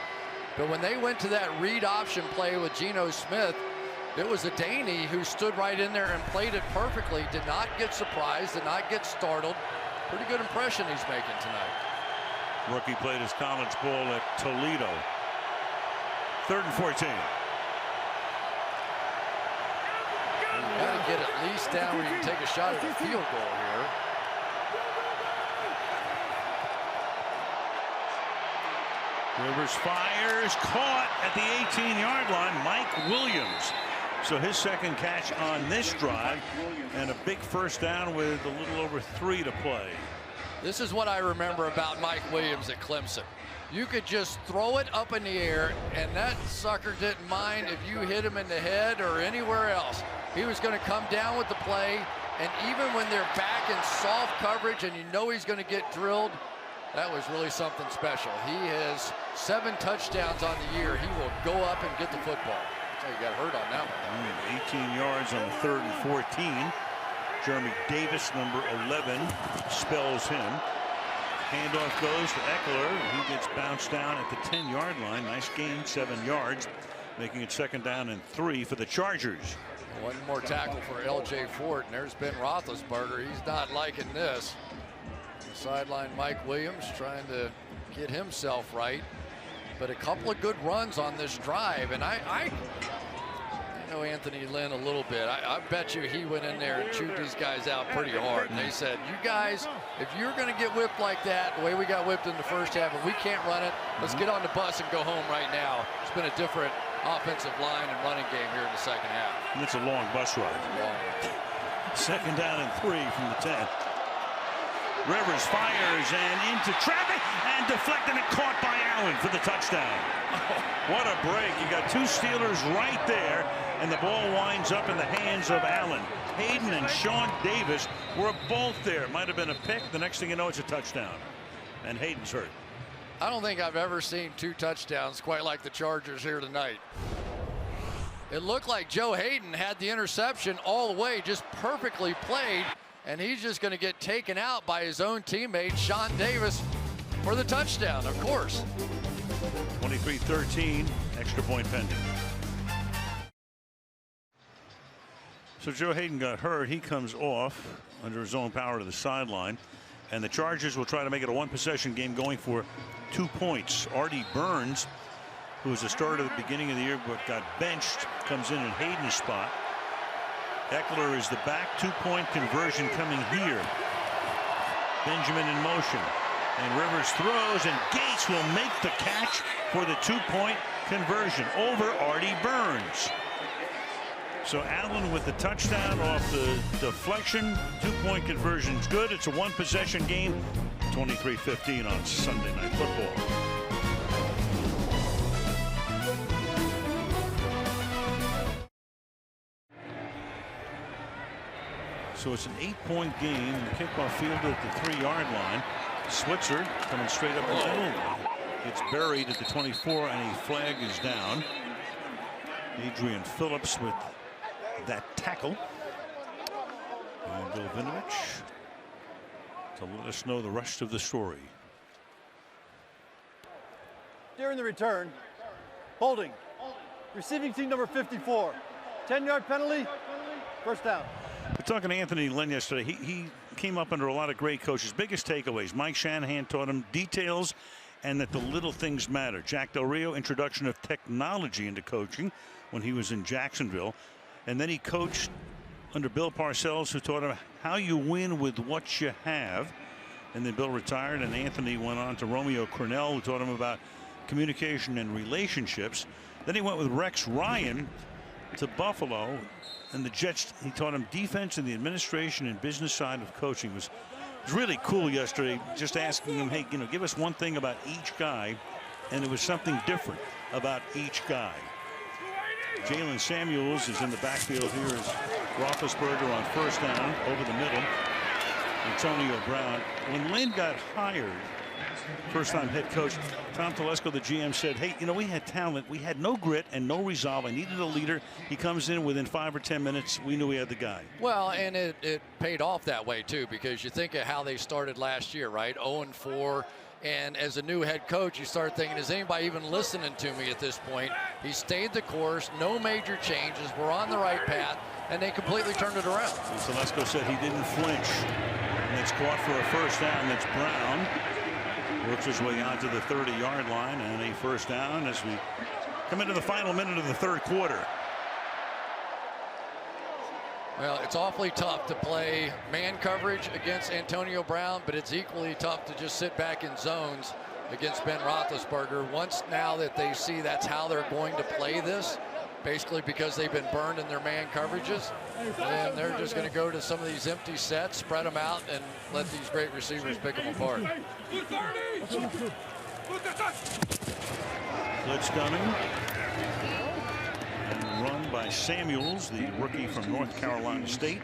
But when they went to that read option play with Geno Smith, it was Adeni who stood right in there and played it perfectly. Did not get surprised, did not get startled. Pretty good impression he's making tonight. Rookie played his college ball at Toledo. 3rd and 14. You got to get at least down where you can take a shot at a field goal here. Rivers fires, caught at the 18-yard line. Mike Williams. So his second catch on this drive, and a big first down with a little over 3 to play. This is what I remember about Mike Williams at Clemson. You could just throw it up in the air, and that sucker didn't mind if you hit him in the head or anywhere else. He was going to come down with the play, and even when they're back in soft coverage and you know he's going to get drilled, that was really something special. He has 7 touchdowns on the year. He will go up and get the football. So he got hurt on that one. 18 yards on the 3rd and 14. Jeremy Davis, number 11, spells him. Handoff goes to Eckler. He gets bounced down at the 10-yard line. Nice gain, 7 yards, making it 2nd down and 3 for the Chargers. One more tackle for L.J. Fort, and there's Ben Roethlisberger. He's not liking this. The sideline Mike Williams trying to get himself right. But a couple of good runs on this drive, and I know Anthony Lynn a little bit. I bet you he went in there and chewed these guys out pretty hard. And they said, you guys, if you're going to get whipped like that, the way we got whipped in the first half, and we can't run it, let's get on the bus and go home right now. It's been a different offensive line and running game here in the second half. And it's a long bus ride. Long. 2nd down and 3 from the 10. Rivers fires and into traffic and deflected and caught by Allen for the touchdown. What a break. You got 2 Steelers right there, and the ball winds up in the hands of Allen. Hayden and Sean Davis were both there. Might have been a pick. The next thing you know, it's a touchdown. And Hayden's hurt. I don't think I've ever seen 2 touchdowns quite like the Chargers here tonight. It looked like Joe Hayden had the interception all the way, just perfectly played. And he's just going to get taken out by his own teammate, Sean Davis, for the touchdown, of course. 23-13, extra point pending. So Joe Hayden got hurt. He comes off under his own power to the sideline. And the Chargers will try to make it a 1-possession game, going for 2 points. Artie Burns, who was a starter at the beginning of the year but got benched, comes in Hayden's spot. Eckler is the back. 2-point conversion coming here. Benjamin in motion. And Rivers throws, and Gates will make the catch for the 2-point conversion over Artie Burns. So Allen with the touchdown off the deflection. 2-point conversion's good. It's a 1-possession game. 23-15 on Sunday Night Football. So it's an 8-point game. Kickoff fielded at the 3-yard line. Switzer coming straight up the middle. It's buried at the 24, and a flag is down. Adrian Phillips with that tackle. And Bill Vinovich to let us know the rest of the story. During the return, holding. Receiving team number 54. 10-yard penalty, 1st down. We're talking to Anthony Lynn yesterday. He came up under a lot of great coaches. Biggest takeaways: Mike Shanahan taught him details and that the little things matter. Jack Del Rio, introduction of technology into coaching when he was in Jacksonville. And then he coached under Bill Parcells, who taught him how you win with what you have. And then Bill retired, and Anthony went on to Romeo Crennel, who taught him about communication and relationships. Then he went with Rex Ryan to Buffalo. and the Jets, he taught him defense and the administration and business side of coaching. It was really cool yesterday, just asking him, hey, give us one thing about each guy, and it was something different about each guy. Jalen Samuels is in the backfield here as Roethlisberger on first down over the middle. Antonio Brown. When Lynn got hired, first-time head coach, Tom Telesco, the GM, said, hey, we had talent. We had no grit and no resolve. I needed a leader. He comes in within 5 or 10 minutes. We knew we had the guy. Well, and it paid off that way, too, because you think of how they started last year, right? 0-4. And as a new head coach, you start thinking, is anybody even listening to me at this point? He stayed the course, no major changes. We're on the right path, and they completely turned it around. Telesco said he didn't flinch. And it's caught for a first down. That's Brown. Works his way out to the 30-yard line, and a first down as we come into the final minute of the third quarter. Well, it's awfully tough to play man coverage against Antonio Brown, but it's equally tough to just sit back in zones against Ben Roethlisberger. Once now that they see that's how they're going to play this, basically because they've been burned in their man coverages, and they're just going to go to some of these empty sets, spread them out, and let these great receivers pick them apart. Blitz coming. And run by Samuels, the rookie from North Carolina State.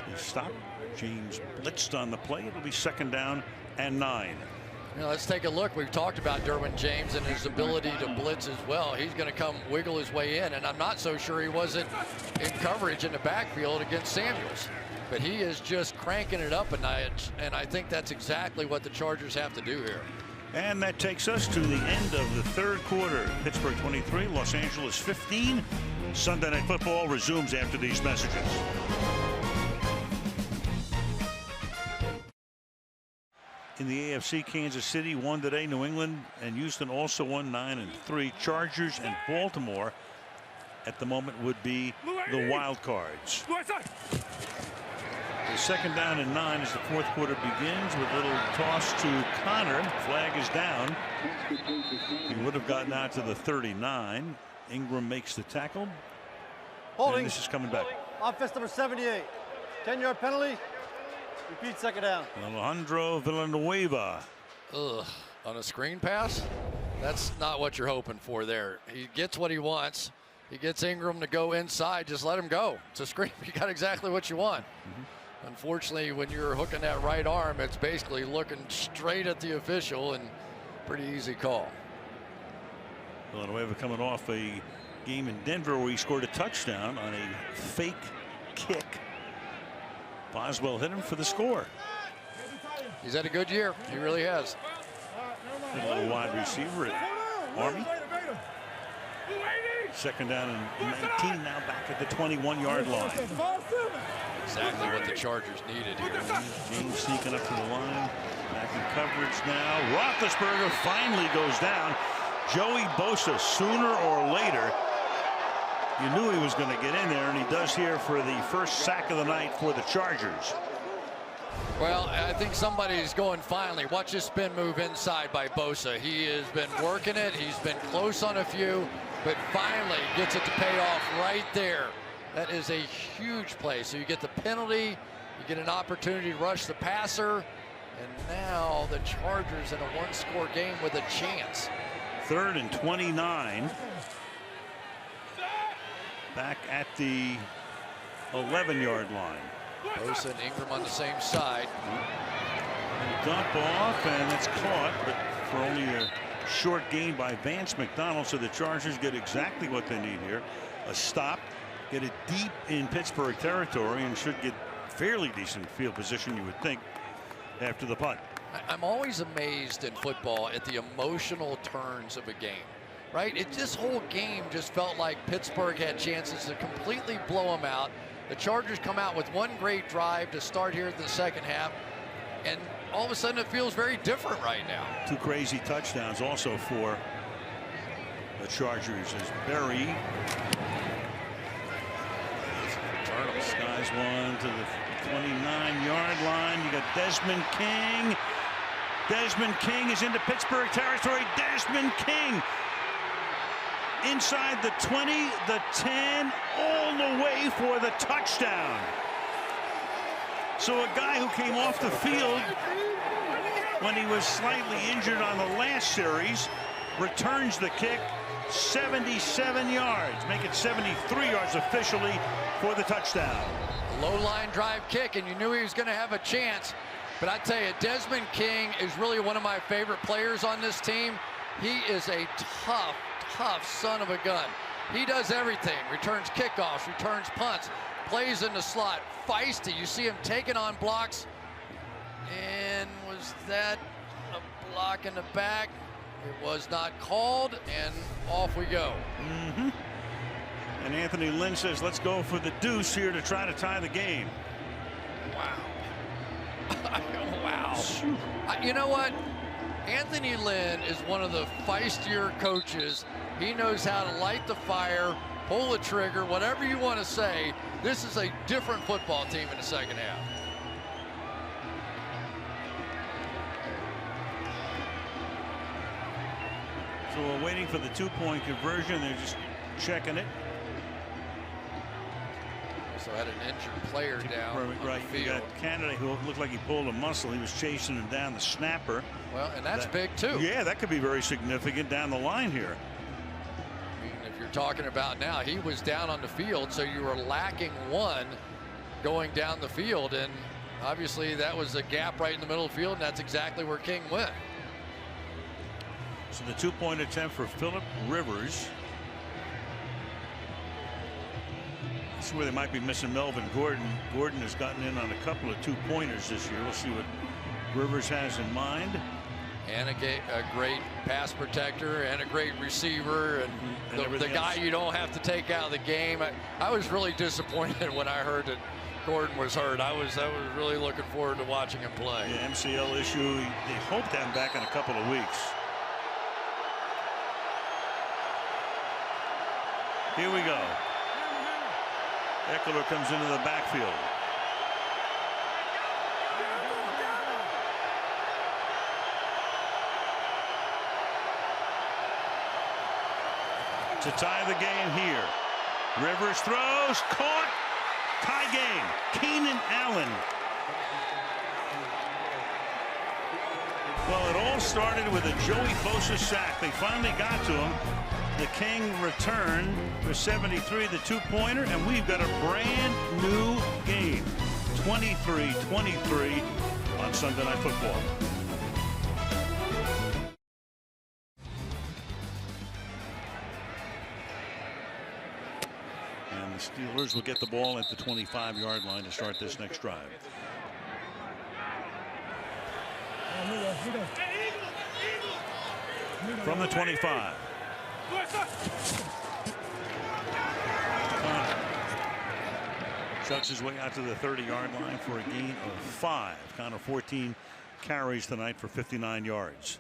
He stopped. James blitzed on the play. It'll be second down and 9. Let's take a look. We've talked about Derwin James and his ability to blitz as well. He's going to come wiggle his way in, and I'm not so sure he wasn't in coverage in the backfield against Samuels. But he is just cranking it up a notch, and I think that's exactly what the Chargers have to do here. And that takes us to the end of the third quarter. Pittsburgh 23, Los Angeles 15. Sunday Night Football resumes after these messages. In the AFC, Kansas City won today. New England and Houston also won 9-3. Chargers and Baltimore at the moment would be the wild cards. The second down and 9 as the fourth quarter begins with a little toss to Connor. Flag is down. He would have gotten out to the 39. Ingram makes the tackle. Holding. And this is coming back. Offense number 78. 10-yard penalty. Repeat second down. Alejandro Villanueva. Ugh. On a screen pass? That's not what you're hoping for there. He gets what he wants. He gets Ingram to go inside. Just let him go. It's a screen. You got exactly what you want. Unfortunately, when you're hooking that right arm, it's basically looking straight at the official, and pretty easy call. Villanueva coming off a game in Denver where he scored a touchdown on a fake kick. Boswell hit him for the score. He's had a good year. He really has. A little wide receiver at Army. Second down and 19, now back at the 21-yard line. Exactly what the Chargers needed here. James sneaking up to the line. Back in coverage now. Roethlisberger finally goes down. Joey Bosa, sooner or later, you knew he was going to get in there, and he does here for the first sack of the night for the Chargers. Well, I think somebody's going finally. Watch his spin move inside by Bosa. He has been working it. He's been close on a few, but finally gets it to pay off right there. That is a huge play. So you get the penalty, you get an opportunity to rush the passer, and now the Chargers in a one-score game with a chance. 3rd and 29. Back at the 11-yard line. Bosa and Ingram on the same side. And dump off, and it's caught, but for only a short gain by Vance McDonald. So the Chargers get exactly what they need here. A stop, get it deep in Pittsburgh territory, and should get fairly decent field position, you would think, after the punt. I'm always amazed in football at the emotional turns of a game. Right? This whole game just felt like Pittsburgh had chances to completely blow them out. The Chargers come out with one great drive to start here in the second half, and all of a sudden it feels very different right now. 2 crazy touchdowns also for the Chargers as Berry skies one to the 29-yard line. You got Desmond King. Desmond King is into Pittsburgh territory. Desmond King inside the 20, the 10, all the way for the touchdown. So a guy who came off the field when he was slightly injured on the last series returns the kick 77 yards, make it 73 yards officially for the touchdown. Low line drive kick, and you knew he was going to have a chance. But I tell you, Desmond King is really one of my favorite players on this team. He is a tough son of a gun. He does everything. Returns kickoffs, returns punts, plays in the slot, feisty. You see him taking on blocks. And was that a block in the back? It was not called, and off we go. And Anthony Lynn says, let's go for the deuce here to try to tie the game. Wow. Wow. You know what? Anthony Lynn is one of the feistier coaches. He knows how to light the fire, pull the trigger, whatever you want to say. This is a different football team in the second half. So we're waiting for the two-point conversion. They're just checking it. So had an injured player down on right. the field. You got Canada who looked like he pulled a muscle. He was chasing him down, the snapper. Well, and that's big too. Yeah, that could be very significant down the line here. I mean, if you're talking about now, he was down on the field, so you were lacking one going down the field, and obviously that was a gap right in the middle of the field, and that's exactly where King went. So the two-point attempt for Philip Rivers. See where they might be missing Melvin Gordon. Gordon has gotten in on a couple of two-pointers this year. We'll see what Rivers has in mind. And a great pass protector and a great receiver, and the guy you don't have to take out of the game. I was really disappointed when I heard that Gordon was hurt. I was really looking forward to watching him play. Yeah, MCL issue. They hope to have him back in a couple of weeks. Here we go. Ekeler comes into the backfield. To tie the game here. Rivers throws, caught, tie game. Keenan Allen. Well, it all started with a Joey Bosa sack. They finally got to him. The King return for 73, the two-pointer, and we've got a brand new game. 23-23 on Sunday Night Football. And the Steelers will get the ball at the 25-yard line to start this next drive. From the 25. Chucks his way out to the 30-yard line for a gain of 5. Connor 14 carries tonight for 59 yards.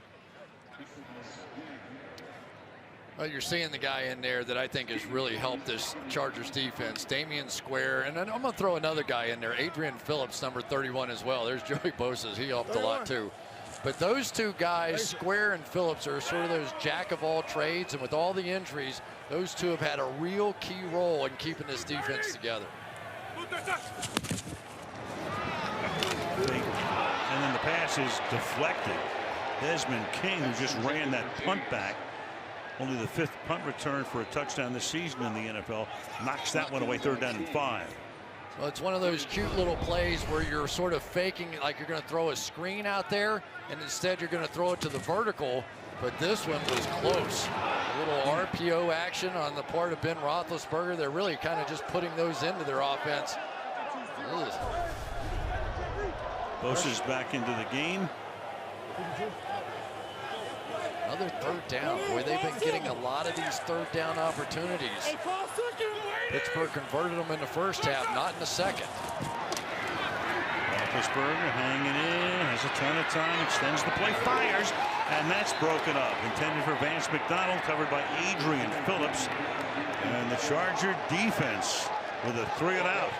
Well, you're seeing the guy in there that I think has really helped this Chargers defense, Damian Square, and then I'm going to throw another guy in there, Adrian Phillips, number 31 as well. There's Joey Bosa. He helped a lot too. But those two guys, Square and Phillips, are sort of those jack of all trades, and with all the injuries, those two have had a real key role in keeping this defense together. And then the pass is deflected. Desmond King, who just ran that punt back, only the 5th punt return for a touchdown this season in the NFL, knocks that one away, 3rd down and 5. Well, it's one of those cute little plays where you're sort of faking like you're going to throw a screen out there, and instead you're going to throw it to the vertical. But this one was close. A little RPO action on the part of Ben Roethlisberger. They're really kind of just putting those into their offense. Bosa's back into the game. Another 3rd down. Boy, they've been getting a lot of these 3rd down opportunities. Pittsburgh converted them in the first half, not in the second. Roethlisberger hanging in, has a ton of time, extends the play, fires, and that's broken up. Intended for Vance McDonald, covered by Adrian Phillips. And the Charger defense with a 3-and-out.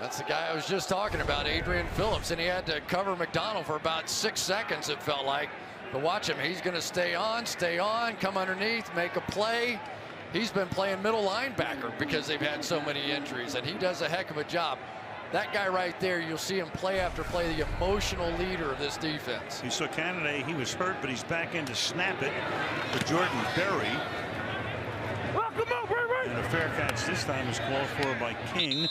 That's the guy I was just talking about, Adrian Phillips, and he had to cover McDonald for about 6 seconds, it felt like. But watch him. He's going to stay on, come underneath, make a play. He's been playing middle linebacker because they've had so many injuries, and he does a heck of a job. That guy right there, you'll see him play after play, the emotional leader of this defense. You saw Canada, he was hurt, but he's back in to snap it for Jordan Berry. And a fair catch this time is called for by King,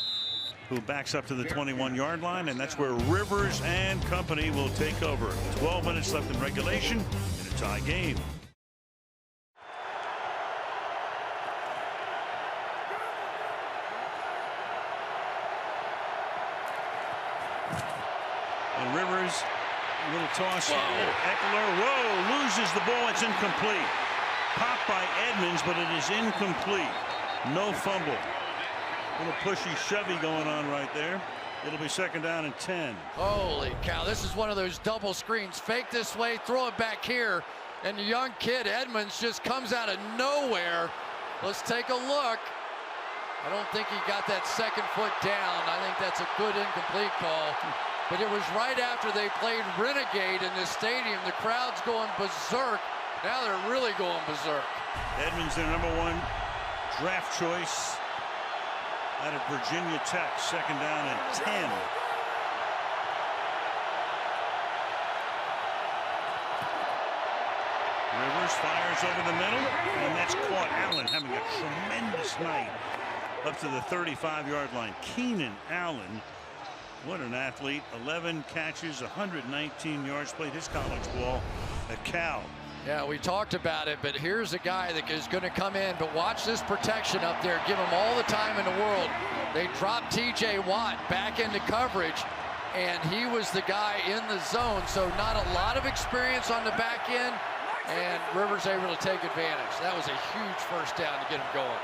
who backs up to the 21-yard line, and that's where Rivers and company will take over. 12 minutes left in regulation in a tie game. And Rivers, a little toss here. Eckler, loses the ball. It's incomplete. Popped by Edmonds, but it is incomplete. No fumble. Little pushy shovey going on right there. It'll be second down and 10. Holy cow, this is one of those double screens. Fake this way, throw it back here, and the young kid Edmonds just comes out of nowhere. Let's take a look. I don't think he got that second foot down. I think that's a good incomplete call. But it was right after they played Renegade in this stadium. The crowd's going berserk. Now they're really going berserk. Edmonds, their #1 draft choice out of Virginia Tech. Second down and 10. Rivers fires over the middle, and that's caught. Allen having a tremendous night up to the 35-yard line. Keenan Allen, what an athlete. 11 catches, 119 yards, played his college ball at Cal. Yeah, we talked about it, but here's a guy that is going to come in, but watch this protection up there. Give him all the time in the world. They dropped T.J. Watt back into coverage, and he was the guy in the zone, so not a lot of experience on the back end, and Rivers able to take advantage. That was a huge first down to get him going.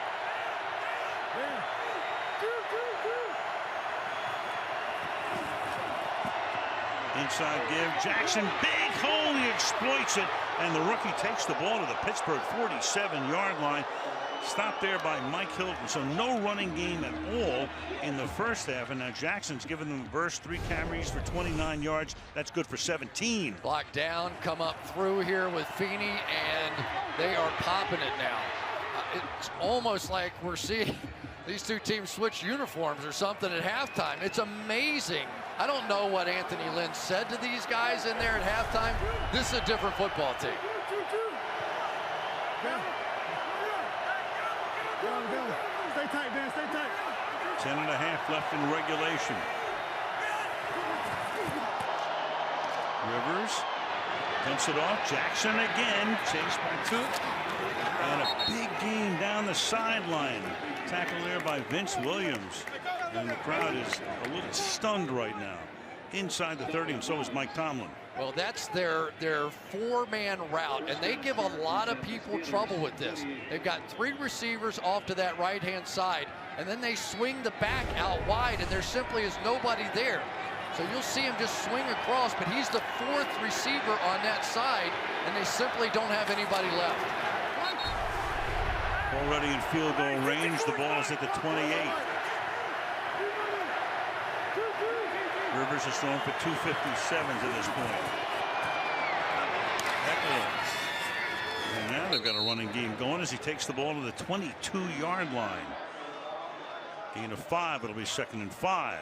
Inside give, Jackson, big hole, he exploits it, and the rookie takes the ball to the Pittsburgh 47-yard line. Stopped there by Mike Hilton, so no running game at all in the first half, and now Jackson's given them a burst, 3 carries for 29 yards. That's good for 17. Blocked down, come up through here with Feeney, and they are popping it now. It's almost like we're seeing these two teams switch uniforms or something at halftime. It's amazing. I don't know what Anthony Lynn said to these guys in there at halftime. This is a different football team. 10.5 left in regulation. Rivers dumps it off. Jackson again, chased by Cook. And a big gain down the sideline. Tackle there by Vince Williams. And the crowd is a little stunned right now. Inside the 30, and so is Mike Tomlin. Well, that's their 4-man route, and they give a lot of people trouble with this. They've got 3 receivers off to that right-hand side, and then they swing the back out wide, and there simply is nobody there. So you'll see him just swing across, but he's the 4th receiver on that side, and they simply don't have anybody left. Already in field goal range, the ball is at the 28. Rivers has thrown for 257 to this point. And now they've got a running game going as he takes the ball to the 22-yard line. Gain of 5, it'll be second and 5.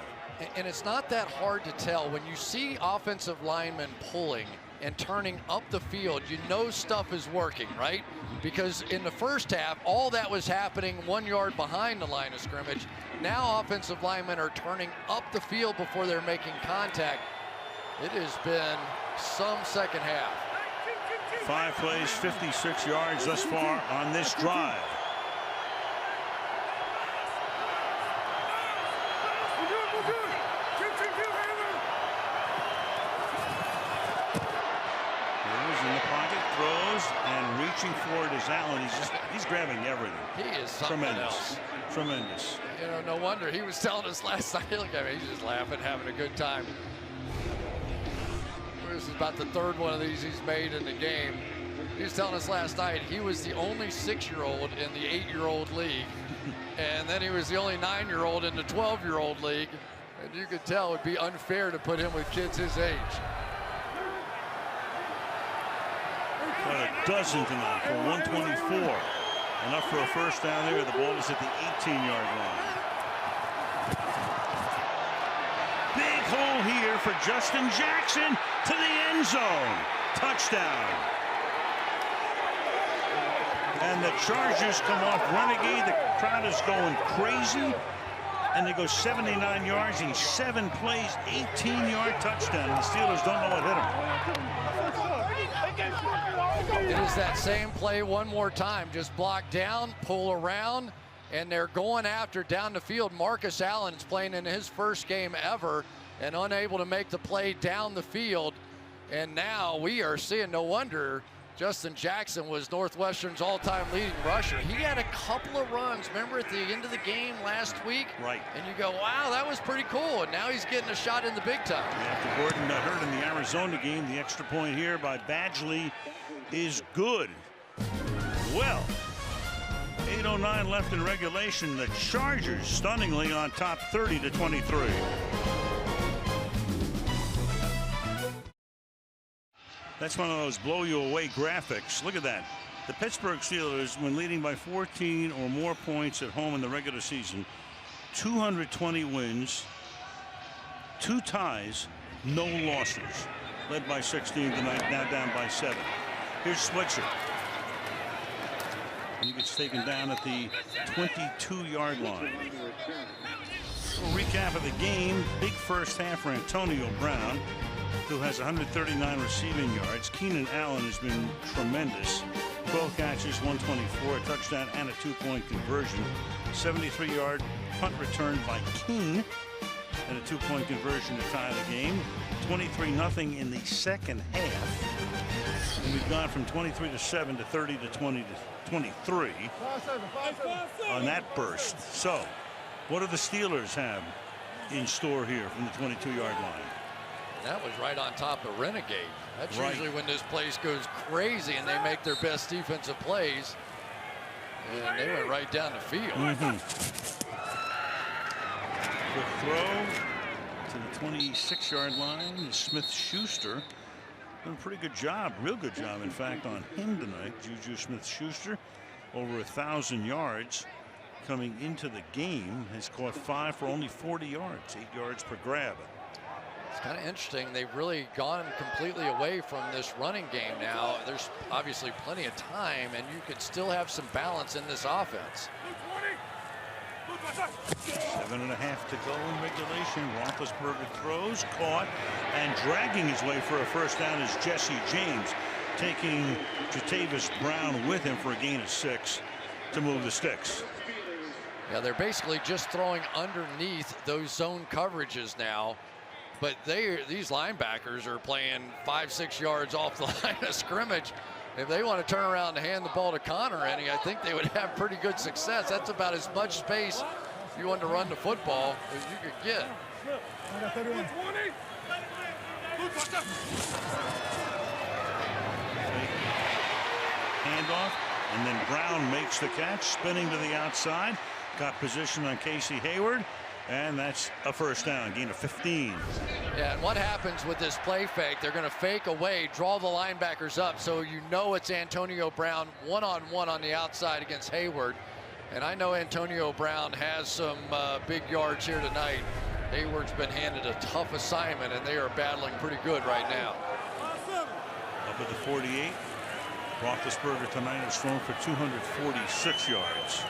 And it's not that hard to tell. When you see offensive linemen pulling and turning up the field, you know stuff is working, right? Because in the first half, all that was happening 1 yard behind the line of scrimmage. Now offensive linemen are turning up the field before they're making contact. It has been some second half. 5 plays, 56 yards thus far on this drive. And reaching for it is Allen. He's grabbing everything. He is something else. Tremendous. You know, no wonder. He was telling us last night, look at him, he's just laughing, having a good time. This is about the 3rd one of these he's made in the game. He was telling us last night he was the only 6-year-old in the 8-year-old league. And then he was the only 9-year-old in the 12-year-old league. And you could tell it would be unfair to put him with kids his age. Got a dozen tonight for 124. Enough for a first down there. The ball is at the 18-yard line. Big hole here for Justin Jackson to the end zone. Touchdown. And the Chargers come off Renegade. The crowd is going crazy. And they go 79 yards in 7 plays, 18-yard touchdown. And the Steelers don't know what hit them. It is that same play one more time. Just block down, pull around, and they're going after down the field. Marcus Allen is playing in his first game ever and unable to make the play down the field. And now we are seeing, no wonder Justin Jackson was Northwestern's all-time leading rusher. He had a couple of runs, remember, at the end of the game last week? Right. And you go, wow, that was pretty cool. And now he's getting a shot in the big time. After Gordon got hurt in the Arizona game, the extra point here by Badgley is good. Well, 8:09 left in regulation. The Chargers stunningly on top 30-23. That's one of those blow you away graphics. Look at that. The Pittsburgh Steelers, when leading by 14 or more points at home in the regular season, 220 wins, 2 ties, no losses. Led by 16 tonight, now down by 7. Here's Switzer. He gets taken down at the 22-yard line. A recap of the game. Big first half for Antonio Brown, who has 139 receiving yards. Keenan Allen has been tremendous. 12 catches, 124, a touchdown, and a 2-point conversion. 73-yard punt return by King, and a 2-point conversion to tie the game. 23-0 in the second half. And we've gone from 23-7 to 30-20 to 23 on that burst. So, what do the Steelers have in store here from the 22-yard line? That was right on top of Renegade. That's right. Usually when this place goes crazy and they make their best defensive plays. And they went right down the field. Quick throw to the 26-yard line is Smith-Schuster. Done a pretty good job, real good job, in fact, on him tonight. Juju Smith-Schuster, over 1,000 yards coming into the game. Has caught 5 for only 40 yards, 8 yards per grab. It's kind of interesting. They've really gone completely away from this running game now. There's obviously plenty of time, and you could still have some balance in this offense. 7.5 to go in regulation. Roethlisberger throws, caught, and dragging his way for a first down is Jesse James, taking Jatavis Brown with him for a gain of 6 to move the sticks. Yeah, they're basically just throwing underneath those zone coverages now. But these linebackers are playing 5-6 yards off the line of scrimmage. If they want to turn around and hand the ball to Connor Rennie, I think they would have pretty good success. That's about as much space if you want to run the football as you could get. Handoff, and then Brown makes the catch, spinning to the outside. Got position on Casey Hayward. And that's a first down, gain of 15. Yeah, and what happens with this play fake? They're going to fake away, draw the linebackers up, so you know it's Antonio Brown one-on-one on the outside against Hayward. And I know Antonio Brown has some big yards here tonight. Hayward's been handed a tough assignment, and they are battling pretty good right now. Up at the 48. Roethlisberger tonight has thrown for 246 yards.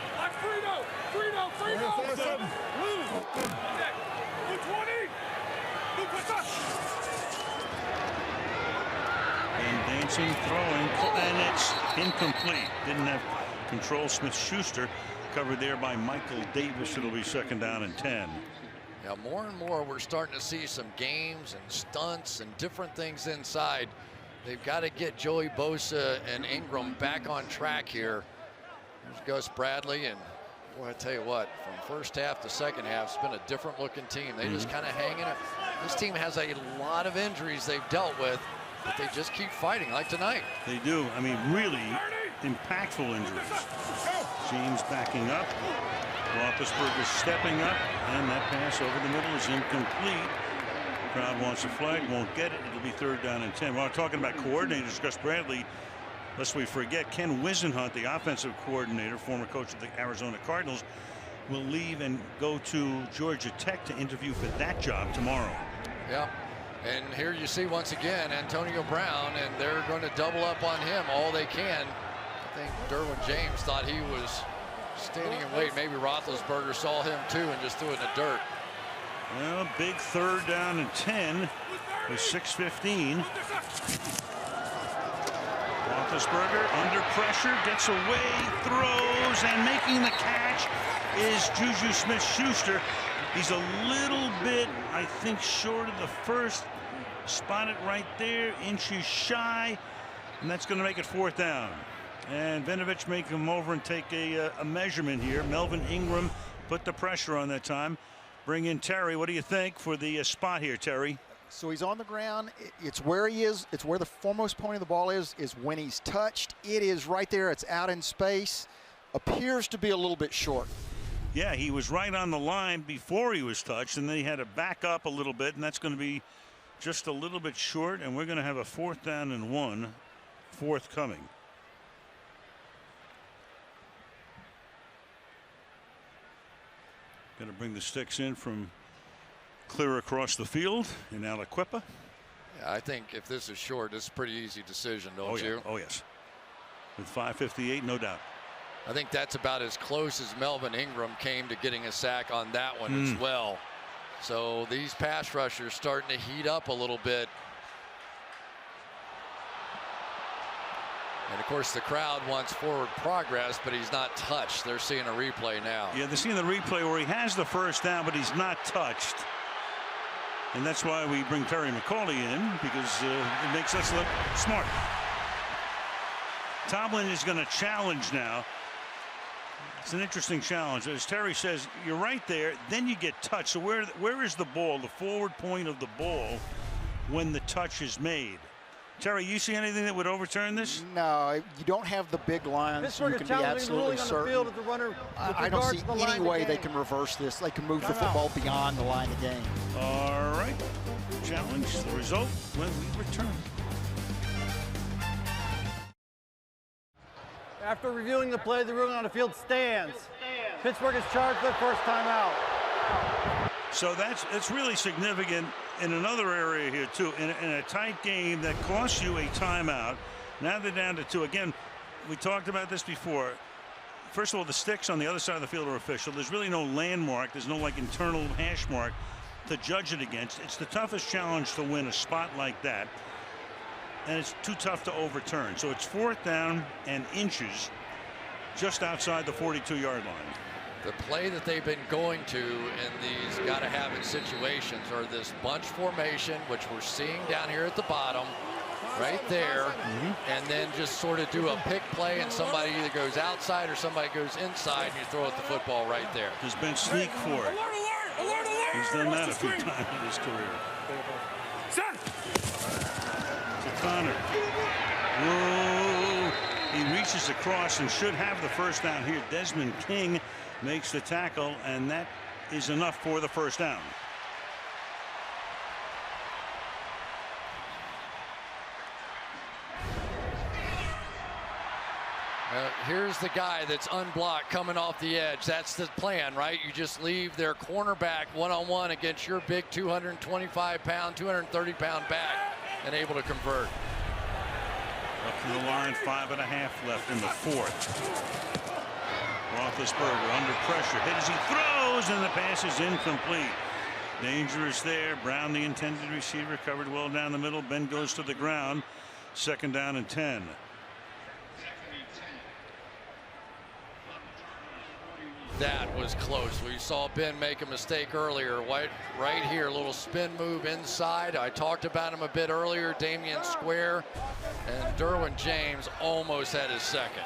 And dancing, throwing, and it's incomplete. Didn't have control. Smith-Schuster covered there by Michael Davis. It'll be second down and 10. Yeah, more and more we're starting to see some games and stunts and different things inside. They've got to get Joey Bosa and Ingram back on track here. There's Gus Bradley, and boy, I tell you what, from first half to second half, it's been a different looking team. They just kind of hanging it. This team has a lot of injuries they've dealt with, but they just keep fighting like tonight. They do. I mean, really impactful injuries. James backing up. Roethlisberger stepping up, and that pass over the middle is incomplete. Crowd wants a flag, won't get it. It'll be third down and 10. While we're talking about coordinators, Gus Bradley Lest we forget, Ken Whisenhunt, the offensive coordinator, former coach of the Arizona Cardinals, will leave and go to Georgia Tech to interview for that job tomorrow. Yeah. And here you see once again Antonio Brown, and they're going to double up on him all they can. I think Derwin James thought he was standing in wait. Maybe Roethlisberger saw him too and just threw it in the dirt. Well, big 3rd down and 10 with 6:15. Roethlisberger under pressure, gets away, throws, and making the catch is Juju Smith-Schuster. He's a little bit, I think, short of the first. Spot it right there, inches shy, and that's going to make it 4th down. And Vinovich make him over and take a measurement here. Melvin Ingram put the pressure on that time. Bring in Terry. What do you think for the spot here, Terry? So he's on the ground. It's where he is. It's where the foremost point of the ball is when he's touched. It is right there. It's out in space. Appears to be a little bit short. Yeah, he was right on the line before he was touched, and then he had to back up a little bit, and that's going to be just a little bit short, and we're going to have a 4th down and 1 forthcoming. Going to bring the sticks in from clear across the field in Aliquippa. Yeah, I think if this is short, it's a pretty easy decision, don't you? Oh, yes. With 5:58, no doubt. I think that's about as close as Melvin Ingram came to getting a sack on that one as well. So these pass rushers starting to heat up a little bit. And of course the crowd wants forward progress, but he's not touched. They're seeing a replay now. Yeah, they're seeing the replay where he has the 1st down, but he's not touched. And that's why we bring Terry McCauley in, because it makes us look smart. Tomlin is going to challenge now. It's an interesting challenge. As Terry says, you're right there, then you get touched. So where is the ball, the forward point of the ball, when the touch is made? Terry, you see anything that would overturn this? No, you don't have the big lines. You can be absolutely certain. I don't see any way they can reverse this. They can move the football beyond the line of game. All right. Challenge, the result when we return. After reviewing the play, the ruling on the field stands. Pittsburgh is charged for the first time out. So that's really significant in another area here too. In a tight game that costs you a timeout. Now they're down to 2. Again, we talked about this before. First of all, the sticks on the other side of the field are official. There's really no landmark. There's no like internal hash mark to judge it against. It's the toughest challenge to win a spot like that. And it's too tough to overturn. So it's 4th down and inches just outside the 42-yard line. The play that they've been going to in these gotta have it situations are this bunch formation, which we're seeing down here at the bottom right there, and then just sort of do a pick play and somebody either goes outside or somebody goes inside and you throw it the football right there. There's been sneak for it. He's done that a few times in his career. To Connor. Whoa. He reaches across and should have the 1st down here. Desmond King makes the tackle, and that is enough for the 1st down. Here's the guy that's unblocked coming off the edge. That's the plan, right? You just leave their cornerback one-on-one against your big 225-pound, 230-pound back and able to convert. Up to the line, 5.5 left in the 4th. Roethlisberger under pressure, hit as he throws, and the pass is incomplete. Dangerous there. Brown, the intended receiver, covered well down the middle. Ben goes to the ground. 2nd down and 10. That was close. We saw Ben make a mistake earlier. Right here, a little spin move inside. I talked about him a bit earlier. Damian Square and Derwin James almost had his 2nd.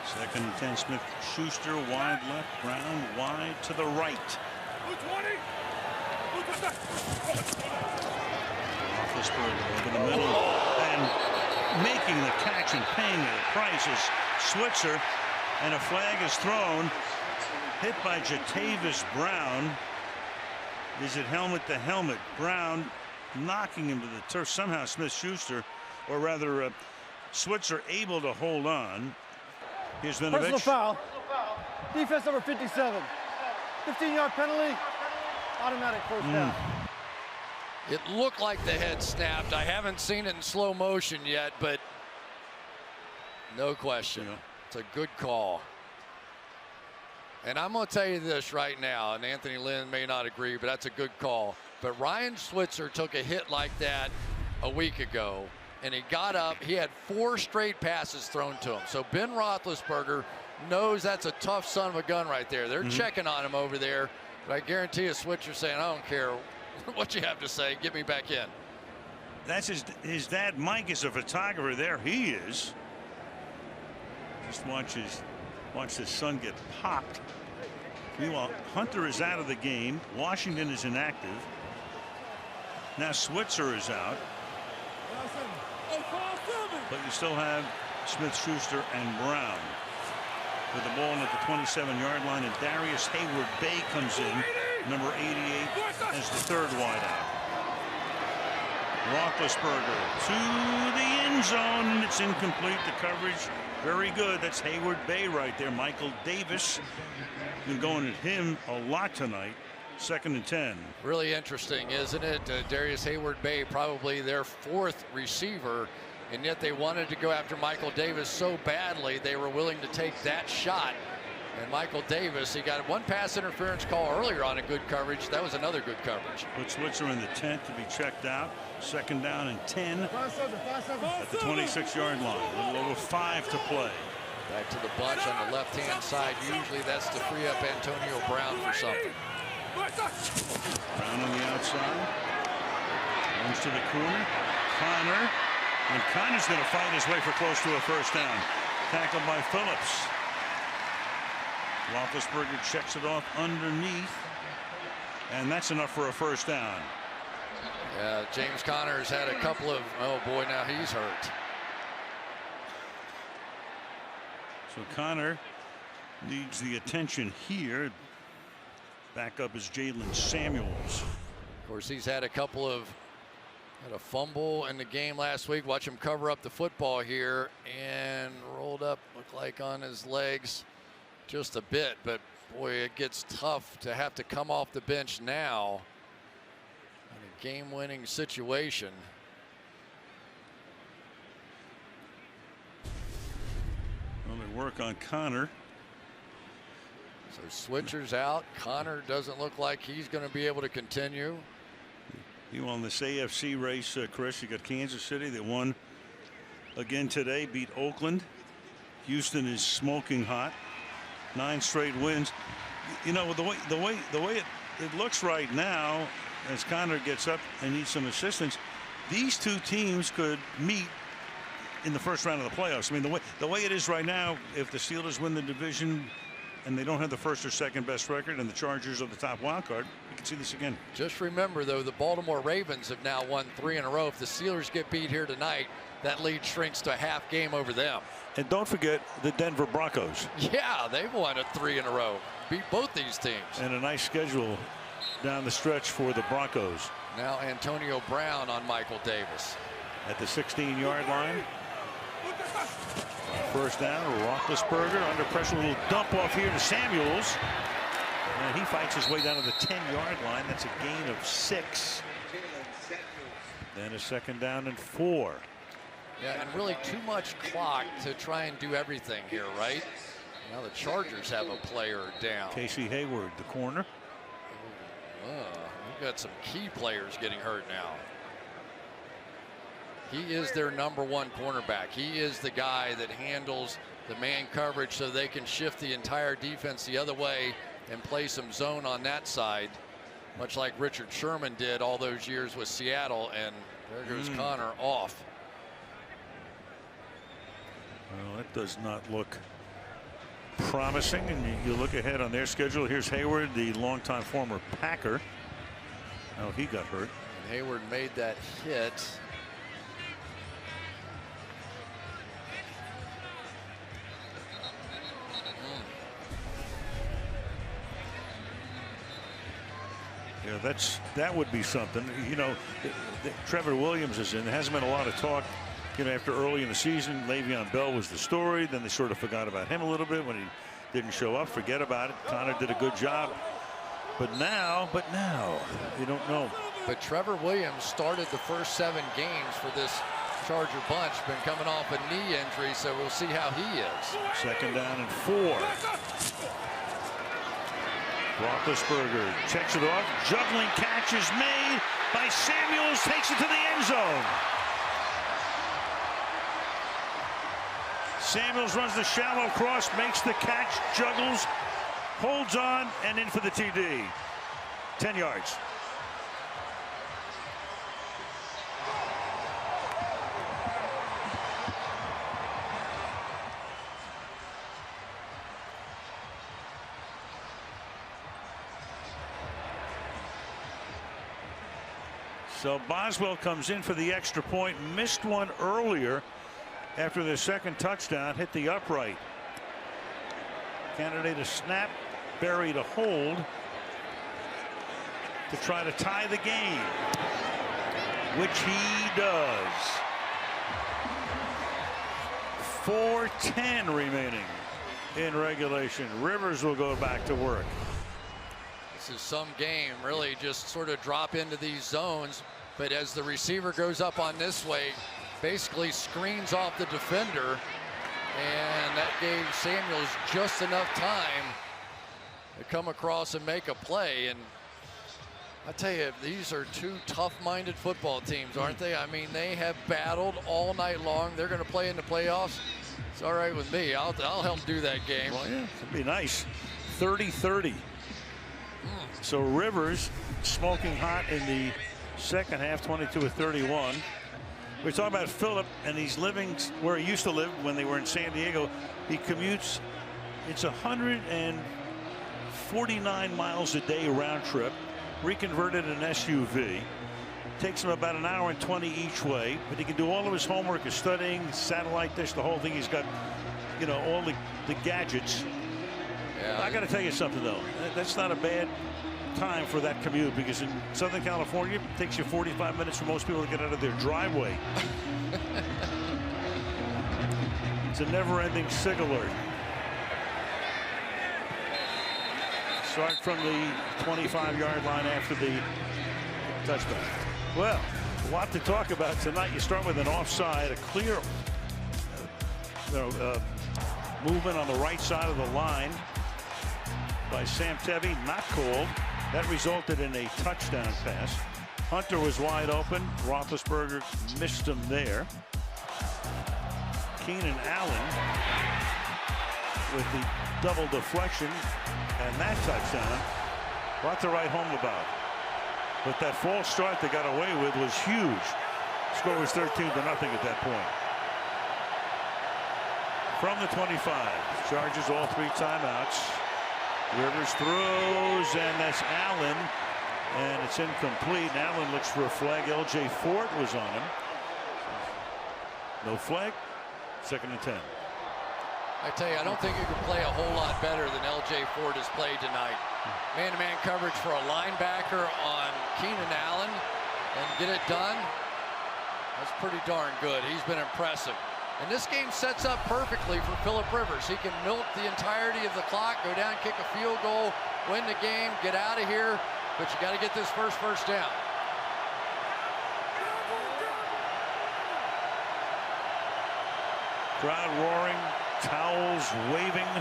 2nd and 10. Smith-Schuster wide left. Brown wide to the right. Roethlisberger over the middle and making the catch and paying the price is Switzer. And a flag is thrown. Hit by Jatavis Brown. Is it helmet to helmet? Brown knocking him to the turf. Somehow Smith-Schuster, or rather Switzer able to hold on. Here's Personal Vinovich. foul. Defense number 57. 15-yard penalty. Automatic first down. It looked like the head snapped. I haven't seen it in slow motion yet, but no question. It's a good call. And I'm going to tell you this right now, and Anthony Lynn may not agree, but that's a good call. But Ryan Switzer took a hit like that a week ago, and he got up. He had 4 straight passes thrown to him. So Ben Roethlisberger knows that's a tough son of a gun right there. They're checking on him over there, but I guarantee you Switzer's saying, I don't care what you have to say, get me back in. That's his dad, Mike, is a photographer there. He is. Just watch his son get popped. Meanwhile, Hunter is out of the game. Washington is inactive. Now Switzer is out. But you still have Smith-Schuster and Brown with the ball at the 27-yard line, and Darius Hayward-Bay comes in, number 88, as the third wideout. Roethlisberger to the end zone, and it's incomplete. The coverage very good. That's Hayward-Bay right there. Michael Davis been going at him a lot tonight. 2nd and 10. Really interesting, isn't it? Darius Hayward-Bay, probably their 4th receiver, and yet they wanted to go after Michael Davis so badly they were willing to take that shot. And Michael Davis, he got 1 pass interference call earlier on a good coverage. That was another good coverage. Put Switzer in the 10th to be checked out. 2nd down and 10 at the 26-yard line. A little over 5 to play. Back to the bunch on the left-hand side. Usually that's to free up Antonio Brown for something. Brown on the outside. Runs to the corner. Connor. And Connor's going to fight his way for close to a first down. Tackled by Phillips. Roethlisberger checks it off underneath. And that's enough for a first down. Yeah, James Conner's had a couple of, oh boy, now he's hurt. So Connor needs the attention here. Back up is Jalen Samuels. Of course, he's had a couple of, had a fumble in the game last week. Watch him cover up the football here and rolled up, looked like on his legs just a bit. But boy, it gets tough to have to come off the bench now in a game-winning situation. Well, they work on Connor. So Switzer's out. Connor doesn't look like he's going to be able to continue. You won this AFC race, Chris. You got Kansas City that won again today, beat Oakland. Houston is smoking hot. 9 straight wins. You know, the way it looks right now, as Connor gets up and needs some assistance, these 2 teams could meet in the first round of the playoffs. I mean, the way it is right now, if the Steelers win the division and they don't have the 1st or 2nd best record and the Chargers are the top wild card, we can see this again. Just remember, though, the Baltimore Ravens have now won 3 in a row. If the Steelers get beat here tonight, that lead shrinks to a half game over them. And don't forget the Denver Broncos. Yeah, they've won 3 in a row. Beat both these teams. And a nice schedule down the stretch for the Broncos. Now Antonio Brown on Michael Davis. At the 16-yard line. First down, Roethlisberger under pressure. A little dump off here to Samuels. And he fights his way down to the 10-yard line. That's a gain of 6. Then a 2nd down and 4. Yeah, and really too much clock to try and do everything here, right? Now the Chargers have a player down. Casey Hayward, the corner. We've got some key players getting hurt now. He is their #1 cornerback. He is the guy that handles the man coverage so they can shift the entire defense the other way and play some zone on that side, much like Richard Sherman did all those years with Seattle. And there goes Connor off. Well, that does not look promising. And you look ahead on their schedule. Here's Hayward, the longtime former Packer. Oh, he got hurt. And Hayward made that hit. Yeah, that would be something. You know, Trevor Williams is in. There hasn't been a lot of talk You know, after early in the season, Le'Veon Bell was the story. Then they sort of forgot about him a little bit when he didn't show up. Forget about it. Connor did a good job. But now, you don't know. But Trevor Williams started the first 7 games for this Charger bunch. Been coming off a knee injury, so we'll see how he is. 2nd down and 4. Roethlisberger checks it off. Juggling catch is made by Samuels. Takes it to the end zone. Samuels runs the shallow cross, makes the catch, juggles, holds on, and in for the TD. 10 yards. So Boswell comes in for the extra point. Missed one earlier after the 2nd touchdown. Hit the upright. Candidate a snap. Berry to hold to try to tie the game, which he does. 4:10 remaining in regulation. Rivers will go back to work. This is some game, really just sort of drop into these zones. But as the receiver goes up on this way, basically screens off the defender. And that gave Samuels just enough time to come across and make a play. And I tell you, these are 2 tough-minded football teams, aren't they? I mean, they have battled all night long. They're going to play in the playoffs. It's all right with me. I'll help do that game. Well, yeah, it'd be nice. 30-30. So Rivers smoking hot in the 2nd half, 22-31. We're talking about Phillip, and he's living where he used to live when they were in San Diego. He commutes. It's 149 miles a day round trip. Reconverted an SUV. Takes him about 1 hour and 20 each way. But he can do all of his homework, his studying, satellite dish, the whole thing. He's got, you know, all the gadgets. Yeah. I got to tell you something, though. That's not a bad time for that commute, because in Southern California it takes you 45 minutes for most people to get out of their driveway. It's a never-ending SIG alert. Start from the 25-yard line after the touchdown. Well, a lot to talk about tonight. You start with an offside, a clear movement on the right side of the line by Sam Tevi, not called. That resulted in a touchdown pass. Hunter was wide open. Roethlisberger missed him there. Keenan Allen with the double deflection, and that touchdown, a lot to write home about. But that false start they got away with was huge. Score was 13-0 at that point. From the 25, Chargers all 3 timeouts. Rivers throws, and that's Allen, and it's incomplete. Allen looks for a flag. L.J. Fort was on him. No flag. 2nd and 10. I tell you, I don't think you can play a whole lot better than L.J. Fort has played tonight. Man-to-man coverage for a linebacker on Keenan Allen and get it done. That's pretty darn good. He's been impressive. And this game sets up perfectly for Phillip Rivers. He can milk the entirety of the clock, go down, kick a field goal, win the game, get out of here. But you got to get this first down. Crowd roaring, towels waving.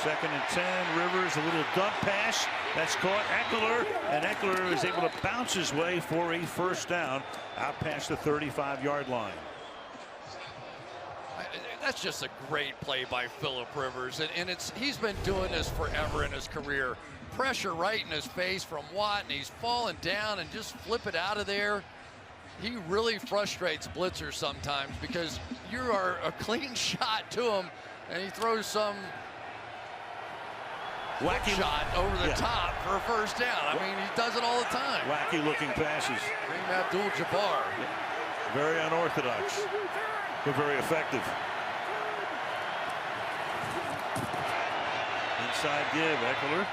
2nd and 10. Rivers, a little dump pass. That's caught. Eckler, and Eckler is able to bounce his way for a 1st down out past the 35-yard line. That's just a great play by Phillip Rivers, and he's been doing this forever in his career. Pressure right in his face from Watt, and he's falling down and just flip it out of there. He really frustrates blitzers sometimes because you are a clean shot to him, and he throws some wacky shot over the top for a 1st down. I mean, he does it all the time. Wacky looking passes. Kareem Abdul-Jabbar. Very unorthodox, but very effective. Inside give, Eckler.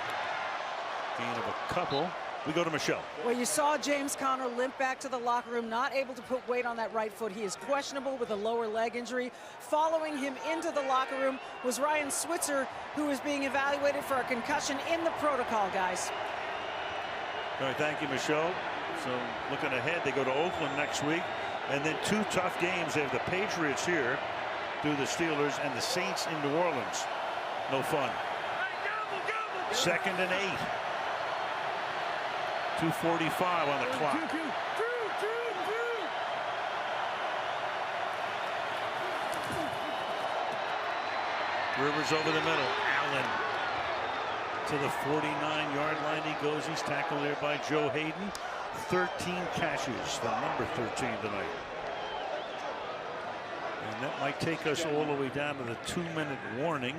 Gain of a couple. We go to Michelle. Well, you saw James Conner limp back to the locker room, not able to put weight on that right foot. He is questionable with a lower leg injury. Following him into the locker room was Ryan Switzer, who is being evaluated for a concussion in the protocol, guys. All right, thank you, Michelle. So looking ahead, they go to Oakland next week, and then 2 tough games. They have the Patriots here, do the Steelers, and the Saints in New Orleans. No fun. 2nd and 8. 2:45 on the clock. Rivers over the middle. Allen to the 49-yard line he goes. He's tackled there by Joe Hayden. 13 catches, the number 13 tonight. And that might take us all the way down to the 2-minute warning.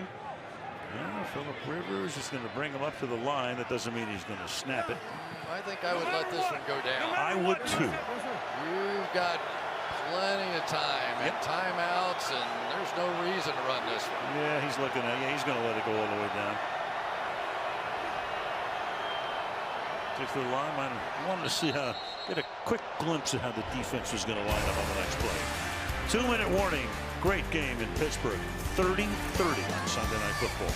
Well, Philip Rivers is going to bring him up to the line. That doesn't mean he's going to snap it. I think I would let this one go down. I would too. You've got plenty of time and timeouts, and there's no reason to run this one. Yeah, he's looking at it. Yeah, he's going to let it go all the way down. Takes the line. I wanted to see get a quick glimpse of how the defense was going to line up on the next play. 2-minute warning. Great game in Pittsburgh. 30-30 on Sunday Night Football.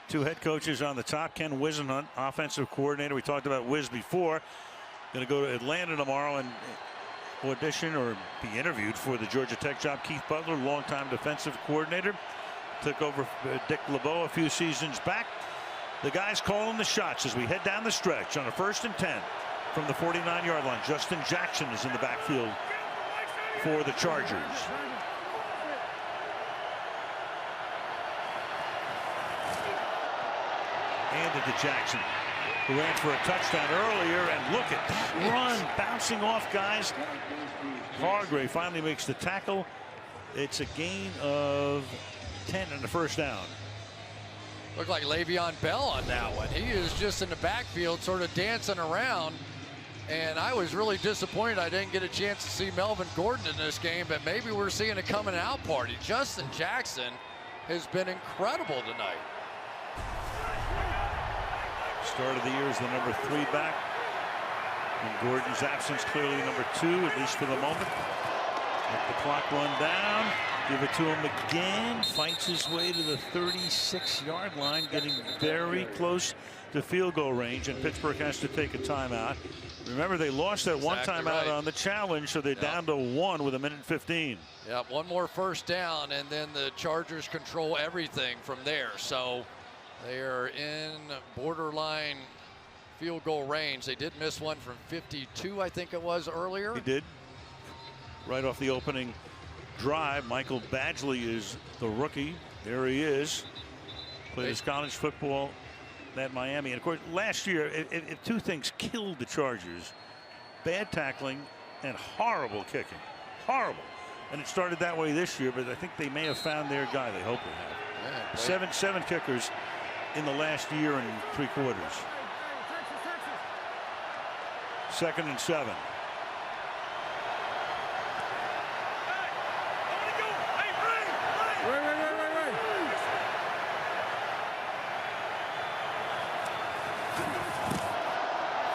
Two head coaches on the top. Ken Whisenhunt, offensive coordinator. We talked about Wiz before. Going to go to Atlanta tomorrow and audition or be interviewed for the Georgia Tech job. Keith Butler, longtime defensive coordinator, took over Dick LeBeau a few seasons back. The guys calling the shots as we head down the stretch on a 1st and 10 from the 49-yard line. Justin Jackson is in the backfield for the Chargers. Handed to Jackson, who ran for a touchdown earlier, and look at that run, bouncing off guys. Hargrave finally makes the tackle. It's a gain of 10 and the 1st down. Looked like Le'Veon Bell on that one. He is just in the backfield sort of dancing around, and I was really disappointed I didn't get a chance to see Melvin Gordon in this game, but maybe we're seeing a coming out party. Justin Jackson has been incredible tonight. Start of the year is the number 3 back. In Gordon's absence, clearly number 2, at least for the moment. Let the clock run down. Give it to him again. Fights his way to the 36-yard line, getting very close to field goal range, and Pittsburgh has to take a timeout. Remember, they lost that one timeout on the challenge, so they're down to 1 with 1:15. Yeah, one more 1st down, and then the Chargers control everything from there. So they are in borderline field goal range. They did miss one from 52, I think it was, earlier. He did. Right off the opening drive. Michael Badgley is the rookie. There he is. Played his college football at Miami. And of course, last year, if 2 things killed the Chargers: bad tackling and horrible kicking. Horrible. And it started that way this year, but I think they may have found their guy. They hope they have. Yeah, seven kickers in the last year and 3 quarters. 2nd and 7.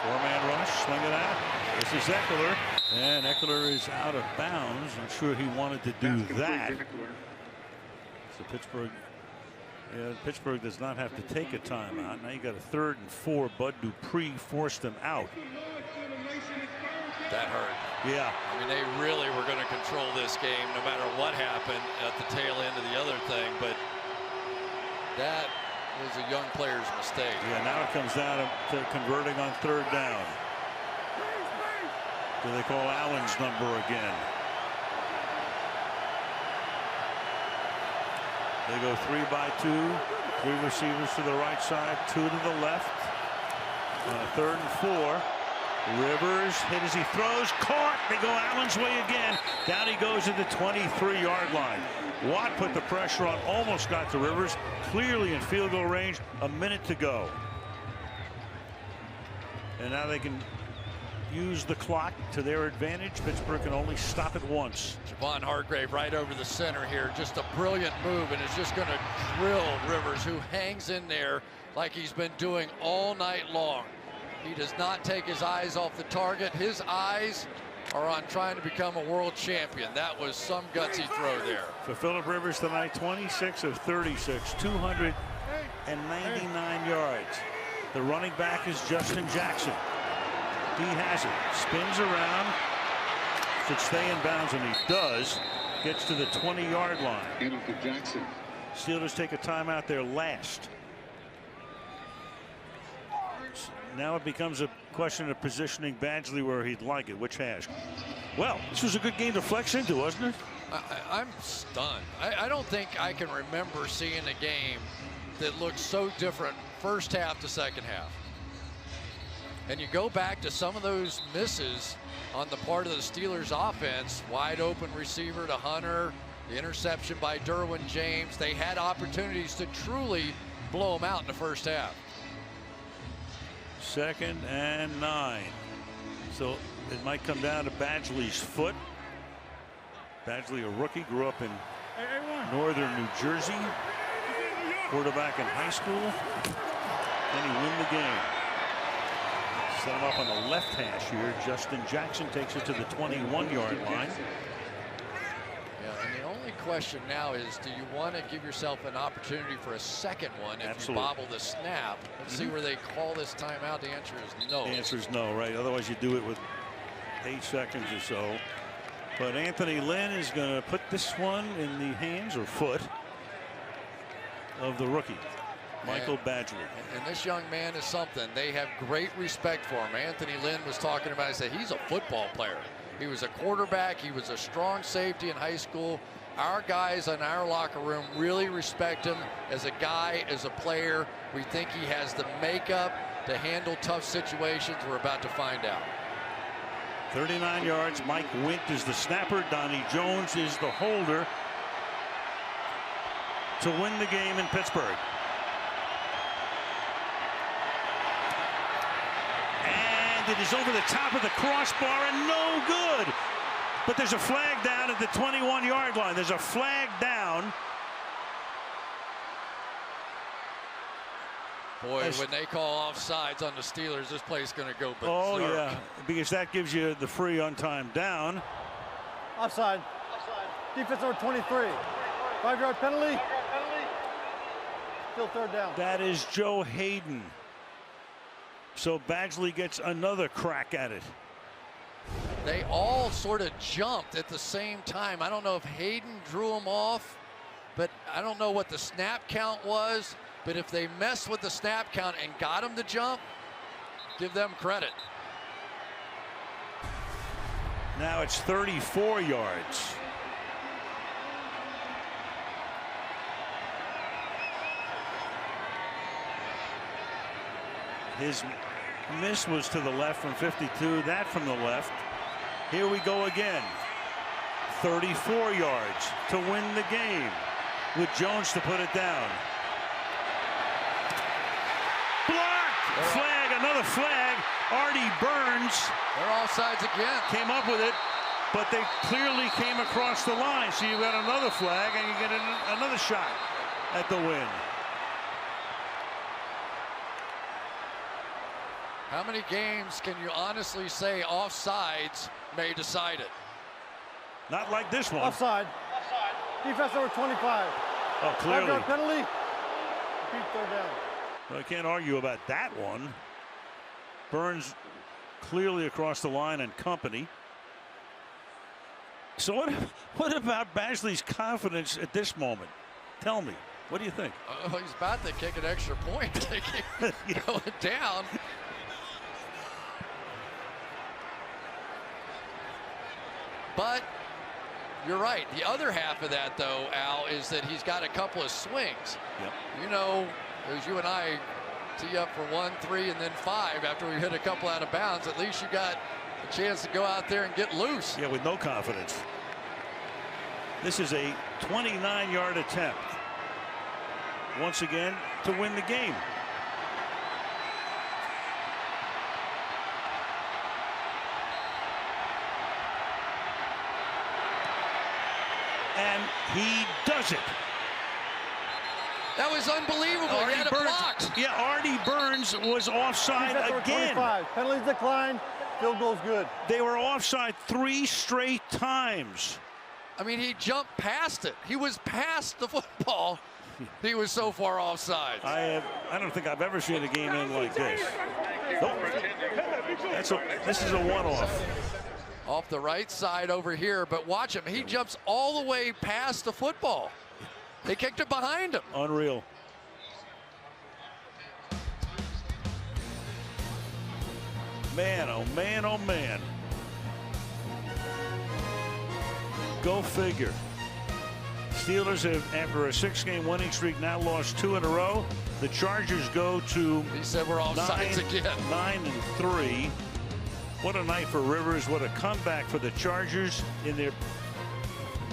Four-man rush, swing it out. This is Eckler, and Eckler is out of bounds. I'm sure he wanted to do that. So Pittsburgh does not have to take a timeout. Now you got a 3rd and 4. Bud Dupree forced him out. That hurt. Yeah. I mean, they really were going to control this game no matter what happened at the tail end of the other thing, but that was a young player's mistake. Yeah, now it comes down to converting on 3rd down. Do they call Allen's number again? They go 3 by 2. 3 receivers to the right side, 2 to the left. On a 3rd and 4. Rivers hit as he throws, caught. They go Allen's way again. Down he goes at the 23-yard line. Watt put the pressure on, almost got to Rivers. Clearly in field goal range. A minute to go. And now they can use the clock to their advantage. Pittsburgh can only stop it once. Javon Hargrave right over the center here. Just a brilliant move, and is just going to drill Rivers, who hangs in there like he's been doing all night long. He does not take his eyes off the target. His eyes are on trying to become a world champion. That was some gutsy throw there. For Philip Rivers tonight, 26 of 36, 299 yards. The running back is Justin Jackson. He has it, spins around, should stay in bounds, and he does. Gets to the 20-yard line. Jackson. Steelers take a timeout there last. Now it becomes a question of positioning Badgley where he'd like it, which has. Well, this was a good game to flex into, wasn't it? I'm stunned. I don't think I can remember seeing a game that looked so different first half to second half. And you go back to some of those misses on the part of the Steelers offense. Wide open receiver to Hunter, the interception by Derwin James. They had opportunities to truly blow them out in the first half. 2nd and 9. So it might come down to Badgley's foot. Badgley, a rookie, grew up in northern New Jersey. Quarterback in high school. Then he win the game. Set him up on the left hash here. Justin Jackson takes it to the 21-yard line. Yeah, and the only question now is, do you want to give yourself an opportunity for a second one if Absolutely. you bobble the snap? Let's see where they call this timeout. The answer is no. The answer is no, right? Otherwise you do it with 8 seconds or so. But Anthony Lynn is going to put this one in the hands or foot of the rookie, Michael Badgley. And this young man is something. They have great respect for him. Anthony Lynn was talking about, he said he's a football player. He was a quarterback. He was a strong safety in high school. Our guys in our locker room really respect him as a guy, as a player. We think he has the makeup to handle tough situations. We're about to find out. 39 yards. Mike Wint is the snapper. Donnie Jones is the holder to win the game in Pittsburgh. And it is over the top of the crossbar and no good. But there's a flag down at the 21-yard line. There's a flag down. Boy, when they call offsides on the Steelers, this place is going to go berserk. Oh, yeah, because that gives you the free on time down. Offside. Defense number 23. 5-yard penalty. Still 3rd down. That is Joe Hayden. So Badgley gets another crack at it. They all sort of jumped at the same time. I don't know if Hayden drew them off, but I don't know what the snap count was. But if they messed with the snap count and got him to jump, give them credit. Now it's 34 yards. His miss was to the left from 52, that from the left. Here we go again. 34 yards to win the game with Jones to put it down. Blocked! Flag, another flag. Artie Burns. They're offsides again. Came up with it, but they clearly came across the line. So you got another flag and you get another shot at the win. How many games can you honestly say offsides may decide it? Not like this one. Offside. Defense number 25. Oh, clearly. 5-yard penalty. Repeat 3rd down. Well, I can't argue about that one. Burns clearly across the line and company. So what about Badgley's confidence at this moment? Tell me. What do you think? He's about to kick an extra point. Going down. But you're right. The other half of that, though, Al, is that he's got a couple of swings. Yep. You know, as you and I tee up for 1, 3, and then 5 after we hit a couple out of bounds, at least you got a chance to go out there and get loose. Yeah, with no confidence. This is a 29-yard attempt. Once again, to win the game. and he does it. That was unbelievable. He had it blocked. Yeah, Artie Burns was offside again. 25. Penalties declined. Field goal's good. They were offside 3 straight times. I mean, he jumped past it. He was past the football. He was so far offside. I don't think I've ever seen a game end like this. Nope. This is a one-off. Off the right side over here, but watch him. He jumps all the way past the football. They kicked it behind him. Unreal. Man, oh man, oh man. Go figure. Steelers have, after a 6-game winning streak, now lost 2 in a row. The Chargers go to He said we're offsides again. 9-3. What a night for Rivers. What a comeback for the Chargers in their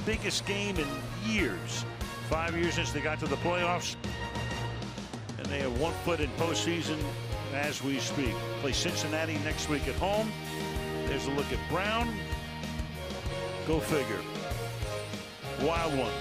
biggest game in years. 5 years since they got to the playoffs. And they have 1 foot in postseason as we speak. Play Cincinnati next week at home. There's a look at Brown. Go figure. Wild one.